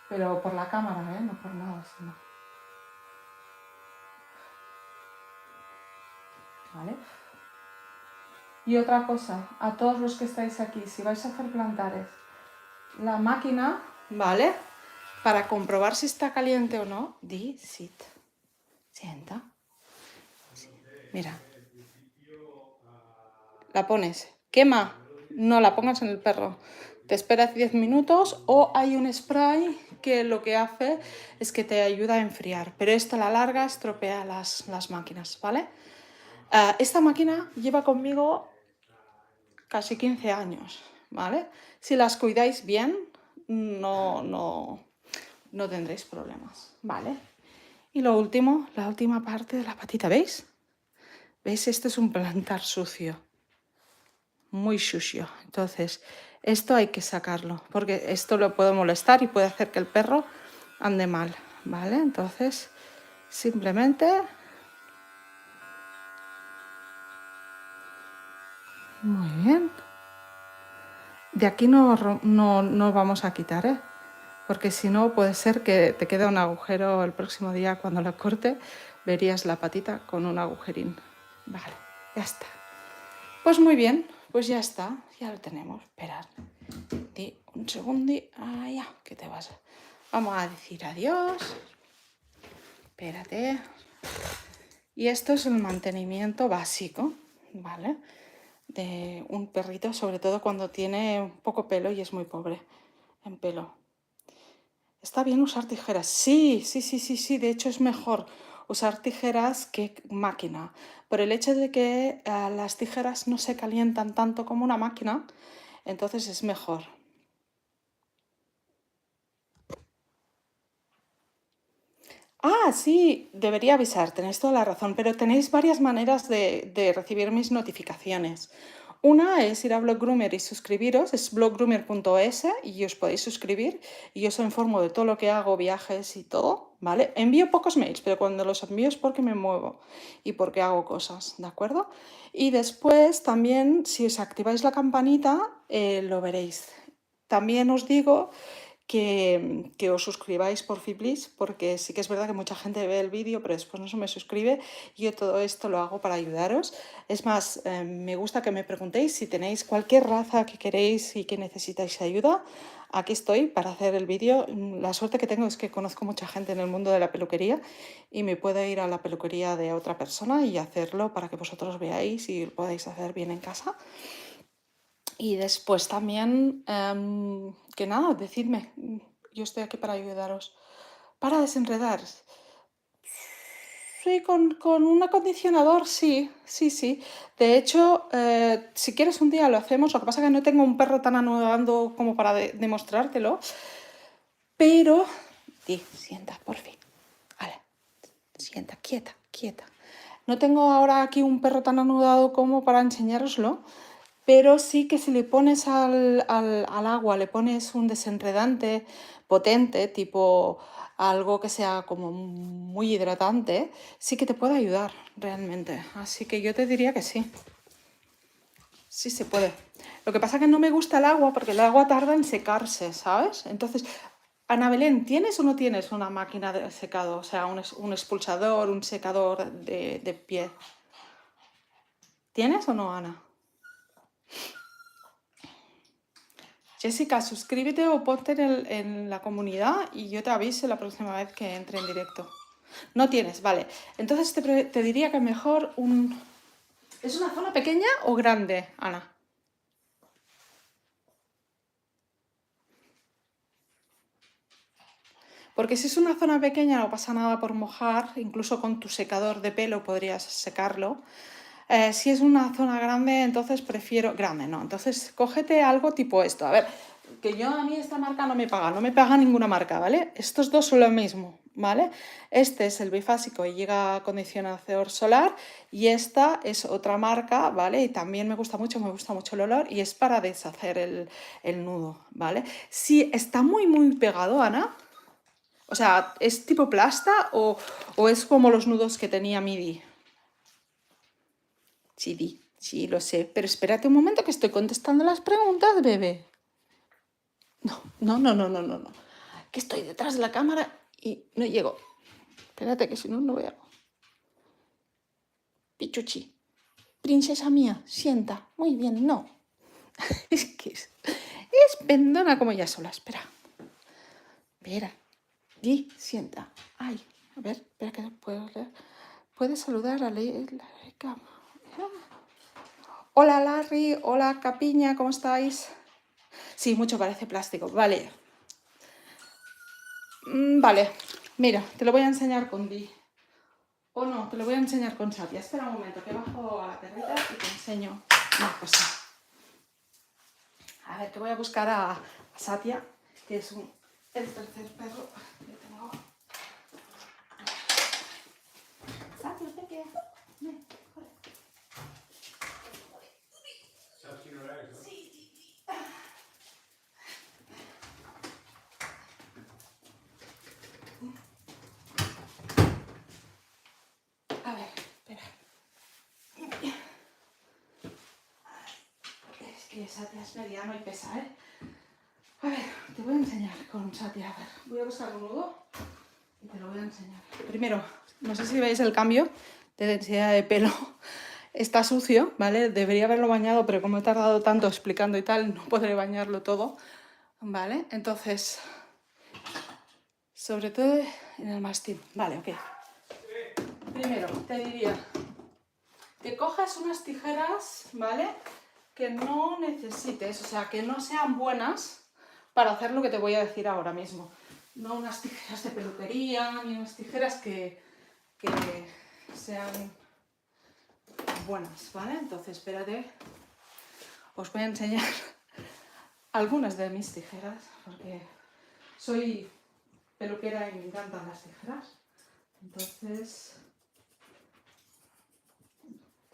Pero por la cámara, no por nada, sino. ¿Vale? Y otra cosa, a todos los que estáis aquí, si vais a hacer plantares, la máquina, ¿vale? Para comprobar si está caliente o no, sit. Sienta. Mira. La pones. Quema. No la pongas en el perro. Te esperas 10 minutos o hay un spray que lo que hace es que te ayuda a enfriar. Pero esto a la larga estropea las máquinas, ¿vale? Esta máquina lleva conmigo casi 15 años, ¿vale? Si las cuidáis bien, no tendréis problemas, ¿vale? Y lo último, la última parte de la patita, ¿veis? ¿Veis? Este es un plantar sucio, muy sucio. Entonces, esto hay que sacarlo, porque esto lo puede molestar y puede hacer que el perro ande mal, ¿vale? Entonces, simplemente... Muy bien. De aquí no vamos a quitar, ¿eh? Porque si no puede ser que te quede un agujero el próximo día cuando la corte, verías la patita con un agujerín. Vale, ya está. Pues muy bien, pues ya está, ya lo tenemos. Esperad, un segundo. Ah, ya, ¿qué te vas? Vamos a decir adiós. Espérate. Y esto es el mantenimiento básico, ¿vale? De un perrito, sobre todo cuando tiene poco pelo y es muy pobre en pelo. ¿Está bien usar tijeras? Sí. De hecho, es mejor usar tijeras que máquina. Por el hecho de que las tijeras no se calientan tanto como una máquina, entonces es mejor. Sí, debería avisar, tenéis toda la razón, pero tenéis varias maneras de recibir mis notificaciones. Una es ir a Blog Groomer y suscribiros, es bloggroomer.es y os podéis suscribir y yo os informo de todo lo que hago, viajes y todo, ¿vale? Envío pocos mails, pero cuando los envío es porque me muevo y porque hago cosas, ¿de acuerdo? Y después también, si os activáis la campanita, lo veréis. También os digo que os suscribáis por please, porque sí que es verdad que mucha gente ve el vídeo, pero después no se me suscribe. Y yo todo esto lo hago para ayudaros. Es más, me gusta que me preguntéis si tenéis cualquier raza que queréis y que necesitáis ayuda. Aquí estoy para hacer el vídeo. La suerte que tengo es que conozco mucha gente en el mundo de la peluquería y me puedo ir a la peluquería de otra persona y hacerlo para que vosotros veáis y lo podáis hacer bien en casa. Y después también, que nada, decidme, yo estoy aquí para ayudaros. Para desenredar. Sí, con un acondicionador, sí. De hecho, si quieres un día lo hacemos, lo que pasa es que no tengo un perro tan anudando como para demostrártelo, pero... sienta, por fin. Vale, sienta, quieta. No tengo ahora aquí un perro tan anudado como para enseñároslo, pero sí que si le pones al agua, le pones un desenredante potente, tipo algo que sea como muy hidratante, sí que te puede ayudar realmente. Así que yo te diría que sí. Sí se puede. Lo que pasa es que no me gusta el agua porque el agua tarda en secarse, ¿sabes? Entonces, Ana Belén, ¿tienes o no tienes una máquina de secado? O sea, un expulsador, un secador de pie. ¿Tienes o no, Ana? Jessica, suscríbete o ponte en la comunidad y yo te aviso la próxima vez que entre en directo. No tienes, vale. Entonces te diría que mejor un... ¿Es una zona pequeña o grande, Ana? Porque si es una zona pequeña no pasa nada por mojar, incluso con tu secador de pelo podrías secarlo. Si es una zona grande, entonces prefiero... Grande, no. Entonces cógete algo tipo esto. A ver, que yo a mí esta marca no me paga ninguna marca, ¿vale? Estos dos son lo mismo, ¿vale? Este es el bifásico y llega acondicionador solar y esta es otra marca, ¿vale? Y también me gusta mucho el olor y es para deshacer el nudo, ¿vale? Si está muy pegado, Ana, o sea, ¿es tipo plasta o es como los nudos que tenía Midi? Sí, lo sé, pero espérate un momento que estoy contestando las preguntas, bebé. No. Que estoy detrás de la cámara y no llego. Espérate que si no, no veo. Pichuchi. Princesa mía, sienta. Muy bien, no. Es que es pendona como ya sola. Espera. Espera. Di, sienta. Ay, a ver, espera que puedo leer. Puedes saludar a la cama. Hola Larry, hola Capiña, ¿cómo estáis? Sí, mucho parece plástico. Vale. Vale, mira, te lo voy a enseñar con Di. O no, te lo voy a enseñar con Satya. Espera un momento, que bajo a la perrita y te enseño una cosa. A ver, que voy a buscar a Satya, que es el tercer perro que tengo. Satya, ¿usted qué? Ven, corre. A ver, espera. Es que Satya es mediano y pesa, ¿eh? A ver, te voy a enseñar con Satya. A ver, voy a buscar un nudo y te lo voy a enseñar. Primero, no sé si veis el cambio de densidad de pelo. Está sucio, ¿vale? Debería haberlo bañado, pero como he tardado tanto explicando y tal, no podré bañarlo todo, ¿vale? Entonces, sobre todo en el mastín. Vale, ok. Primero, te diría que cojas unas tijeras, ¿vale? Que no necesites, o sea, que no sean buenas para hacer lo que te voy a decir ahora mismo. No unas tijeras de peluquería, ni unas tijeras que sean buenas, ¿vale? Entonces, espérate, os voy a enseñar algunas de mis tijeras, porque soy peluquera y me encantan las tijeras. Entonces,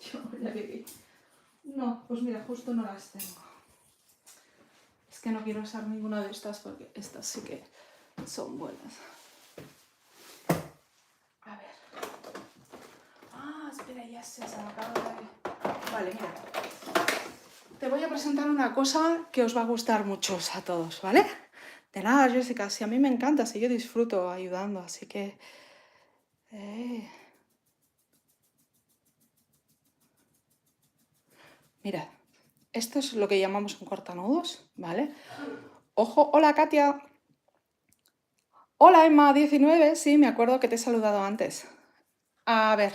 yo ya vi. No, pues mira, justo no las tengo. Es que no quiero usar ninguna de estas porque estas sí que son buenas. A ver. Ah, espera, ya se me acaba de... Vale, mira. Te voy a presentar una cosa que os va a gustar mucho a todos, ¿vale? De nada, Jessica, si a mí me encanta, si yo disfruto ayudando, así que... Mirad, esto es lo que llamamos un cortanudos, ¿vale? Ojo, hola Katia. Hola Emma19, sí, me acuerdo que te he saludado antes. A ver,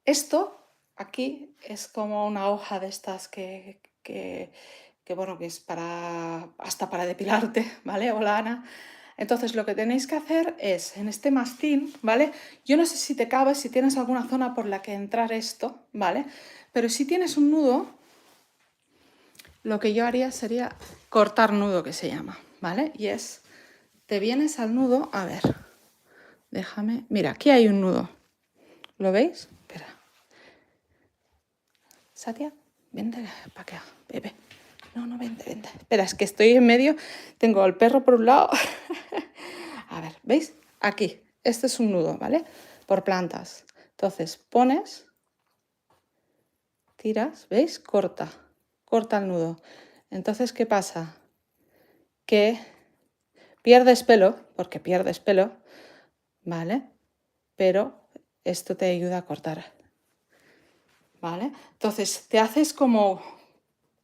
esto aquí es como una hoja de estas que bueno, que es para hasta para depilarte, ¿vale? Hola Ana. Entonces lo que tenéis que hacer es, en este mastín, ¿vale? Yo no sé si te cabe, si tienes alguna zona por la que entrar esto, ¿vale? Pero si tienes un nudo, lo que yo haría sería cortar nudo, que se llama, ¿vale? Y es, te vienes al nudo, a ver, déjame, mira, aquí hay un nudo, ¿lo veis? Espera. Satya, vente para acá, bebé. No, vente. Espera, es que estoy en medio, tengo al perro por un lado. A ver, ¿veis? Aquí, este es un nudo, ¿vale? Por plantas. Entonces, pones, tiras, ¿veis? Corta el nudo. Entonces, ¿qué pasa? Que pierdes pelo, porque pierdes pelo, ¿vale? Pero esto te ayuda a cortar, ¿vale? Entonces, te haces como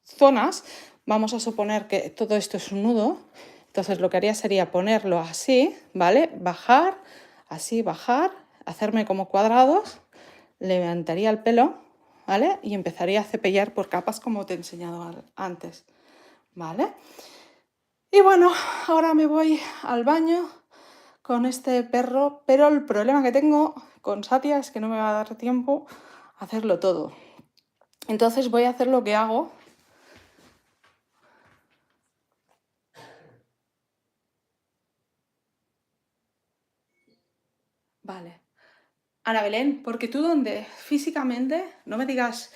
zonas, vamos a suponer que todo esto es un nudo, entonces lo que haría sería ponerlo así, ¿vale? Bajar, así, bajar, hacerme como cuadrados, levantaría el pelo, ¿vale? Y empezaría a cepillar por capas como te he enseñado antes, ¿vale? Y bueno, ahora me voy al baño con este perro, pero el problema que tengo con Satya es que no me va a dar tiempo a hacerlo todo. Entonces voy a hacer lo que hago. Vale. Ana Belén, porque tú dónde, físicamente, no me digas,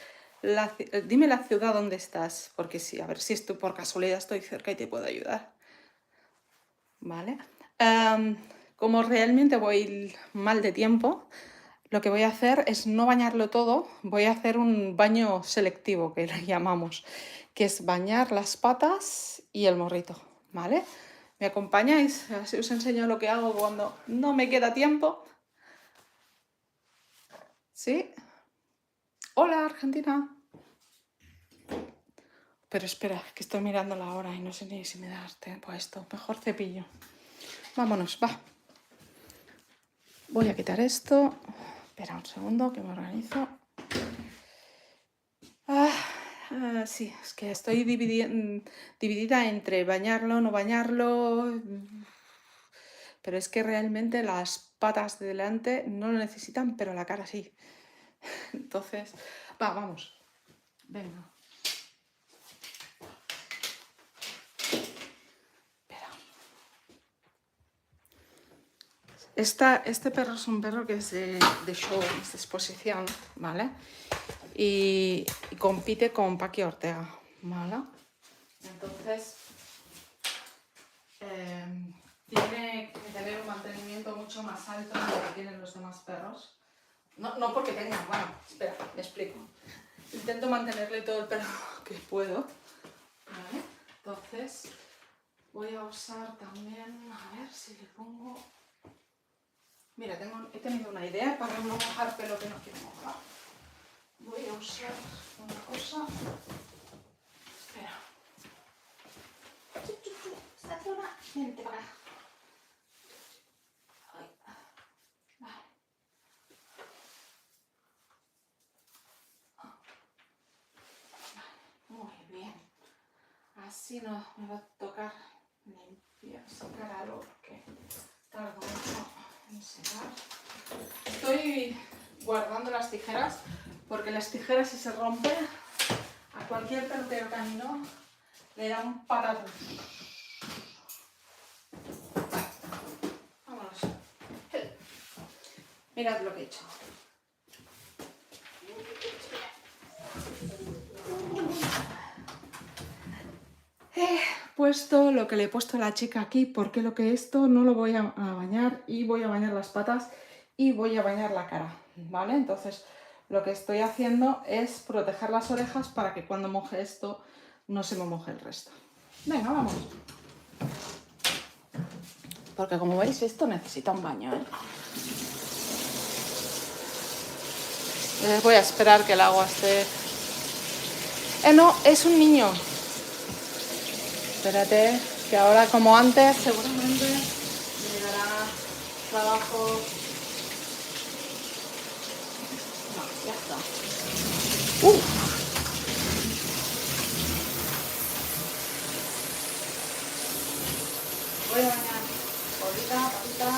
dime la ciudad donde estás, porque sí, a ver si estoy por casualidad estoy cerca y te puedo ayudar. Vale. Como realmente voy mal de tiempo, lo que voy a hacer es no bañarlo todo, voy a hacer un baño selectivo, que le llamamos, que es bañar las patas y el morrito, ¿vale? ¿Me acompañáis? Así os enseño lo que hago cuando no me queda tiempo. ¿Sí? Hola, Argentina. Pero espera, que estoy mirando la hora y no sé ni si me da tiempo a esto. Mejor cepillo. Vámonos, va. Voy a quitar esto. Espera un segundo que me organizo. Sí, es que estoy dividida entre bañarlo, no bañarlo. Pero es que realmente las patas de delante no lo necesitan, pero la cara sí. Entonces, vamos. Venga. Este perro es un perro que es de show, es de exposición, ¿vale? Y compite con Paqui Ortega, ¿vale? Entonces, tiene que tener un mantenimiento mucho más alto de lo que tienen los demás perros. No porque tengan, bueno, espera, me explico. Intento mantenerle todo el pelo que puedo, ¿vale? Entonces, voy a usar también, a ver si le pongo... Mira, he tenido una idea para no mojar pelo que no quiero mojar. Voy a usar una cosa. Espera. Esta zona, vente para acá. Vale. Muy bien. Así no me va a tocar limpiar, sacar algo porque tardo mucho en secar. Estoy guardando las tijeras porque las tijeras, si se rompen, a cualquier perro canino le da un patatón. Vámonos. Mirad lo que he hecho. He puesto lo que le he puesto a la chica aquí porque lo que esto no lo voy a bañar y voy a bañar las patas y voy a bañar la cara, ¿vale? Entonces lo que estoy haciendo es proteger las orejas para que cuando moje esto no se me moje el resto. Venga, vamos. Porque como veis esto necesita un baño, ¿eh? Voy a esperar que el agua esté... no, es un niño. Espérate, que ahora como antes seguramente me dará trabajo. No, ya está. Voy a bañar colita, patita.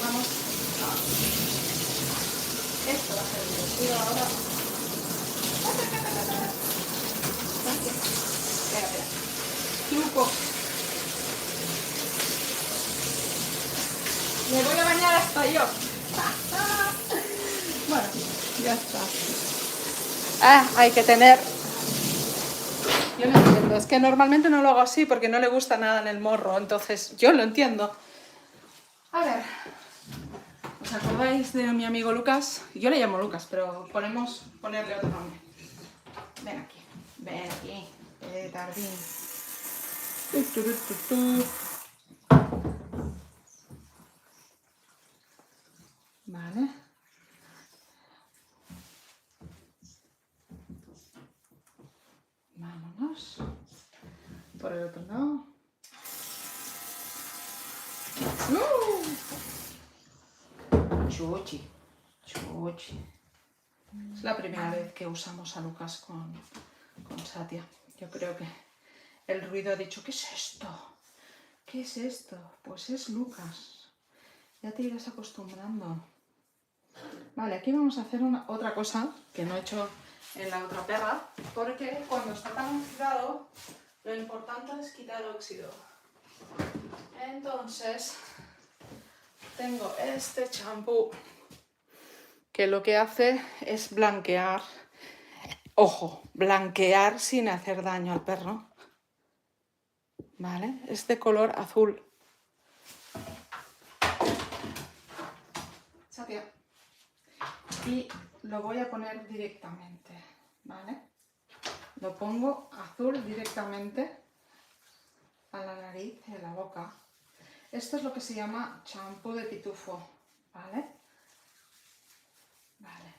Vamos. Esto va a ser divertido ahora. Espera. Truco. Me voy a bañar hasta yo. Bueno, ya está. Hay que tener... Yo no entiendo, es que normalmente no lo hago así porque no le gusta nada en el morro, entonces yo lo entiendo. A ver, ¿os acordáis de mi amigo Lucas? Yo le llamo Lucas, pero ponerle otro nombre. Ven aquí, Tardín. Vale. Vámonos. Por el otro lado. Chuchi. Chuchi. Es la primera vez que usamos a Lucas con Satya. Yo creo que el ruido ha dicho, ¿qué es esto? ¿Qué es esto? Pues es Lucas. Ya te irás acostumbrando. Vale, aquí vamos a hacer otra cosa que no he hecho en la otra perra, porque cuando está tan oxidado, lo importante es quitar el óxido. Entonces, tengo este champú que lo que hace es blanquear. Ojo, blanquear sin hacer daño al perro. ¿Vale? Es de color azul. Satya. Y lo voy a poner directamente, ¿vale? Lo pongo azul directamente a la nariz y a la boca. Esto es lo que se llama champú de pitufo, ¿vale? Vale.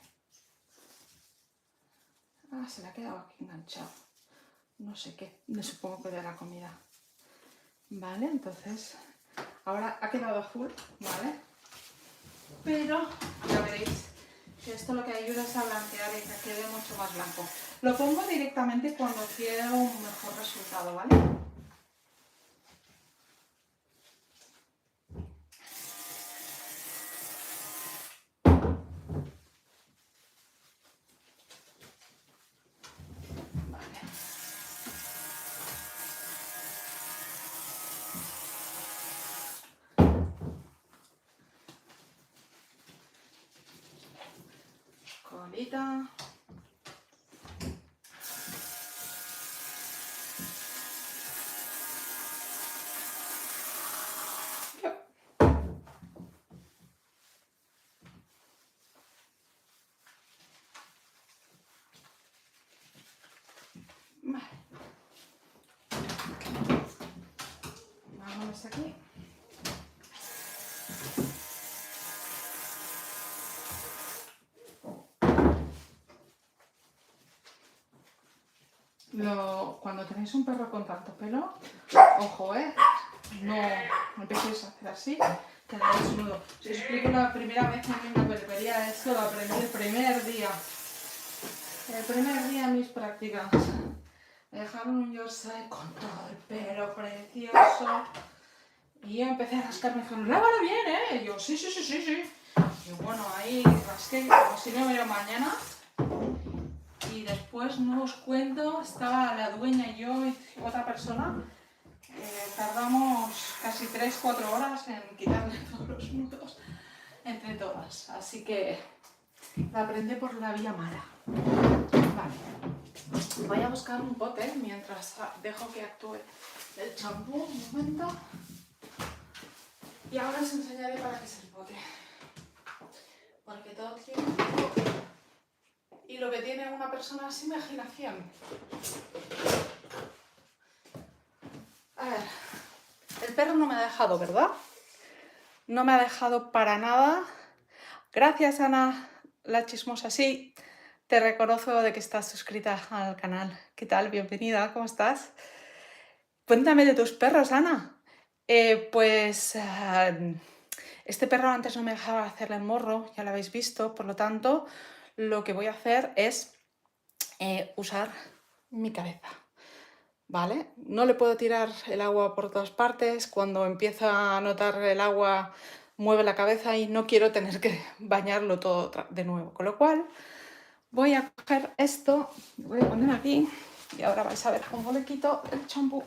Ah, se le ha quedado aquí enganchado. No sé qué, me supongo que de la comida. Vale, entonces, ahora ha quedado azul, ¿vale? Pero ya veréis que esto lo que ayuda es a blanquear y que quede mucho más blanco. Lo pongo directamente cuando quiero un mejor resultado, ¿vale? Colita. Vale. Vamos aquí. Cuando tenéis un perro con tanto pelo, ojo, no empecéis a hacer así, que no es nudo. Si os explico la primera vez que a mí me peluquería, esto lo aprendí el primer día. El primer día de mis prácticas. Me dejaron un Yorkshire con todo el pelo precioso. Y yo empecé a rascar, me dijeron, lávalo bien, Y yo, sí. Y bueno, ahí rasqué como si no me iba mañana. Y después, no os cuento, estaba la dueña y yo y otra persona. Tardamos casi 3-4 horas en quitarle todos los nudos entre todas. Así que la aprendí por la vía mala. Vale. Voy a buscar un bote mientras dejo que actúe el champú. Un momento. Y ahora os enseñaré para qué es el bote. Porque todo tiene tiempo. Y lo que tiene una persona es imaginación. A ver, el perro no me ha dejado, ¿verdad? No me ha dejado para nada. Gracias, Ana, la chismosa. Sí, te reconozco de que estás suscrita al canal. ¿Qué tal? Bienvenida, ¿cómo estás? Cuéntame de tus perros, Ana. Este perro antes no me dejaba hacerle el morro, ya lo habéis visto, por lo tanto, lo que voy a hacer es usar mi cabeza, ¿vale? No le puedo tirar el agua por todas partes, cuando empieza a notar el agua mueve la cabeza y no quiero tener que bañarlo todo de nuevo, con lo cual voy a coger esto, lo voy a poner aquí y ahora vais a ver cómo le quito el champú.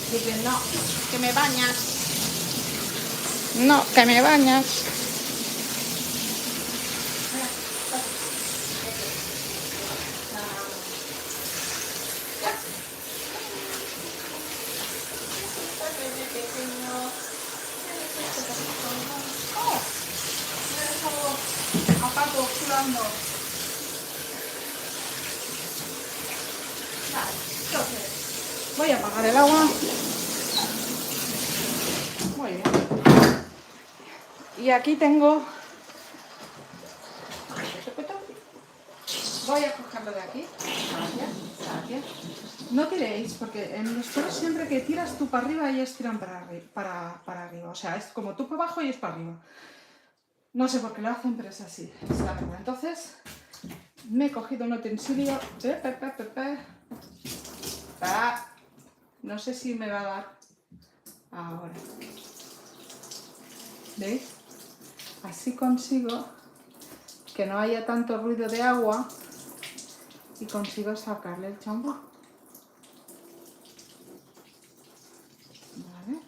Dice, no, que me bañas. No, que me bañas. sudando. Vale, entonces voy a apagar el agua. Muy bien. Y aquí tengo... Voy a cogerlo de aquí. Gracias. No tiréis, porque en los toros siempre que tiras tú para arriba, ellos tiran para arriba. O sea, es como tú para abajo y ellos para arriba. No sé por qué lo hacen, pero es así. Es la verdad. Entonces, me he cogido un utensilio. No sé si me va a dar ahora. ¿Veis? Así consigo que no haya tanto ruido de agua y consigo sacarle el champú. Vale.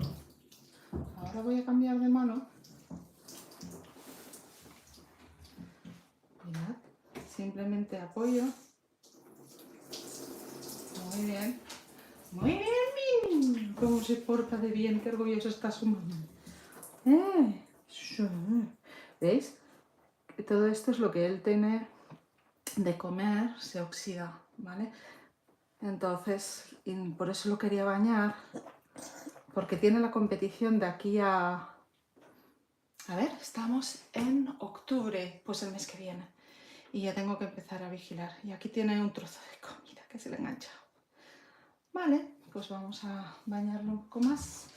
Ahora voy a cambiar de mano. Mirad, simplemente apoyo. Muy bien. Muy bien, Min. Cómo se porta de bien, qué orgulloso está su mamá. ¿Veis? Todo esto es lo que él tiene de comer, se oxida, ¿vale? Entonces, por eso lo quería bañar, porque tiene la competición de aquí a... A ver, estamos en octubre, pues el mes que viene. Y ya tengo que empezar a vigilar. Y aquí tiene un trozo de comida que se le ha enganchado. Vale, pues vamos a bañarlo un poco más,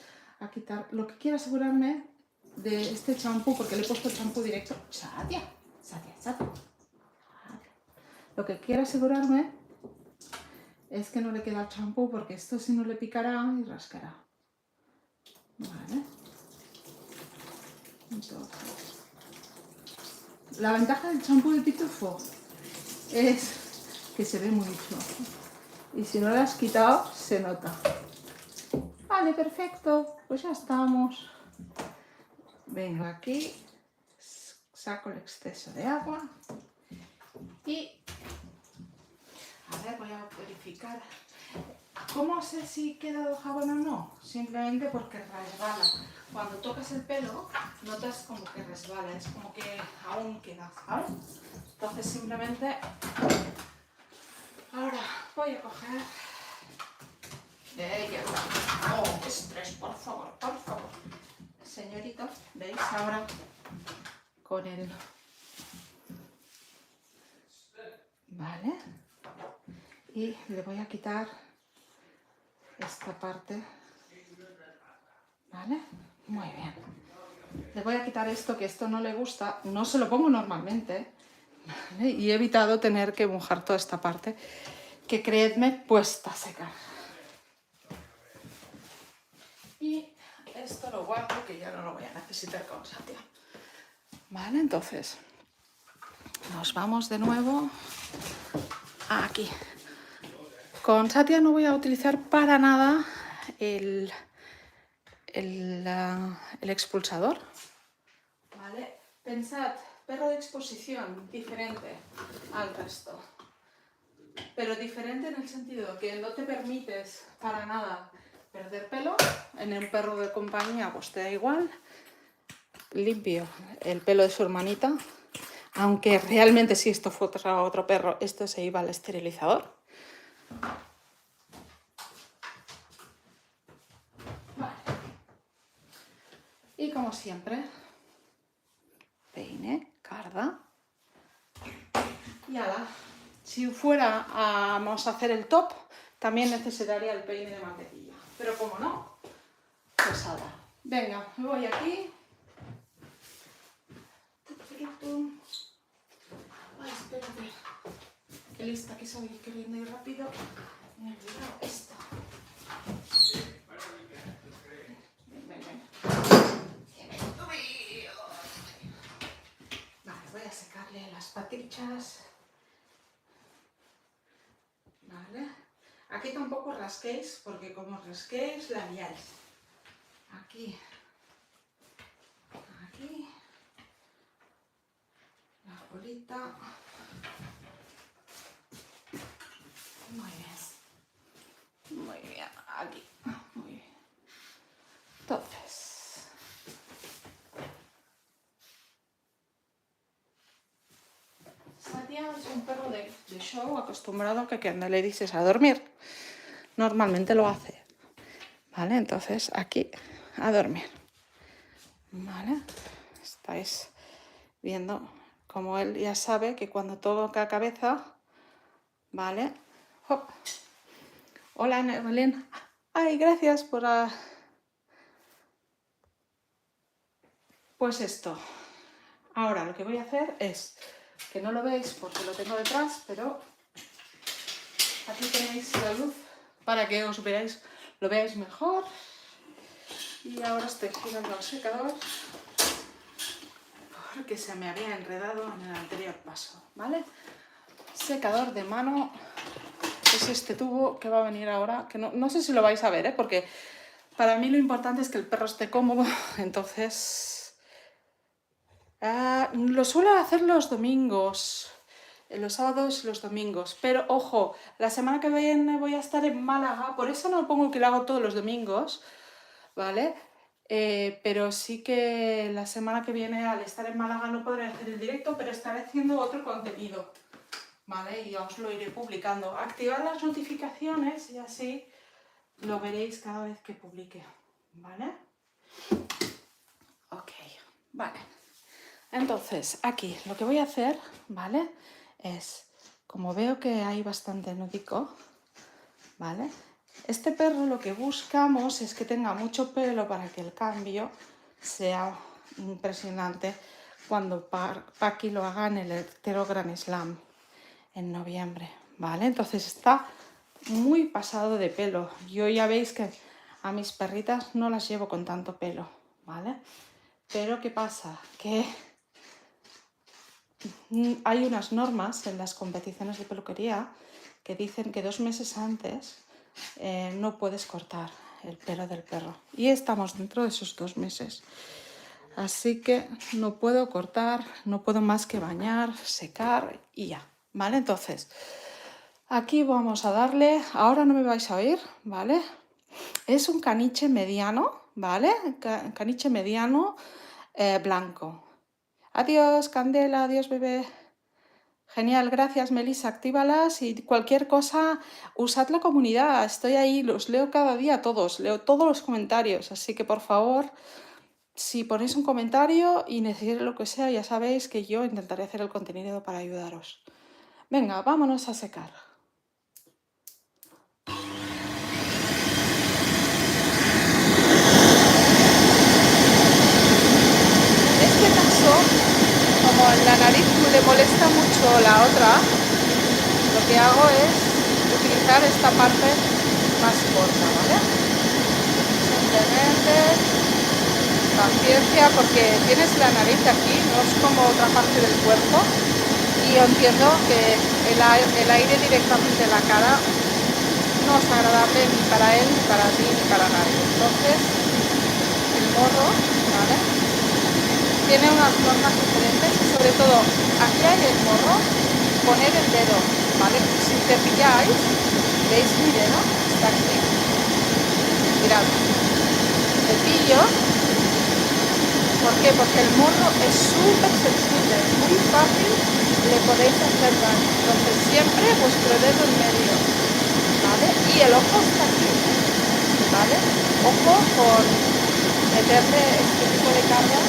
a quitar... Lo que quiero asegurarme de este champú, porque le he puesto el champú directo. Satia. Lo que quiero asegurarme es que no le queda el champú, porque esto si no le picará y rascará. Vale. Entonces, la ventaja del champú de Pitufo es que se ve mucho. Y si no lo has quitado, se nota. Vale, perfecto. Pues ya estamos. Vengo aquí, saco el exceso de agua y... A ver, voy a verificar. ¿Cómo sé si he quedado jabón o no? Simplemente porque resbala. Cuando tocas el pelo, notas como que resbala, es como que aún queda, ¿sabes? Entonces simplemente... Ahora voy a coger... ¡Oh, qué estrés! Por favor, por favor. Señorito, ¿veis? Ahora con el... Vale. Y le voy a quitar esta parte. ¿Vale? Muy bien. Le voy a quitar esto, que esto no le gusta. No se lo pongo normalmente. ¿Vale? Y he evitado tener que mojar toda esta parte, que creedme, cuesta secar. Y esto lo guardo, que ya no lo voy a necesitar con Satia. Vale, entonces nos vamos de nuevo aquí. Con Satia no voy a utilizar para nada el expulsador. ¿Vale? Pensad, perro de exposición, diferente al resto. Pero diferente en el sentido que no te permites para nada perder pelo. En un perro de compañía pues te da igual. Limpio el pelo de su hermanita. Aunque realmente si esto fuera otro perro, esto se iba al esterilizador. Vale. Y como siempre, peine, carda. Y ala. Si fuéramos a hacer el top, también necesitaría el peine de mantequilla. Pero como no, pues ahora. Venga, me voy aquí. Ay, espérate. Qué lista que soy, queriendo ir rápido. Me he olvidado esto. Ven. Vale, voy a secarle las patichas. Vale. Aquí tampoco rasquéis, porque como rasquéis, la liáis. Aquí. Aquí. La colita. Muy bien. Muy bien. Aquí. Muy bien. Entonces. hecho o acostumbrado que cuando le dices a dormir, normalmente lo hace. ¿Vale? Entonces aquí a dormir. ¿Vale? Estáis viendo como él ya sabe que cuando toca cabeza, ¿vale? Hop. Hola, Evelyn. Ay, gracias por... Pues esto. Ahora lo que voy a hacer es, que no lo veis porque lo tengo detrás, pero aquí tenéis la luz para que os veáis, lo veáis mejor. Y ahora estoy girando el secador porque se me había enredado en el anterior paso, ¿vale? Secador de mano es este tubo que va a venir ahora, que no sé si lo vais a ver, ¿eh? Porque para mí lo importante es que el perro esté cómodo, entonces lo suelo hacer los domingos, los sábados y los domingos, pero ojo, la semana que viene voy a estar en Málaga, por eso no pongo que lo hago todos los domingos, ¿vale? Pero sí que la semana que viene, al estar en Málaga, no podré hacer el directo, pero estaré haciendo otro contenido, ¿vale? Y os lo iré publicando. Activar las notificaciones y así lo veréis cada vez que publique, ¿vale? Ok, vale. Entonces, aquí lo que voy a hacer, ¿vale? Es, como veo que hay bastante nudico, ¿vale? Este perro lo que buscamos es que tenga mucho pelo para que el cambio sea impresionante cuando Paqui lo haga en el Hetero Grand Slam en noviembre, ¿vale? Entonces está muy pasado de pelo. Yo ya veis que a mis perritas no las llevo con tanto pelo, ¿vale? Pero ¿qué pasa? Que hay unas normas en las competiciones de peluquería que dicen que 2 meses antes no puedes cortar el pelo del perro. Y estamos dentro de esos 2 meses. Así que no puedo cortar, no puedo más que bañar, secar y ya, ¿vale? Entonces, aquí vamos a darle, ahora no me vais a oír, ¿vale? Es un caniche mediano, ¿vale? Caniche mediano blanco. Adiós, Candela, adiós, bebé. Genial, gracias, Melissa. Actívalas y cualquier cosa, usad la comunidad. Estoy ahí, los leo cada día todos, leo todos los comentarios. Así que, por favor, si ponéis un comentario y necesitáis lo que sea, ya sabéis que yo intentaré hacer el contenido para ayudaros. Venga, vámonos a secar. En este caso, como en la nariz le molesta mucho la otra, lo que hago es utilizar esta parte más corta, ¿vale? Simplemente paciencia porque tienes la nariz aquí, no es como otra parte del cuerpo, y yo entiendo que el aire directamente en la cara no es agradable ni para él, ni para ti, ni para nadie. Entonces, el morro, ¿vale? Tiene unas normas diferentes y sobre todo, aquí hay el morro, poner el dedo, ¿vale? Si te pilláis, ¿veis mi dedo? Está aquí. Mirad, el pillo. ¿Por qué? Porque el morro es súper sensible, es muy fácil, le podéis hacer daño. Entonces siempre vuestro dedo en medio, ¿vale? Y el ojo está aquí, ¿vale? Ojo con meterle este tipo de carga.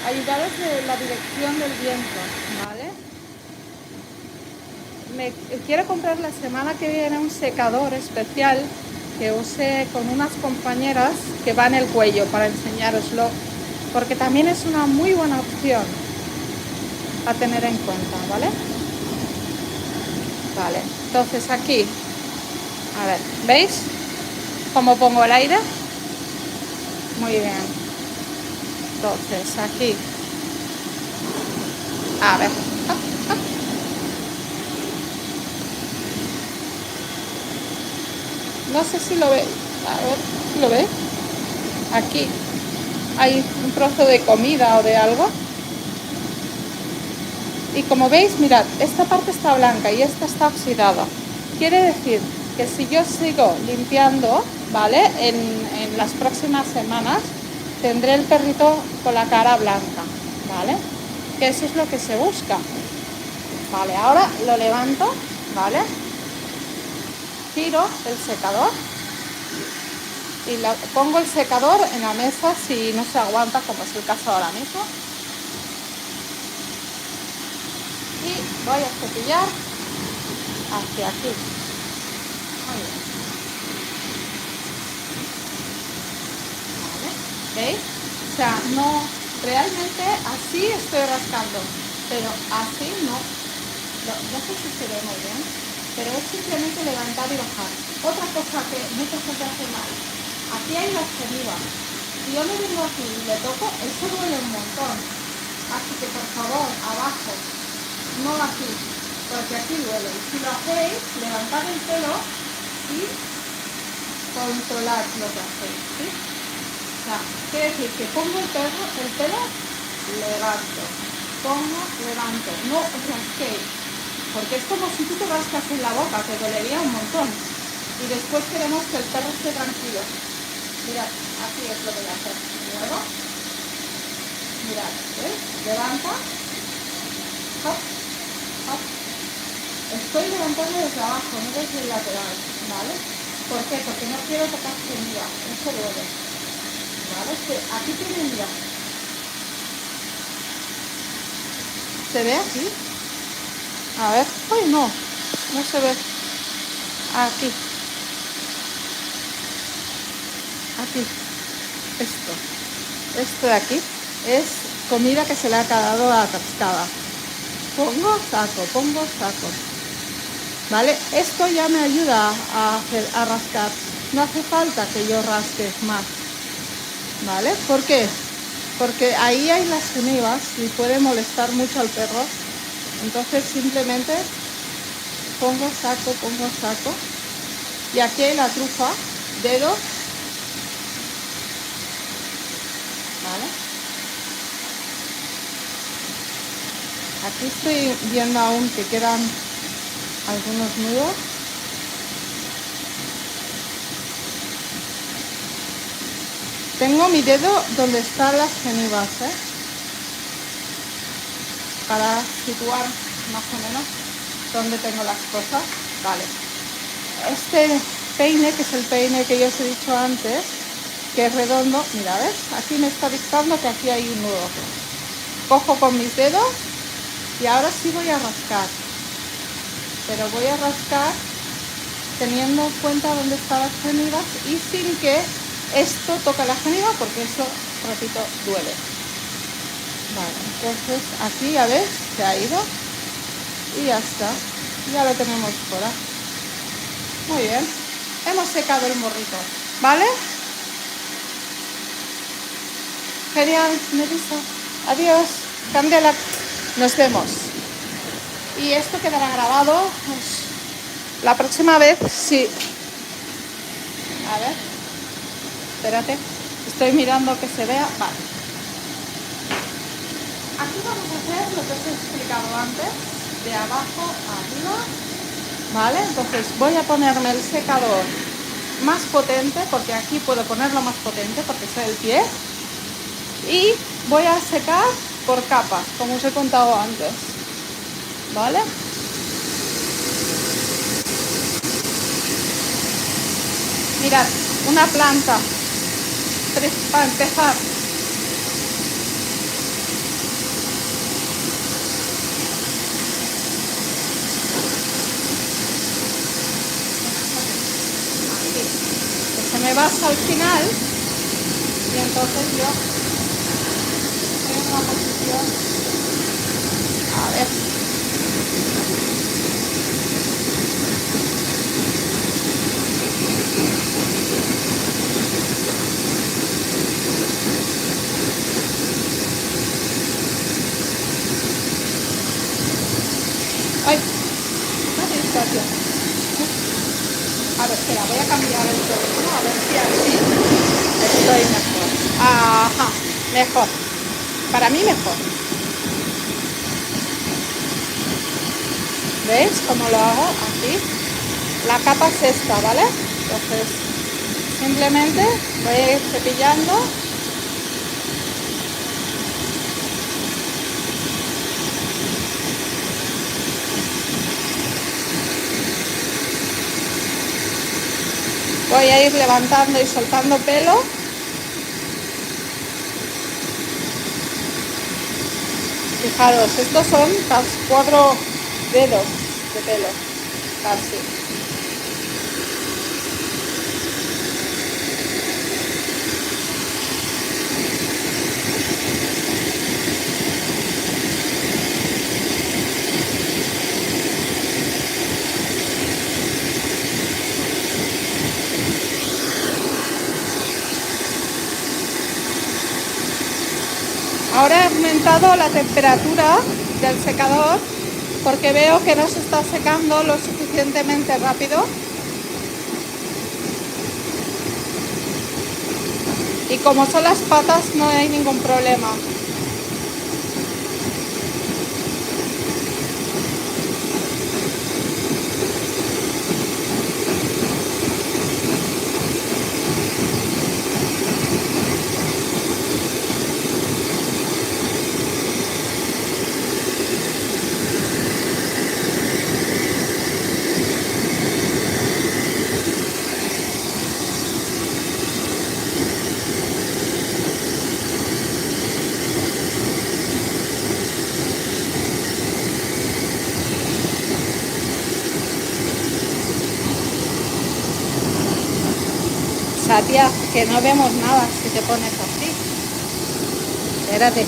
Ayudaros de la dirección del viento, ¿vale? Quiero comprar la semana que viene un secador especial que use con unas compañeras que va en el cuello para enseñároslo, porque también es una muy buena opción a tener en cuenta, ¿vale? Vale, entonces aquí, a ver, ¿veis cómo pongo el aire? Muy bien. Entonces aquí, a ver, no sé si lo veis, a ver, ¿lo veis? Aquí, hay un trozo de comida o de algo. Y como veis, mirad, esta parte está blanca y esta está oxidada. Quiere decir que si yo sigo limpiando, ¿vale? En las próximas semanas tendré el perrito con la cara blanca, ¿vale? Que eso es lo que se busca. Vale, ahora lo levanto, ¿vale? Giro el secador y pongo el secador en la mesa si no se aguanta, como es el caso ahora mismo. Y voy a cepillar hacia aquí. Muy bien. Vale. ¿Veis? O sea, no, realmente así estoy rascando, pero así no. No sé si se ve muy bien, pero es simplemente levantar y bajar. Otra cosa que mucha gente hace mal, aquí hay las cenizas. Si yo me vengo aquí y le toco, eso duele un montón. Así que por favor, abajo, no aquí, porque aquí duele. Y si lo hacéis, levantad el pelo y controlad lo que hacéis, ¿sí? O sea, quiere decir que pongo el pelo, levanto, pongo, levanto, no os rasquéis, porque es como si tú te rascas en la boca, te dolería un montón. Y después queremos que el perro esté tranquilo. Mirad, así es lo que voy a hacer. Luego, mirad, ¿veis? Levanta, hop, hop. Estoy levantando desde abajo, no desde el lateral, ¿vale? ¿Por qué? Porque no quiero tocar semilla, eso duele, ¿vale? Aquí tiene, mira. ¿Se ve aquí? A ver, ¡ay no! No se ve. Aquí. Aquí. Esto de aquí es comida que se le ha quedado atascada. Pongo, saco. ¿Vale? Esto ya me ayuda a rascar. No hace falta que yo rasque más. ¿Vale? ¿Por qué? Porque ahí hay las cenizas y puede molestar mucho al perro. Entonces simplemente pongo, saco. Y aquí hay la trufa, dedo. ¿Vale? Aquí estoy viendo aún que quedan algunos nudos. Tengo mi dedo donde están las cenizas, para situar más o menos donde tengo las cosas. Vale. Este peine, que es el peine que yo os he dicho antes, que es redondo, mira, ¿ves? Aquí me está dictando que aquí hay un nudo. Cojo con mis dedos y ahora sí voy a rascar. Pero voy a rascar teniendo en cuenta dónde están las cenizas y sin que esto toque la ceniza, porque eso, repito, duele. Vale, entonces aquí ya ves, se ha ido y ya está. Ya lo tenemos fuera. Muy bien. Hemos secado el morrito, ¿vale? Genial, Melissa. Adiós, Candela. Nos vemos. Y esto quedará grabado la próxima vez, sí. A ver, espérate, estoy mirando que se vea. Vale. Aquí vamos a hacer lo que os he explicado antes, de abajo a arriba. Vale, entonces voy a ponerme el secador más potente, porque aquí puedo ponerlo más potente porque soy el pie. Y voy a secar por capas, como os he contado antes. ¿Vale? Mirad, una planta para empezar. Aquí. Que se me va hasta el final y entonces yo estoy en una posición. A ver. ¡Ay! Una distracción. A ver, espera, voy a cambiar el teléfono a ver si así estoy mejor. Ajá. Mejor. Para mí mejor. ¿Veis cómo lo hago? Aquí. La capa es esta, ¿vale? Entonces, simplemente voy a ir cepillando. Voy a ir levantando y soltando pelo. Fijaros, estos son casi 4 dedos de pelo, casi. Ahora he aumentado la temperatura del secador porque veo que no se está secando lo suficientemente rápido. Y como son las patas no hay ningún problema. Satia, que no vemos nada si te pones así. Espérate.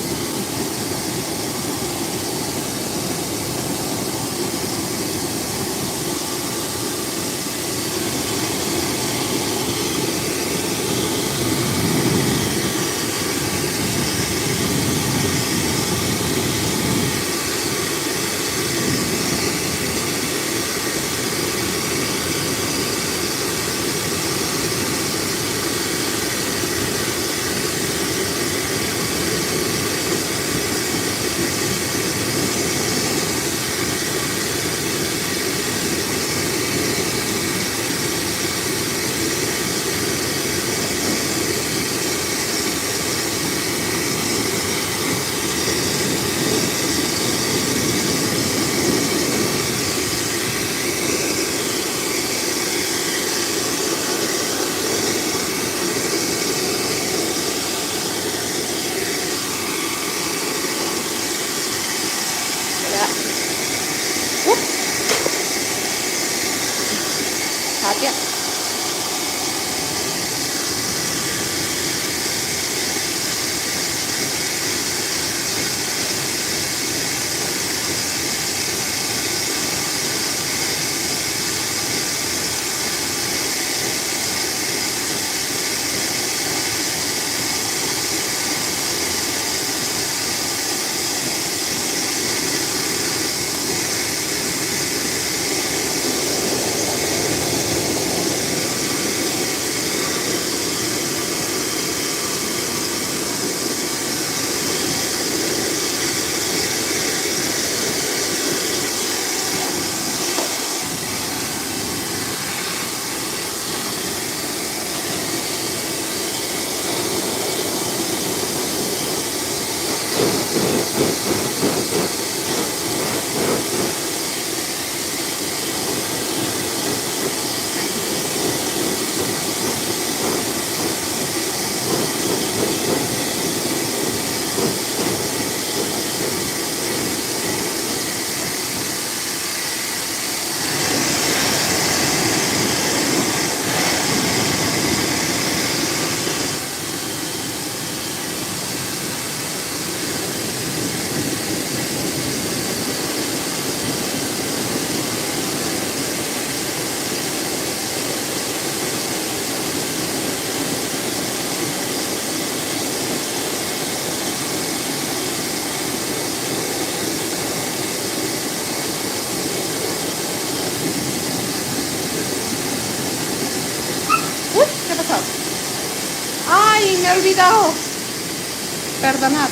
Satia. ¡Ay, me he olvidado! Perdonad.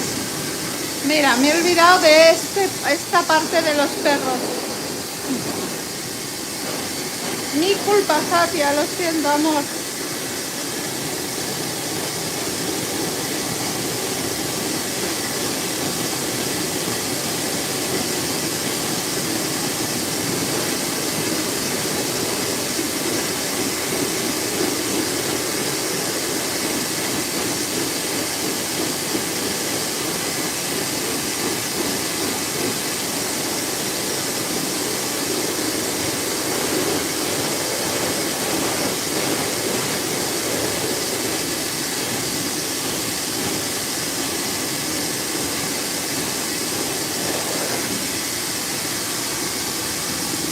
Mira, me he olvidado de esta parte de los perros. Mi culpa, Katia, lo siento, amor.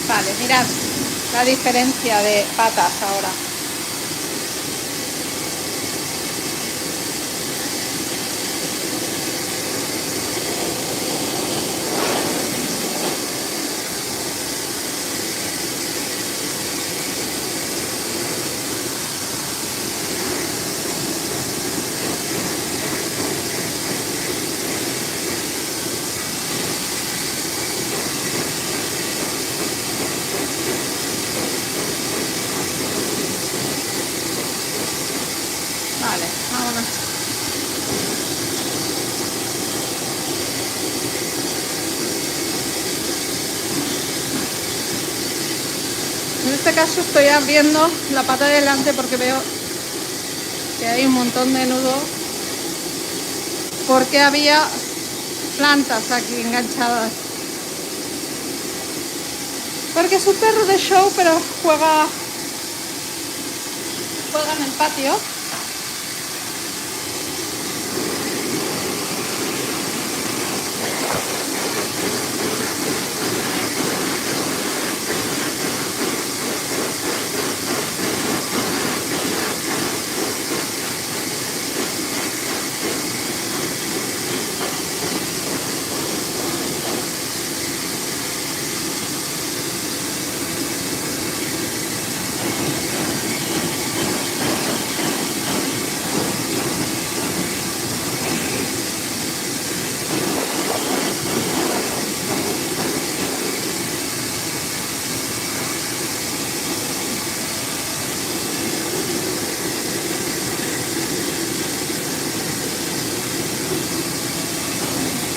Vale, mirad la diferencia de patas ahora. Vale, vámonos. En este caso estoy abriendo la pata de delante porque veo que hay un montón de nudos, porque había plantas aquí enganchadas. Porque es un perro de show, pero juega en el patio.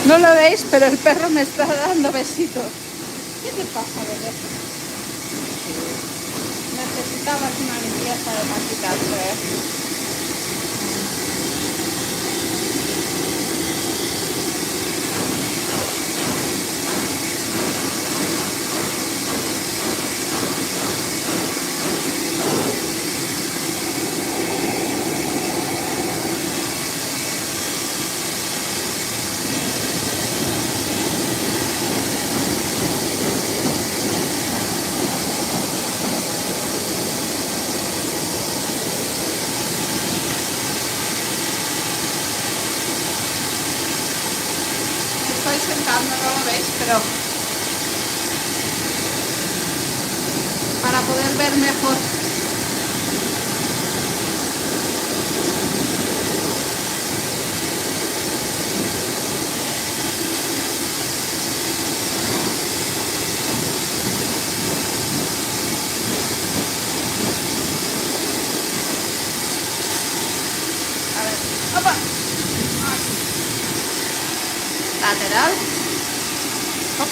No lo veis, pero el perro me está dando besitos. ¿Qué te pasa, bebé? Necesitabas una limpieza de maquillaje, ¿eh? Estoy sentando, no lo veis, pero para poder ver mejor. A ver, ¡opa! Lateral. Hop.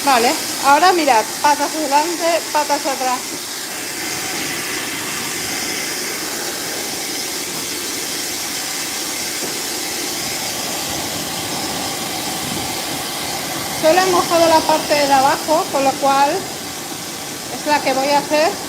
Vale, ahora mirad, patas adelante, patas atrás. Solo he mojado la parte de abajo, con lo cual es la que voy a hacer.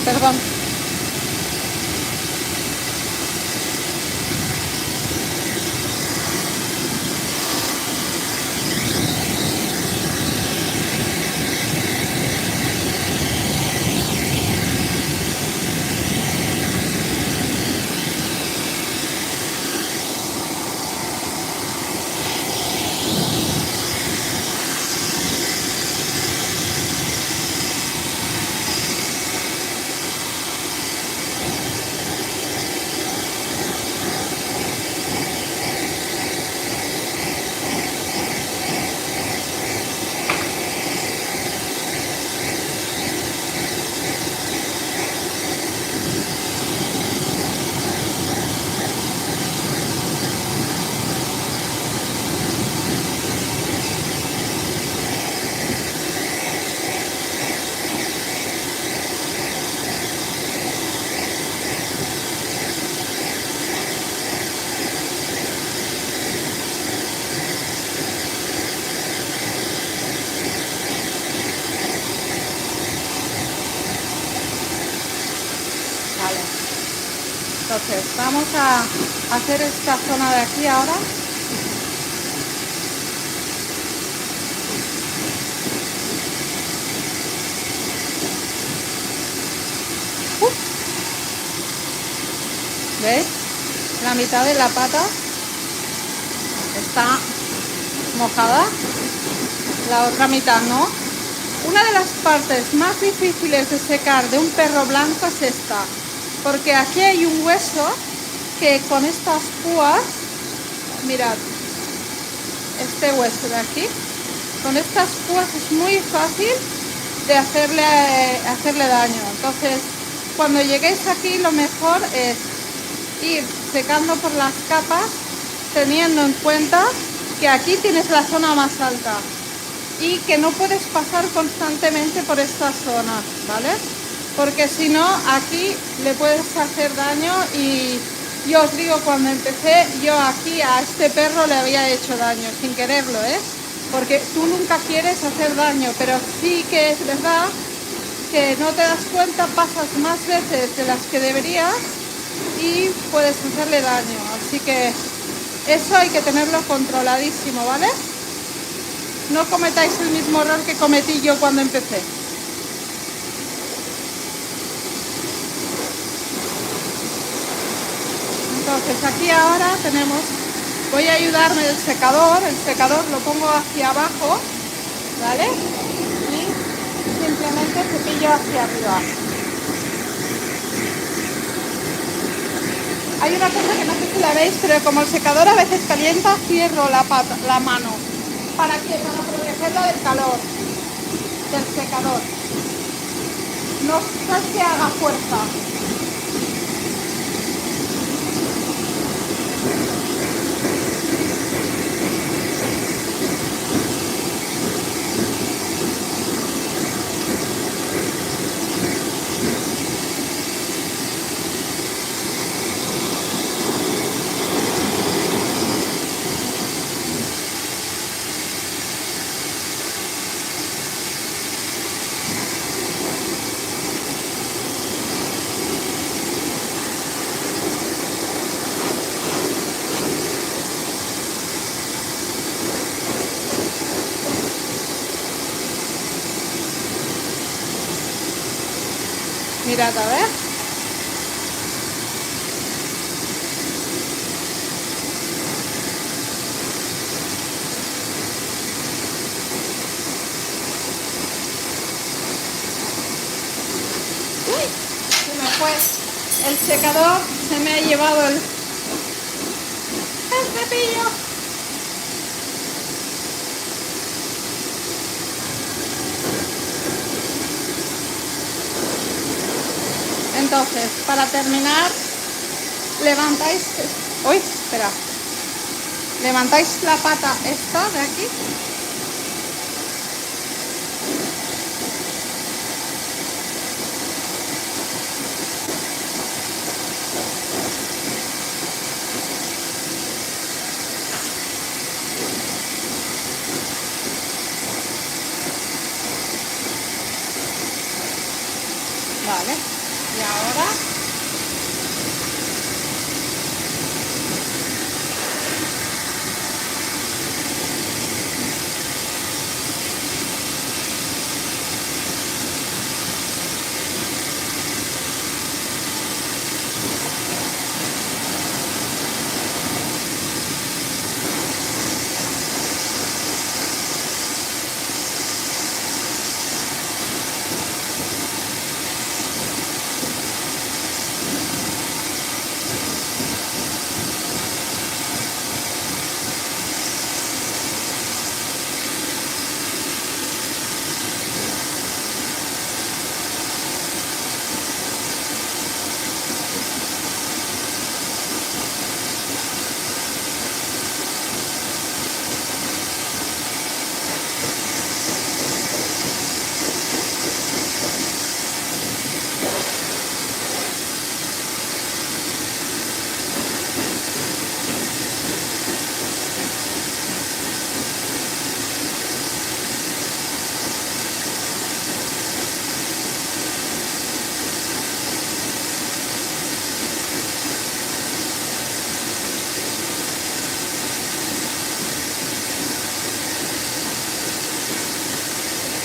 Perdón. Vale. Entonces, vamos a hacer esta zona de aquí ahora. ¿Veis? La mitad de la pata está mojada, la otra mitad no. Una de las partes más difíciles de secar de un perro blanco es esta, porque aquí hay un hueso que con estas púas, mirad, este hueso de aquí, con estas púas es muy fácil de hacerle daño. Entonces, cuando lleguéis aquí, lo mejor es ir secando por las capas, teniendo en cuenta que aquí tienes la zona más alta y que no puedes pasar constantemente por esta zona, ¿vale? Porque si no, aquí le puedes hacer daño y yo os digo, cuando empecé, yo aquí a este perro le había hecho daño, sin quererlo, ¿eh? Porque tú nunca quieres hacer daño, pero sí que es verdad que no te das cuenta, pasas más veces de las que deberías y puedes hacerle daño. Así que eso hay que tenerlo controladísimo, ¿vale? No cometáis el mismo error que cometí yo cuando empecé. Entonces aquí ahora tenemos, voy a ayudarme del secador, el secador lo pongo hacia abajo, ¿vale? Y simplemente cepillo hacia arriba. Hay una cosa que no sé si la veis, pero como el secador a veces calienta, cierro la mano. ¿Para qué? Para protegerla del calor del secador. No es que haga fuerza. Mirad, a ver. Uy, se me fue el secador, se me ha llevado el cepillo. Entonces, para terminar, levantáis, uy, espera, levantáis la pata esta de aquí. Vale, y ahora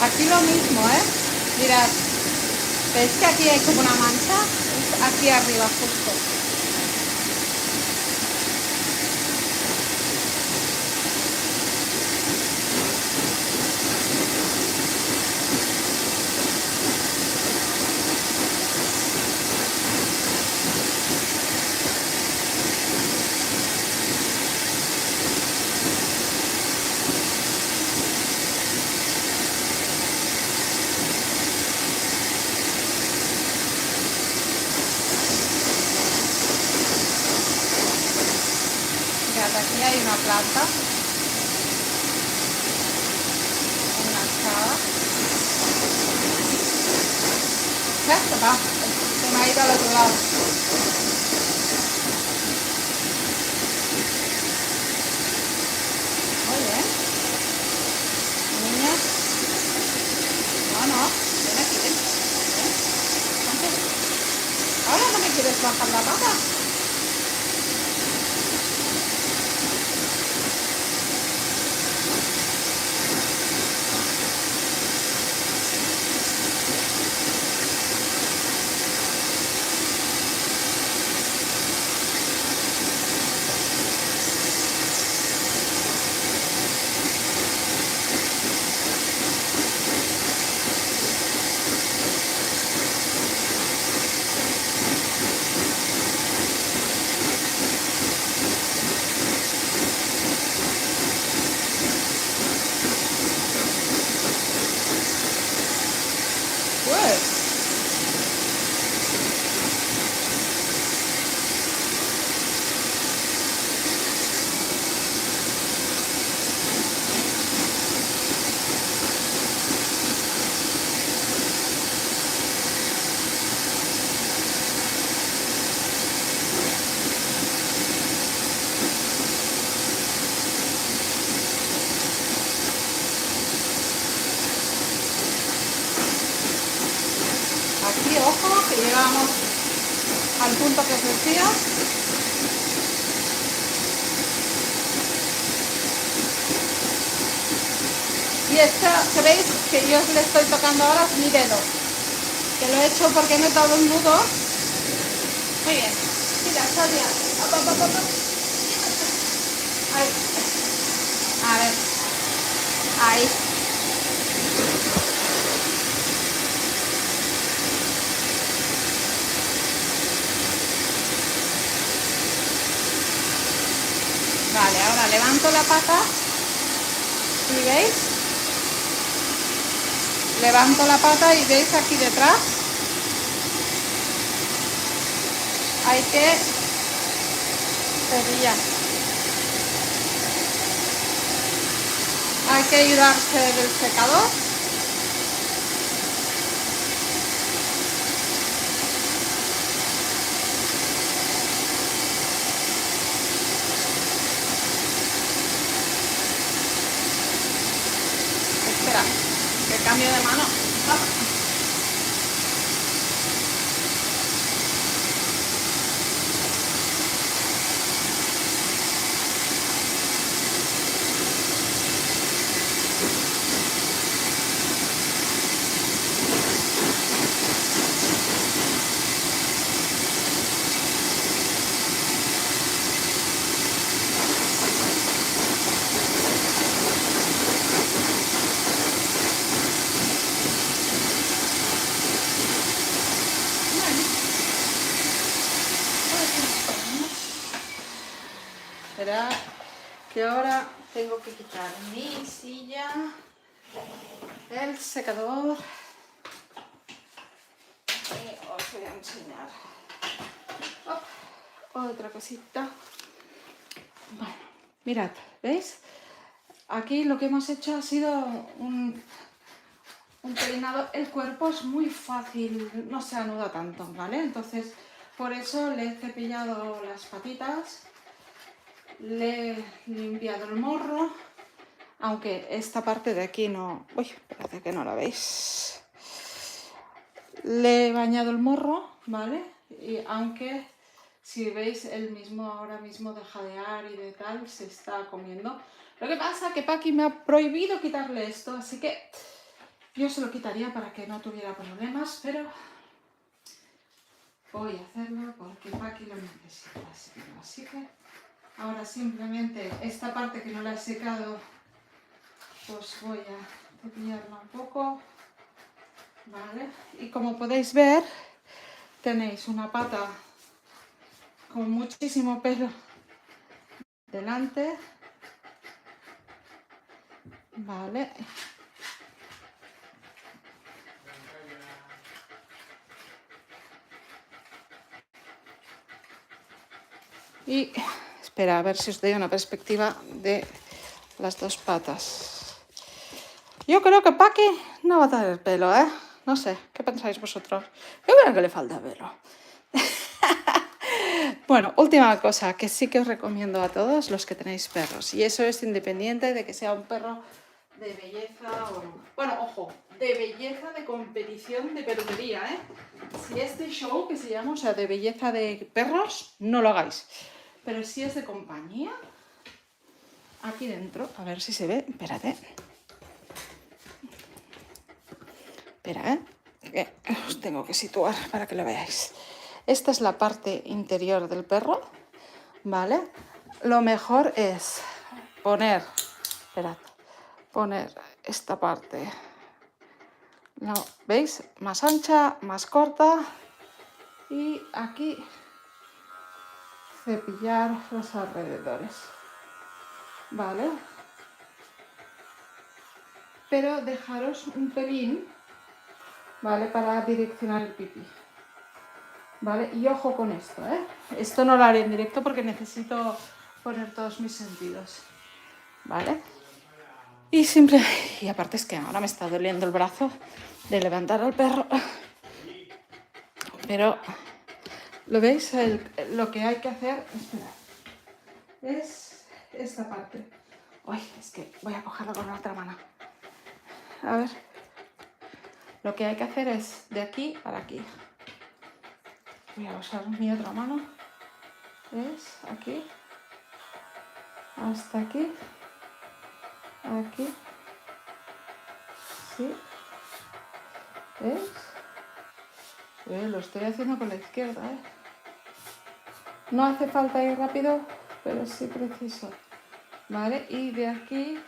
aquí lo mismo, mirad, ¿veis que aquí hay como una mancha? Es aquí arriba justo. Aquí hay una planta, una chava. Ya se va, se me ha ido al otro lado. Muy bien. Niña. No, ven aquí, ven. Ven. Ahora no me quieres bajar la pata. Aquí, ojo, que llegamos al punto que os decía. Y esta, ¿sabéis? Que yo le estoy tocando ahora es mi dedo. Que lo he hecho porque he notado un nudo. Muy bien. Mira, Sadia. Ahí. A ver. Ahí. Vale, ahora levanto la pata. ¿Y veis? Levanto la pata y veis aquí detrás. Hay que cepillar. Hay que ayudarse del secador. Espera, que cambio de mano. Espera, que ahora tengo que quitar mi silla, el secador y os voy a enseñar otra cosita. Bueno, mirad, ¿veis? Aquí lo que hemos hecho ha sido un peinado. El cuerpo es muy fácil, no se anuda tanto, ¿vale? Entonces, por eso le he cepillado las patitas. Le he limpiado el morro, aunque esta parte de aquí no... Uy, parece que no la veis. Le he bañado el morro, ¿vale? Y aunque, si veis, él mismo ahora mismo de jadear y de tal, se está comiendo. Lo que pasa es que Paqui me ha prohibido quitarle esto, así que yo se lo quitaría para que no tuviera problemas, pero voy a hacerlo porque Paqui lo necesita. Así que ahora simplemente esta parte que no la he secado, pues voy a cepillarla un poco, ¿vale? Y como podéis ver, tenéis una pata con muchísimo pelo delante, ¿vale? Y espera, a ver si os doy una perspectiva de las dos patas. Yo creo que Paqui no va a tener pelo, ¿eh? No sé, ¿qué pensáis vosotros? Yo creo que le falta pelo. Bueno, última cosa que sí que os recomiendo a todos los que tenéis perros, y eso es independiente de que sea un perro de belleza o no. Bueno, ojo, de belleza de competición de peluquería, ¿eh? Si este show que se llama, o sea, de belleza de perros, no lo hagáis. Pero si es de compañía, aquí dentro, a ver si se ve, espérate. Espera, que os tengo que situar para que lo veáis. Esta es la parte interior del perro, ¿vale? Lo mejor es poner, esperad, poner esta parte, ¿no? ¿Veis? Más ancha, más corta, y aquí cepillar los alrededores, ¿vale? Pero dejaros un pelín, ¿vale? Para direccionar el pipí, ¿vale? Y ojo con esto, ¿eh? Esto no lo haré en directo porque necesito poner todos mis sentidos, ¿vale? Y aparte es que ahora me está doliendo el brazo de levantar al perro. Pero, ¿lo veis? Lo que hay que hacer, esperad, es esta parte. Uy, es que voy a cogerlo con la otra mano. A ver. Lo que hay que hacer es de aquí para aquí. Voy a usar mi otra mano. Es aquí. Hasta aquí. Aquí. Sí. ¿Ves? Lo estoy haciendo con la izquierda, ¿eh? No hace falta ir rápido, pero sí preciso. ¿Vale? Y de aquí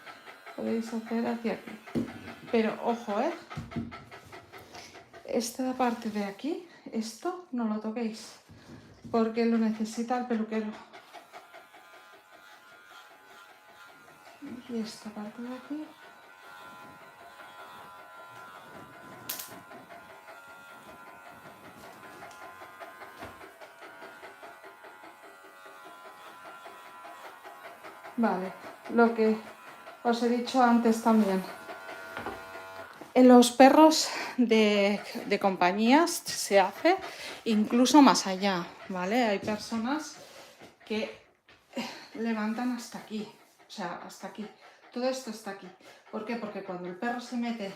podéis hacer hacia aquí. Pero ojo, ¿eh? Esta parte de aquí, esto no lo toquéis, porque lo necesita el peluquero. Y esta parte de aquí. Vale, lo que os he dicho antes también. En los perros de compañías se hace incluso más allá, ¿vale? Hay personas que levantan hasta aquí, o sea, hasta aquí. Todo esto está aquí. ¿Por qué? Porque cuando el perro se mete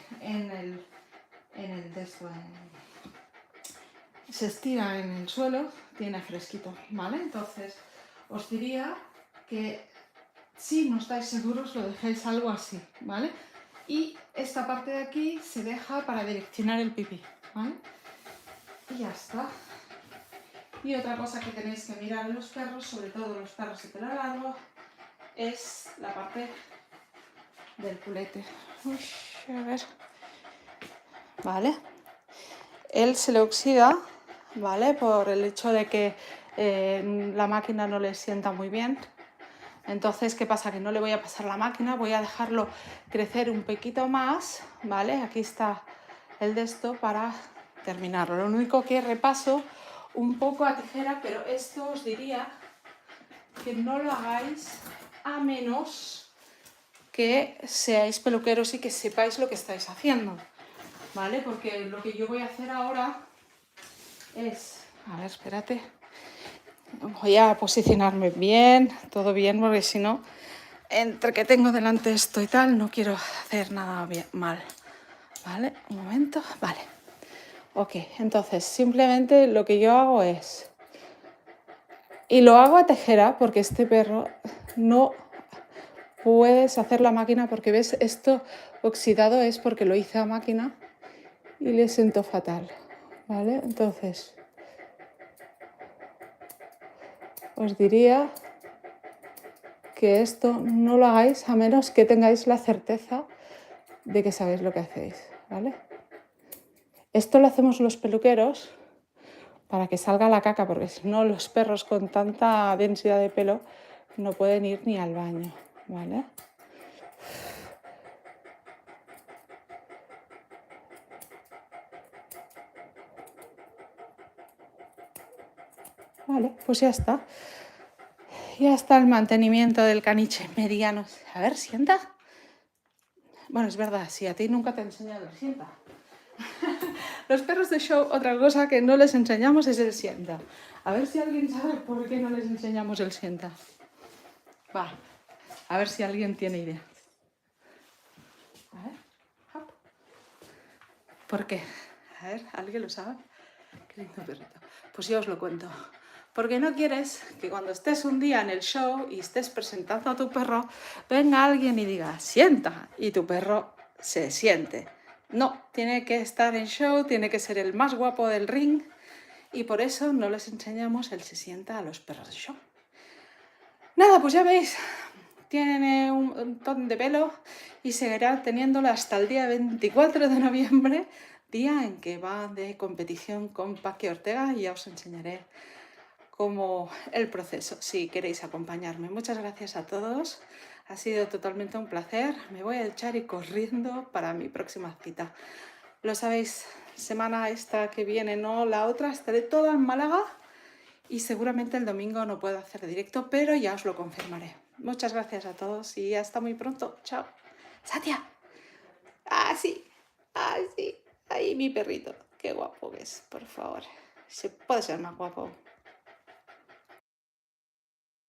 se estira en el suelo, tiene fresquito, ¿vale? Entonces, os diría que si no estáis seguros, lo dejéis algo así, ¿vale? Y esta parte de aquí se deja para direccionar el pipí, ¿vale? Y ya está. Y otra cosa que tenéis que mirar en los perros, sobre todo los perros de pelo largo, es la parte del culete. Uy, a ver. Vale. Él se le oxida, ¿vale? Por el hecho de que la máquina no le sienta muy bien. Entonces, ¿qué pasa? Que no le voy a pasar la máquina, voy a dejarlo crecer un poquito más, ¿vale? Aquí está el de esto para terminarlo. Lo único que repaso un poco a tijera, pero esto os diría que no lo hagáis a menos que seáis peluqueros y que sepáis lo que estáis haciendo, ¿vale? Porque lo que yo voy a hacer ahora es... A ver, espérate. Voy a posicionarme bien, todo bien, porque si no, entre que tengo delante esto y tal, no quiero hacer nada bien, mal. ¿Vale? Un momento. Vale. Ok, entonces simplemente lo que yo hago es... Y lo hago a tijera porque este perro no puedes hacer la máquina porque ves, esto oxidado es porque lo hice a máquina y le sentó fatal. ¿Vale? Entonces... Os diría que esto no lo hagáis a menos que tengáis la certeza de que sabéis lo que hacéis, ¿vale? Esto lo hacemos los peluqueros para que salga la caca, porque si no los perros con tanta densidad de pelo no pueden ir ni al baño, ¿vale? Vale, pues ya está. Ya está el mantenimiento del caniche mediano. A ver, sienta. Bueno, es verdad, si a ti nunca te he enseñado el sienta. Los perros de show, otra cosa que no les enseñamos es el sienta. A ver si alguien sabe por qué no les enseñamos el sienta. Va, a ver si alguien tiene idea. A ver, hop. ¿Por qué? A ver, ¿alguien lo sabe? Qué lindo perrito. Pues yo os lo cuento. Porque no quieres que cuando estés un día en el show y estés presentando a tu perro, venga alguien y diga, sienta, y tu perro se siente. No, tiene que estar en show, tiene que ser el más guapo del ring, y por eso no les enseñamos el se sienta a los perros de show. Nada, pues ya veis, tiene un montón de pelo y seguirá teniéndolo hasta el día 24 de noviembre, día en que va de competición con Paqui Ortega, y ya os enseñaré cómo el proceso, si queréis acompañarme. Muchas gracias a todos, ha sido totalmente un placer. Me voy a echar y corriendo para mi próxima cita. Lo sabéis, semana esta que viene, no la otra, estaré toda en Málaga. Y seguramente el domingo no puedo hacer directo, pero ya os lo confirmaré. Muchas gracias a todos y hasta muy pronto. Chao. Satia. Ah, sí. Ah, sí. Ahí mi perrito. Qué guapo que es, por favor. Se puede ser más guapo.